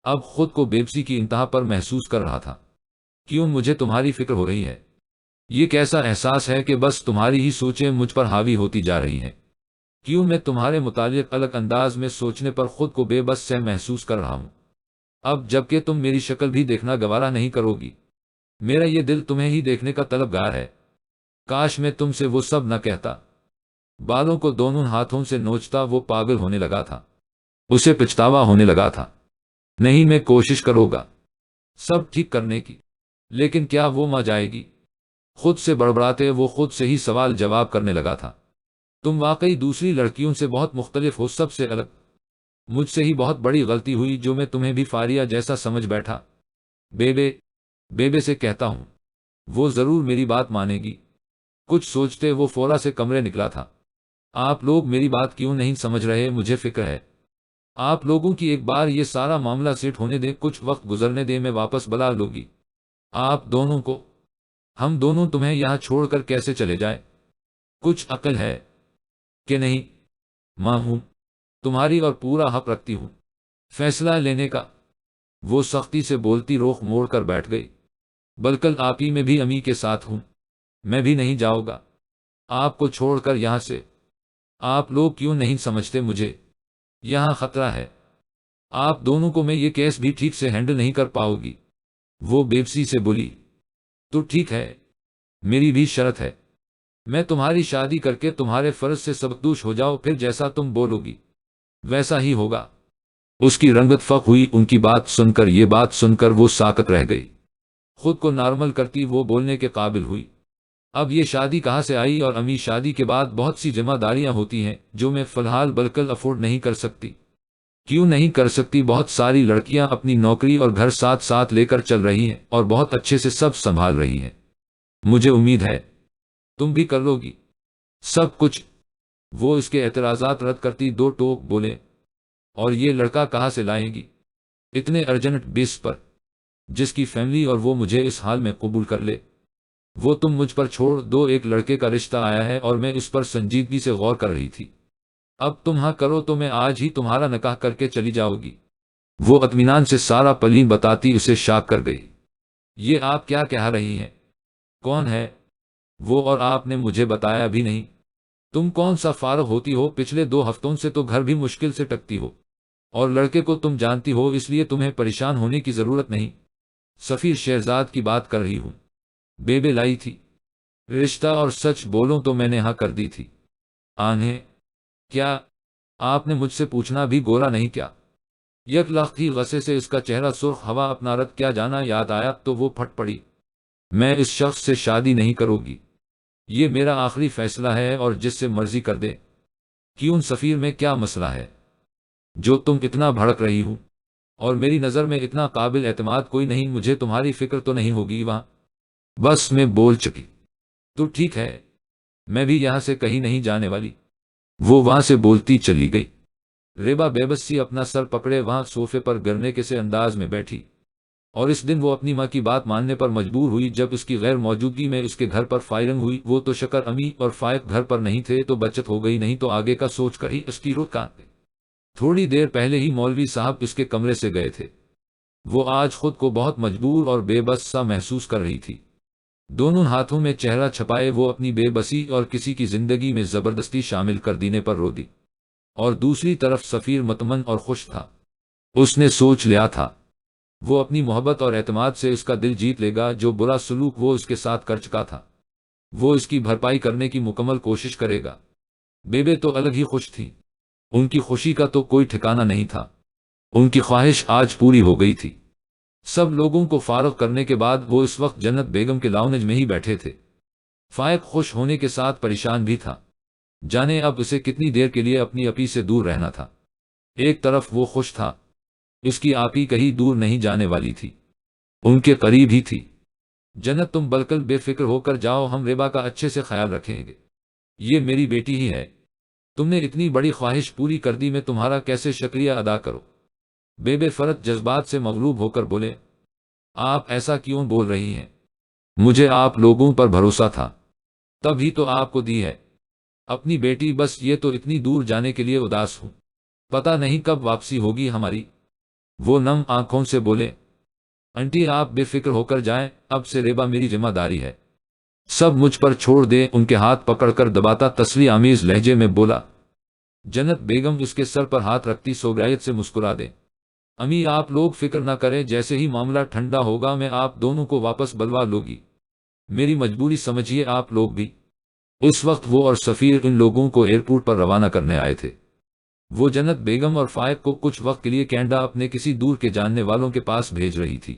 A: اب خود کو بےبسی کی انتہا پر محسوس کر رہا تھا۔ کیوں مجھے تمہاری فکر ہو رہی ہے؟ یہ کیسا احساس ہے کہ بس تمہاری ہی سوچیں مجھ پر حاوی ہوتی جا رہی ہیں؟ کیوں میں تمہارے متعلق الگ انداز میں سوچنے پر خود کو بے بس سے محسوس کر رہا ہوں؟ اب جب کہ تم میری شکل بھی دیکھنا گوارا نہیں کرو گی، میرا یہ دل تمہیں ہی دیکھنے کا طلبگار ہے۔ کاش میں تم سے وہ سب نہ کہتا۔ بالوں کو دونوں ہاتھوں سے نوچتا وہ پاگل ہونے لگا تھا، اسے پچھتاوا ہونے لگا تھا۔ نہیں، میں کوشش کروں گا سب ٹھیک کرنے کی، لیکن کیا وہ ماں جائے گی؟ خود سے بڑبڑاتے وہ خود سے ہی سوال جواب کرنے لگا تھا۔ تم واقعی دوسری لڑکیوں سے بہت مختلف ہو، سب سے الگ۔ مجھ سے ہی بہت بڑی غلطی ہوئی جو میں تمہیں بھی فاریہ جیسا سمجھ بیٹھا۔ بیبے بیبے سے کہتا ہوں، وہ ضرور میری بات مانے گی۔ کچھ سوچتے وہ فورا سے کمرے نکلا تھا۔ آپ لوگ میری بات کیوں نہیں سمجھ رہے؟ مجھے فکر ہے آپ لوگوں کی۔ ایک بار یہ سارا معاملہ سیٹ ہونے دیں، کچھ وقت گزرنے دیں، میں واپس بلا لوں گی آپ دونوں کو۔ ہم دونوں تمہیں یہاں چھوڑ کر کیسے چلے جائیں؟ کچھ عقل ہے کہ نہیں؟ ماں ہوں تمہاری اور پورا حق رکھتی ہوں فیصلہ لینے کا۔ وہ سختی سے بولتی رخ موڑ کر بیٹھ گئی۔ بلکل آپ ہی میں بھی امی کے ساتھ ہوں، میں بھی نہیں جاؤں گا آپ کو چھوڑ کر یہاں سے۔ آپ لوگ کیوں نہیں سمجھتے؟ مجھے یہاں خطرہ ہے، آپ دونوں کو میں یہ کیس بھی ٹھیک سے ہینڈل نہیں کر پاؤ گی۔ وہ بےبسی سے بولی، تو ٹھیک ہے، میری بھی شرط ہے، میں تمہاری شادی کر کے تمہارے فرض سے سبکدوش ہو جاؤ، پھر جیسا تم بولو گی ویسا ہی ہوگا۔ اس کی رنگت فق ہوئی ان کی بات سن کر۔ یہ بات سن کر وہ ساکت رہ گئی۔ خود کو نارمل کرتی وہ بولنے کے قابل ہوئی۔ اب یہ شادی کہاں سے آئی؟ اور امی شادی کے بعد بہت سی ذمہ داریاں ہوتی ہیں جو میں فی الحال بالکل افورڈ نہیں کر سکتی۔ کیوں نہیں کر سکتی؟ بہت ساری لڑکیاں اپنی نوکری اور گھر ساتھ ساتھ لے کر چل رہی ہیں اور بہت اچھے سے سب سنبھال رہی ہیں۔ مجھے امید ہے تم بھی کر لو گی سب کچھ۔ وہ اس کے اعتراضات رد کرتی دو ٹوک بولے، اور یہ لڑکا کہاں سے لائیں گی اتنے ارجنٹ بیس پر، جس کی فیملی اور وہ مجھے اس حال میں قبول کر لے؟ وہ تم مجھ پر چھوڑ دو، ایک لڑکے کا رشتہ آیا ہے اور میں اس پر سنجیدگی سے غور کر رہی تھی۔ اب تم ہاں کرو تو میں آج ہی تمہارا نکاح کر کے چلی جاؤ گی۔ وہ اطمینان سے سارا پلین بتاتی اسے شاک کر گئی۔ یہ آپ کیا کہہ رہی ہیں؟ کون ہے وہ؟ اور آپ نے مجھے بتایا بھی نہیں۔ تم کون سا فارغ ہوتی ہو؟ پچھلے 2 ہفتوں سے تو گھر بھی مشکل سے ٹکتی ہو، اور لڑکے کو تم جانتی ہو، اس لیے تمہیں پریشان ہونے کی ضرورت نہیں۔ سفیر شہزاد کی بات کر رہی ہوں، بیبے لائی تھی رشتہ، اور سچ بولوں تو میں نے ہاں کر دی تھی۔ آنہیں کیا آپ نے مجھ سے پوچھنا بھی گورا نہیں کیا؟ یک لخت ہی غصے سے اس کا چہرہ سرخ ہوا اپنا رد کیا جانا یاد آیا تو وہ پھٹ پڑی۔ میں اس شخص سے شادی نہیں کروں گی، یہ میرا آخری فیصلہ ہے، اور جس سے مرضی کر دے۔ کیوں سفیر میں کیا مسئلہ ہے جو تم اتنا بھڑک رہی ہو؟ اور میری نظر میں اتنا قابل اعتماد کوئی نہیں، مجھے تمہاری فکر تو نہیں ہوگی وہاں؟ بس میں بول چکی۔ تو ٹھیک ہے، میں بھی یہاں سے کہیں نہیں جانے والی۔ وہ وہاں سے بولتی چلی گئی۔ ریبا بے بس سی اپنا سر پکڑے وہاں صوفے پر گرنے کے سے انداز میں بیٹھی۔ اور اس دن وہ اپنی ماں کی بات ماننے پر مجبور ہوئی جب اس کی غیر موجودگی میں اس کے گھر پر فائرنگ ہوئی۔ وہ تو شکر امی اور فائق گھر پر نہیں تھے تو بچت ہو گئی، نہیں تو آگے کا سوچ کر ہی اس کی روح کانپے۔ تھوڑی دیر پہلے ہی مولوی صاحب اس کے کمرے سے گئے تھے۔ وہ آج خود کو بہت مجبور اور بے بس سا محسوس کر رہی تھی۔ دونوں ہاتھوں میں چہرہ چھپائے وہ اپنی بے بسی اور کسی کی زندگی میں زبردستی شامل کر دینے پر رو دی، اور دوسری طرف سفیر مطمئن اور خوش تھا۔ اس نے سوچ لیا تھا وہ اپنی محبت اور اعتماد سے اس کا دل جیت لے گا۔ جو برا سلوک وہ اس کے ساتھ کر چکا تھا وہ اس کی بھرپائی کرنے کی مکمل کوشش کرے گا۔ بیبے تو الگ ہی خوش تھی، ان کی خوشی کا تو کوئی ٹھکانہ نہیں تھا۔ ان کی خواہش آج پوری ہو گئی تھی۔ سب لوگوں کو فارغ کرنے کے بعد وہ اس وقت جنت بیگم کے لاؤنج میں ہی بیٹھے تھے۔ فائق خوش ہونے کے ساتھ پریشان بھی تھا، جانے اب اسے کتنی دیر کے لیے اپنی اپی سے دور رہنا تھا۔ ایک طرف وہ خوش تھا، اس کی آپی کہیں دور نہیں جانے والی تھی، ان کے قریب ہی تھی۔ جنت تم بالکل بے فکر ہو کر جاؤ، ہم ریبا کا اچھے سے خیال رکھیں گے، یہ میری بیٹی ہی ہے۔ تم نے اتنی بڑی خواہش پوری کر دی، میں تمہارا کیسے شکریہ ادا کروں؟ بیبے فرت جذبات سے مغلوب ہو کر بولے، آپ ایسا کیوں بول رہی ہیں؟ مجھے آپ لوگوں پر بھروسہ تھا، تب ہی تو آپ کو دی ہے اپنی بیٹی، بس یہ تو اتنی دور جانے کے لیے اداس ہوں، پتہ نہیں کب واپسی ہوگی ہماری۔ وہ نم آنکھوں سے بولے، انٹی آپ بے فکر ہو کر جائیں، اب سے ریبا میری ذمہ داری ہے، سب مجھ پر چھوڑ دیں۔ ان کے ہاتھ پکڑ کر دباتا تسلی آمیز لہجے میں بولا۔ جنت بیگم اس کے سر پر ہاتھ رکھتی سوگرائیت سے مسکرا دے، امی آپ لوگ فکر نہ کریں، جیسے ہی معاملہ ٹھنڈا ہوگا میں آپ دونوں کو واپس بلوا لوں گی، میری مجبوری سمجھیے آپ لوگ بھی۔ اس وقت وہ اور سفیر ان لوگوں کو ایئرپورٹ پر روانہ کرنے آئے تھے۔ وہ جنت بیگم اور فائق کو کچھ وقت کے لیے کینیڈا اپنے کسی دور کے جاننے والوں کے پاس بھیج رہی تھی۔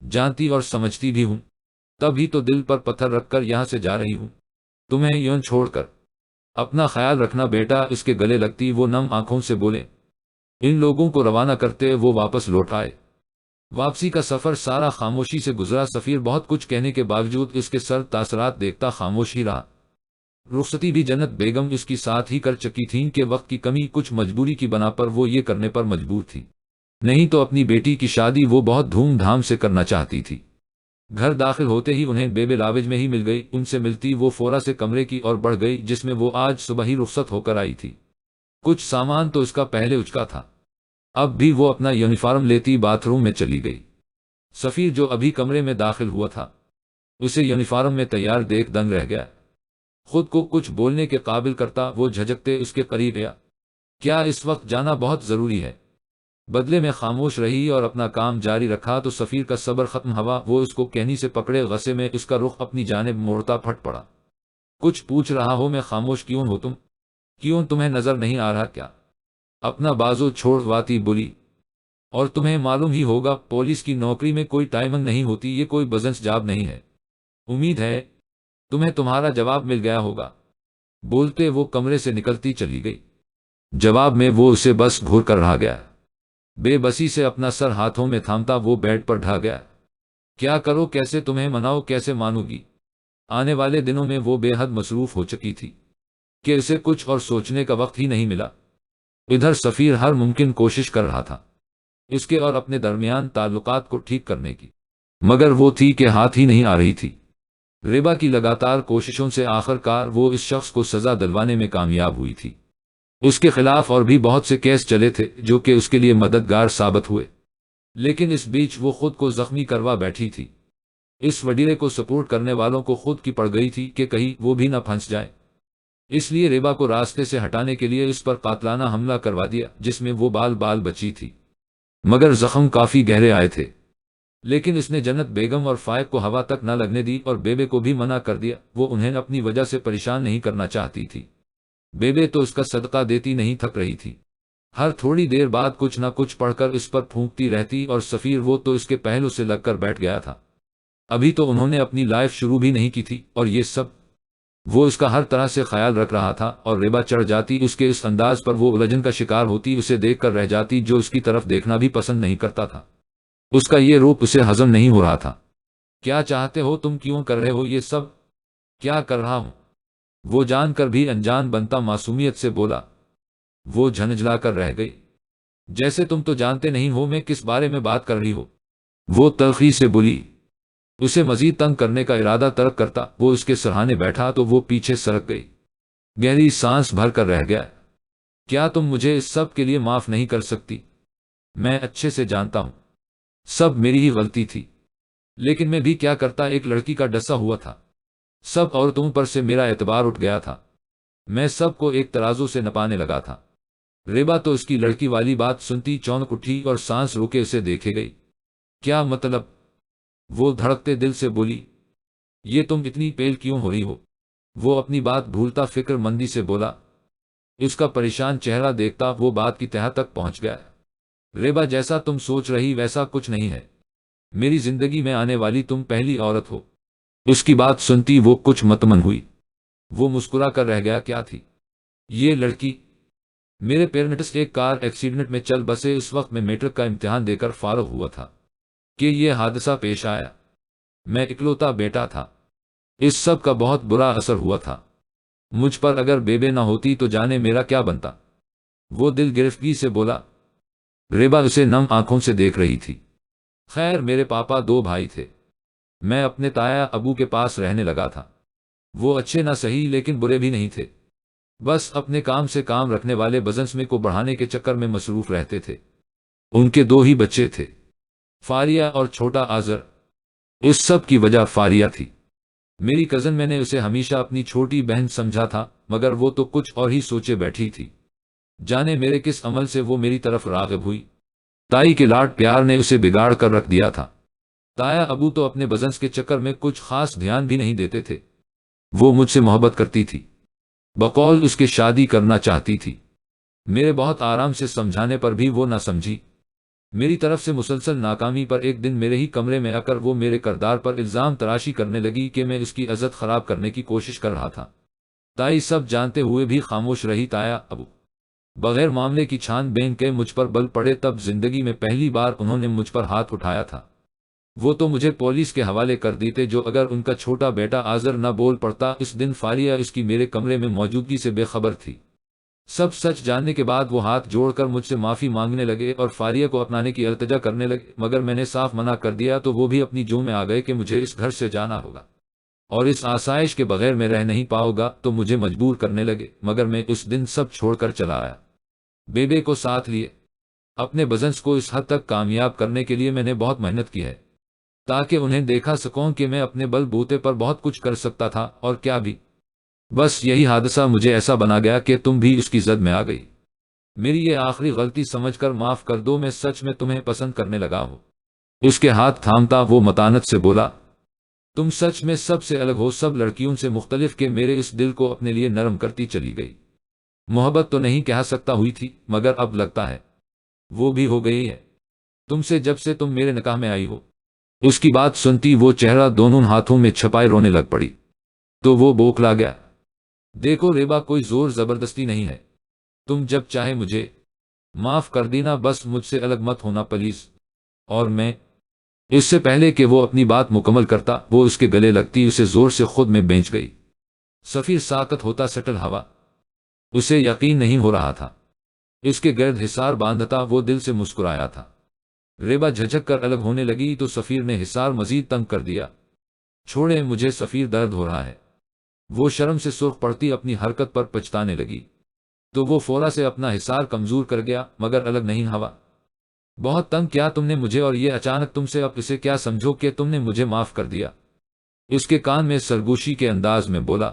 A: جانتی اور سمجھتی بھی ہوں، تب ہی تو دل پر پتھر رکھ کر یہاں سے جا رہی ہوں، تمہیں یوں چھوڑ کر۔ اپنا خیال رکھنا بیٹا، اس کے گلے لگتی وہ نم آنکھوں سے بولے۔ ان لوگوں کو روانہ کرتے وہ واپس لوٹ آئے۔ واپسی کا سفر سارا خاموشی سے گزرا۔ سفیر بہت کچھ کہنے کے باوجود اس کے سر تاثرات دیکھتا خاموش ہی رہا۔ رخصتی بھی جنت بیگم اس کی ساتھ ہی کر چکی تھیں کہ وقت کی کمی، کچھ مجبوری کی بنا پر وہ یہ کرنے پر مجبور تھی، نہیں تو اپنی بیٹی کی شادی وہ بہت دھوم دھام سے کرنا چاہتی تھی۔ گھر داخل ہوتے ہی انہیں بیبے لاوج میں ہی مل گئی۔ ان سے ملتی وہ فورا سے کمرے کی اور بڑھ گئی جس میں وہ آج صبح ہی رخصت ہو کر آئی تھی۔ کچھ سامان تو اس کا پہلے اچکا تھا، اب بھی وہ اپنا یونیفارم لیتی باتھ روم میں چلی گئی۔ سفیر جو ابھی کمرے میں داخل ہوا تھا اسے یونیفارم میں تیار دیکھ دنگ رہ گیا۔ خود کو کچھ بولنے کے قابل کرتا وہ جھجکتے اس کے قریب گیا۔ کیا اس وقت جانا بہت ضروری ہے؟ بدلے میں خاموش رہی اور اپنا کام جاری رکھا تو سفیر کا صبر ختم ہوا۔ وہ اس کو کہنی سے پکڑے غصے میں اس کا رخ اپنی جانب موڑتا پھٹ پڑا۔ کچھ پوچھ رہا ہو میں خاموش کیوں ہو تم؟ کیوں تمہیں نظر نہیں آ رہا کیا؟ اپنا بازو چھوڑواتی بولی۔ اور تمہیں معلوم ہی ہوگا پولیس کی نوکری میں کوئی ٹائمنگ نہیں ہوتی، یہ کوئی بزنس جاب نہیں ہے۔ امید ہے تمہیں تمہارا جواب مل گیا ہوگا۔ بولتے وہ کمرے سے نکلتی چلی گئی۔ جواب میں وہ اسے بس گھور کر رہ گیا۔ بے بسی سے اپنا سر ہاتھوں میں تھامتا وہ بیڈ پر ڈھا گیا۔ کیا کرو، کیسے تمہیں مناؤ، کیسے مانو گی؟ آنے والے دنوں میں وہ بے حد مصروف ہو چکی تھی کہ اسے کچھ اور سوچنے کا وقت ہی نہیں ملا۔ ادھر سفیر ہر ممکن کوشش کر رہا تھا اس کے اور اپنے درمیان تعلقات کو ٹھیک کرنے کی، مگر وہ تھی کہ ہاتھ ہی نہیں آ رہی تھی۔ ریبا کی لگاتار کوششوں سے آخر کار وہ اس شخص کو سزا دلوانے میں کامیاب ہوئی تھی۔ اس کے خلاف اور بھی بہت سے کیس چلے تھے جو کہ اس کے لیے مددگار ثابت ہوئے، لیکن اس بیچ وہ خود کو زخمی کروا بیٹھی تھی۔ اس وڈیرے کو سپورٹ کرنے والوں کو خود کی پڑ گئی تھی کہ کہیں وہ بھی نہ پھنس جائے، اس لیے ریبا کو راستے سے ہٹانے کے لیے اس پر قاتلانہ حملہ کروا دیا جس میں وہ بال بچی تھی، مگر زخم کافی گہرے آئے تھے۔ لیکن اس نے جنت بیگم اور فائق کو ہوا تک نہ لگنے دی اور بیبے کو بھی منع کر دیا۔ وہ انہیں اپنی وجہ سے پریشان نہیں کرنا چاہتی تھی۔ بیبے تو اس کا صدقہ دیتی نہیں تھک رہی تھی، ہر تھوڑی دیر بعد کچھ نہ کچھ پڑھ کر اس پر پھونکتی رہتی، اور سفیر وہ تو اس کے پہلو سے لگ کر بیٹھ گیا تھا۔ ابھی تو انہوں نے اپنی لائف شروع بھی نہیں کی تھی اور یہ سب وہ اس کا ہر طرح سے خیال رکھ رہا تھا، اور ریبا چڑھ جاتی اس کے اس انداز پر، وہ الجھن کا شکار ہوتی، اسے دیکھ کر رہ جاتی جو اس کی طرف دیکھنا بھی پسند نہیں کرتا تھا۔ اس کا یہ روپ اسے ہضم نہیں ہو رہا تھا۔ کیا چاہتے ہو تم؟ کیوں کر رہے ہو یہ سب؟ کیا کر رہا ہوں؟ وہ جان کر بھی انجان بنتا معصومیت سے بولا۔ وہ جھنجھلا کر رہ گئی، جیسے تم تو جانتے نہیں ہو میں کس بارے میں بات کر رہی ہو۔ وہ تلخی سے بولی۔ اسے مزید تنگ کرنے کا ارادہ ترک کرتا وہ اس کے سرہانے بیٹھا تو وہ پیچھے سرک گئی۔ گہری سانس بھر کر رہ گیا۔ کیا تم مجھے اس سب کے لیے معاف نہیں کر سکتی؟ میں اچھے سے جانتا ہوں سب میری ہی غلطی تھی، لیکن میں بھی کیا کرتا، ایک لڑکی کا ڈسا ہوا تھا، سب عورتوں پر سے میرا اعتبار اٹھ گیا تھا، میں سب کو ایک ترازو سے نپانے لگا تھا۔ ریبا تو اس کی لڑکی والی بات سنتی چونک اٹھی اور سانس روکے اسے دیکھے گئی۔ کیا مطلب؟ وہ دھڑکتے دل سے بولی۔ یہ تم اتنی پیل کیوں ہو رہی ہو؟ وہ اپنی بات بھولتا فکر مندی سے بولا۔ اس کا پریشان چہرہ دیکھتا وہ بات کی تہہ تک پہنچ گیا۔ ریبا، جیسا تم سوچ رہی ویسا کچھ نہیں ہے، میری زندگی میں آنے والی تم پہلی عورت ہو۔ اس کی بات سنتی وہ کچھ مطمئن ہوئی۔ وہ مسکرا کر رہ گیا۔ کیا تھی یہ لڑکی؟ میرے پیرنٹس ایک کار ایکسیڈنٹ میں چل بسے، اس وقت میں میٹرک کا امتحان دے کر فارغ ہوا تھا کہ یہ حادثہ پیش آیا۔ میں اکلوتا بیٹا تھا، اس سب کا بہت برا اثر ہوا تھا مجھ پر، اگر بیبے نہ ہوتی تو جانے میرا کیا بنتا۔ وہ دل گرفتگی سے بولا۔ ریبا اسے نم آنکھوں سے دیکھ رہی تھی۔ خیر، میرے پاپا 2 بھائی تھے، میں اپنے تایا ابو کے پاس رہنے لگا تھا۔ وہ اچھے نہ سہی لیکن برے بھی نہیں تھے، بس اپنے کام سے کام رکھنے والے بزنس میں کو بڑھانے کے چکر میں مصروف رہتے تھے۔ ان کے 2 ہی بچے تھے، فاریہ اور چھوٹا آذر۔ اس سب کی وجہ فاریہ تھی، میری کزن۔ میں نے اسے ہمیشہ اپنی چھوٹی بہن سمجھا تھا، مگر وہ تو کچھ اور ہی سوچے بیٹھی تھی۔ جانے میرے کس عمل سے وہ میری طرف راغب ہوئی۔ تائی کے لاڈ پیار نے اسے بگاڑ کر رکھ دیا تھا۔ تایا ابو تو اپنے بزنس کے چکر میں کچھ خاص دھیان بھی نہیں دیتے تھے۔ وہ مجھ سے محبت کرتی تھی، بقول اس کے شادی کرنا چاہتی تھی، میرے بہت آرام سے سمجھانے پر بھی وہ نہ سمجھی۔ میری طرف سے مسلسل ناکامی پر ایک دن میرے ہی کمرے میں آ کر وہ میرے کردار پر الزام تراشی کرنے لگی کہ میں اس کی عزت خراب کرنے کی کوشش کر رہا تھا۔ تائی سب جانتے ہوئے بھی خاموش رہی۔ تایا ابو بغیر معاملے کی چھان بین کے مجھ پر بل پڑے، تب زندگی میں پہلی بار انہوں نے مجھ پر ہاتھ اٹھایا تھا۔ وہ تو مجھے پولیس کے حوالے کر دیتے، جو اگر ان کا چھوٹا بیٹا آذر نہ بول پڑتا۔ اس دن فاریہ اس کی میرے کمرے میں موجودگی سے بے خبر تھی۔ سب سچ جاننے کے بعد وہ ہاتھ جوڑ کر مجھ سے معافی مانگنے لگے اور فاریہ کو اپنانے کی التجا کرنے لگے، مگر میں نے صاف منع کر دیا تو وہ بھی اپنی جو میں آ گئے کہ مجھے اس گھر سے جانا ہوگا اور اس آسائش کے بغیر میں رہ نہیں پاؤں گا، تو مجھے مجبور کرنے لگے، مگر میں اس دن سب چھوڑ کر چلا آیا۔ بیبے کو ساتھ لیے اپنے بزنس کو اس حد تک کامیاب کرنے کے لیے میں نے بہت محنت کی ہے، تاکہ انہیں دیکھا سکوں کہ میں اپنے بل بوتے پر بہت کچھ کر سکتا تھا، اور کیا بھی۔ بس یہی حادثہ مجھے ایسا بنا گیا کہ تم بھی اس کی زد میں آ گئی۔ میری یہ آخری غلطی سمجھ کر معاف کر دو، میں سچ میں تمہیں پسند کرنے لگا ہوں۔ اس کے ہاتھ تھامتا وہ متانت سے بولا۔ تم سچ میں سب سے الگ ہو، سب لڑکیوں سے مختلف، کہ میرے اس دل کو اپنے لیے نرم کرتی چلی گئی۔ محبت تو نہیں کہہ سکتا ہوئی تھی، مگر اب لگتا ہے وہ بھی ہو گئی ہے تم سے جب سے تم میرے نکاح میں آئی ہو۔ اس کی بات سنتی وہ چہرہ دونوں ہاتھوں میں چھپائے رونے لگ پڑی، تو وہ بوکھلا گیا۔ دیکھو ریبا، کوئی زور زبردستی نہیں ہے، تم جب چاہے مجھے معاف کر دینا، بس مجھ سے الگ مت ہونا پلیز۔ اور میں اس سے پہلے کہ وہ اپنی بات مکمل کرتا وہ اس کے گلے لگتی اسے زور سے خود میں بینچ گئی۔ سفیر ساکت ہوتا سٹل ہوا، اسے یقین نہیں ہو رہا تھا۔ اس کے گرد حصار باندھتا وہ دل سے مسکرایا تھا۔ ریبا جھجک کر الگ ہونے لگی تو سفیر نے حصار مزید تنگ کر دیا۔ چھوڑیں مجھے سفیر، درد ہو رہا ہے۔ وہ شرم سے سرخ پڑتی اپنی حرکت پر پچھتانے لگی تو وہ فورا سے اپنا حصار کمزور کر گیا، مگر الگ نہیں ہوا۔ بہت تنگ کیا تم نے مجھے، اور یہ اچانک تم سے، اب اسے کیا سمجھو کہ تم نے مجھے معاف کر دیا؟ اس کے کان میں سرگوشی کے انداز میں بولا۔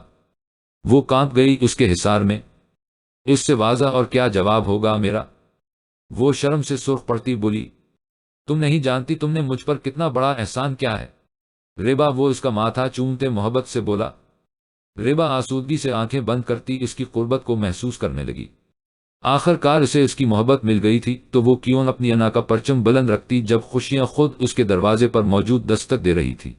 A: وہ کانپ گئی اس کے حصار میں۔ اس سے واضح اور کیا جواب ہوگا میرا؟ وہ شرم سے سرخ پڑتی بولی۔ تم نہیں جانتی تم نے مجھ پر کتنا بڑا احسان کیا ہے ریبا۔ وہ اس کا ماتھا چومتے محبت سے بولا۔ ریبا آسودگی سے آنکھیں بند کرتی اس کی قربت کو محسوس کرنے لگی۔ آخر کار اسے اس کی محبت مل گئی تھی، تو وہ کیوں اپنی انا کا پرچم بلند رکھتی جب خوشیاں خود اس کے دروازے پر موجود دستک دے رہی تھی۔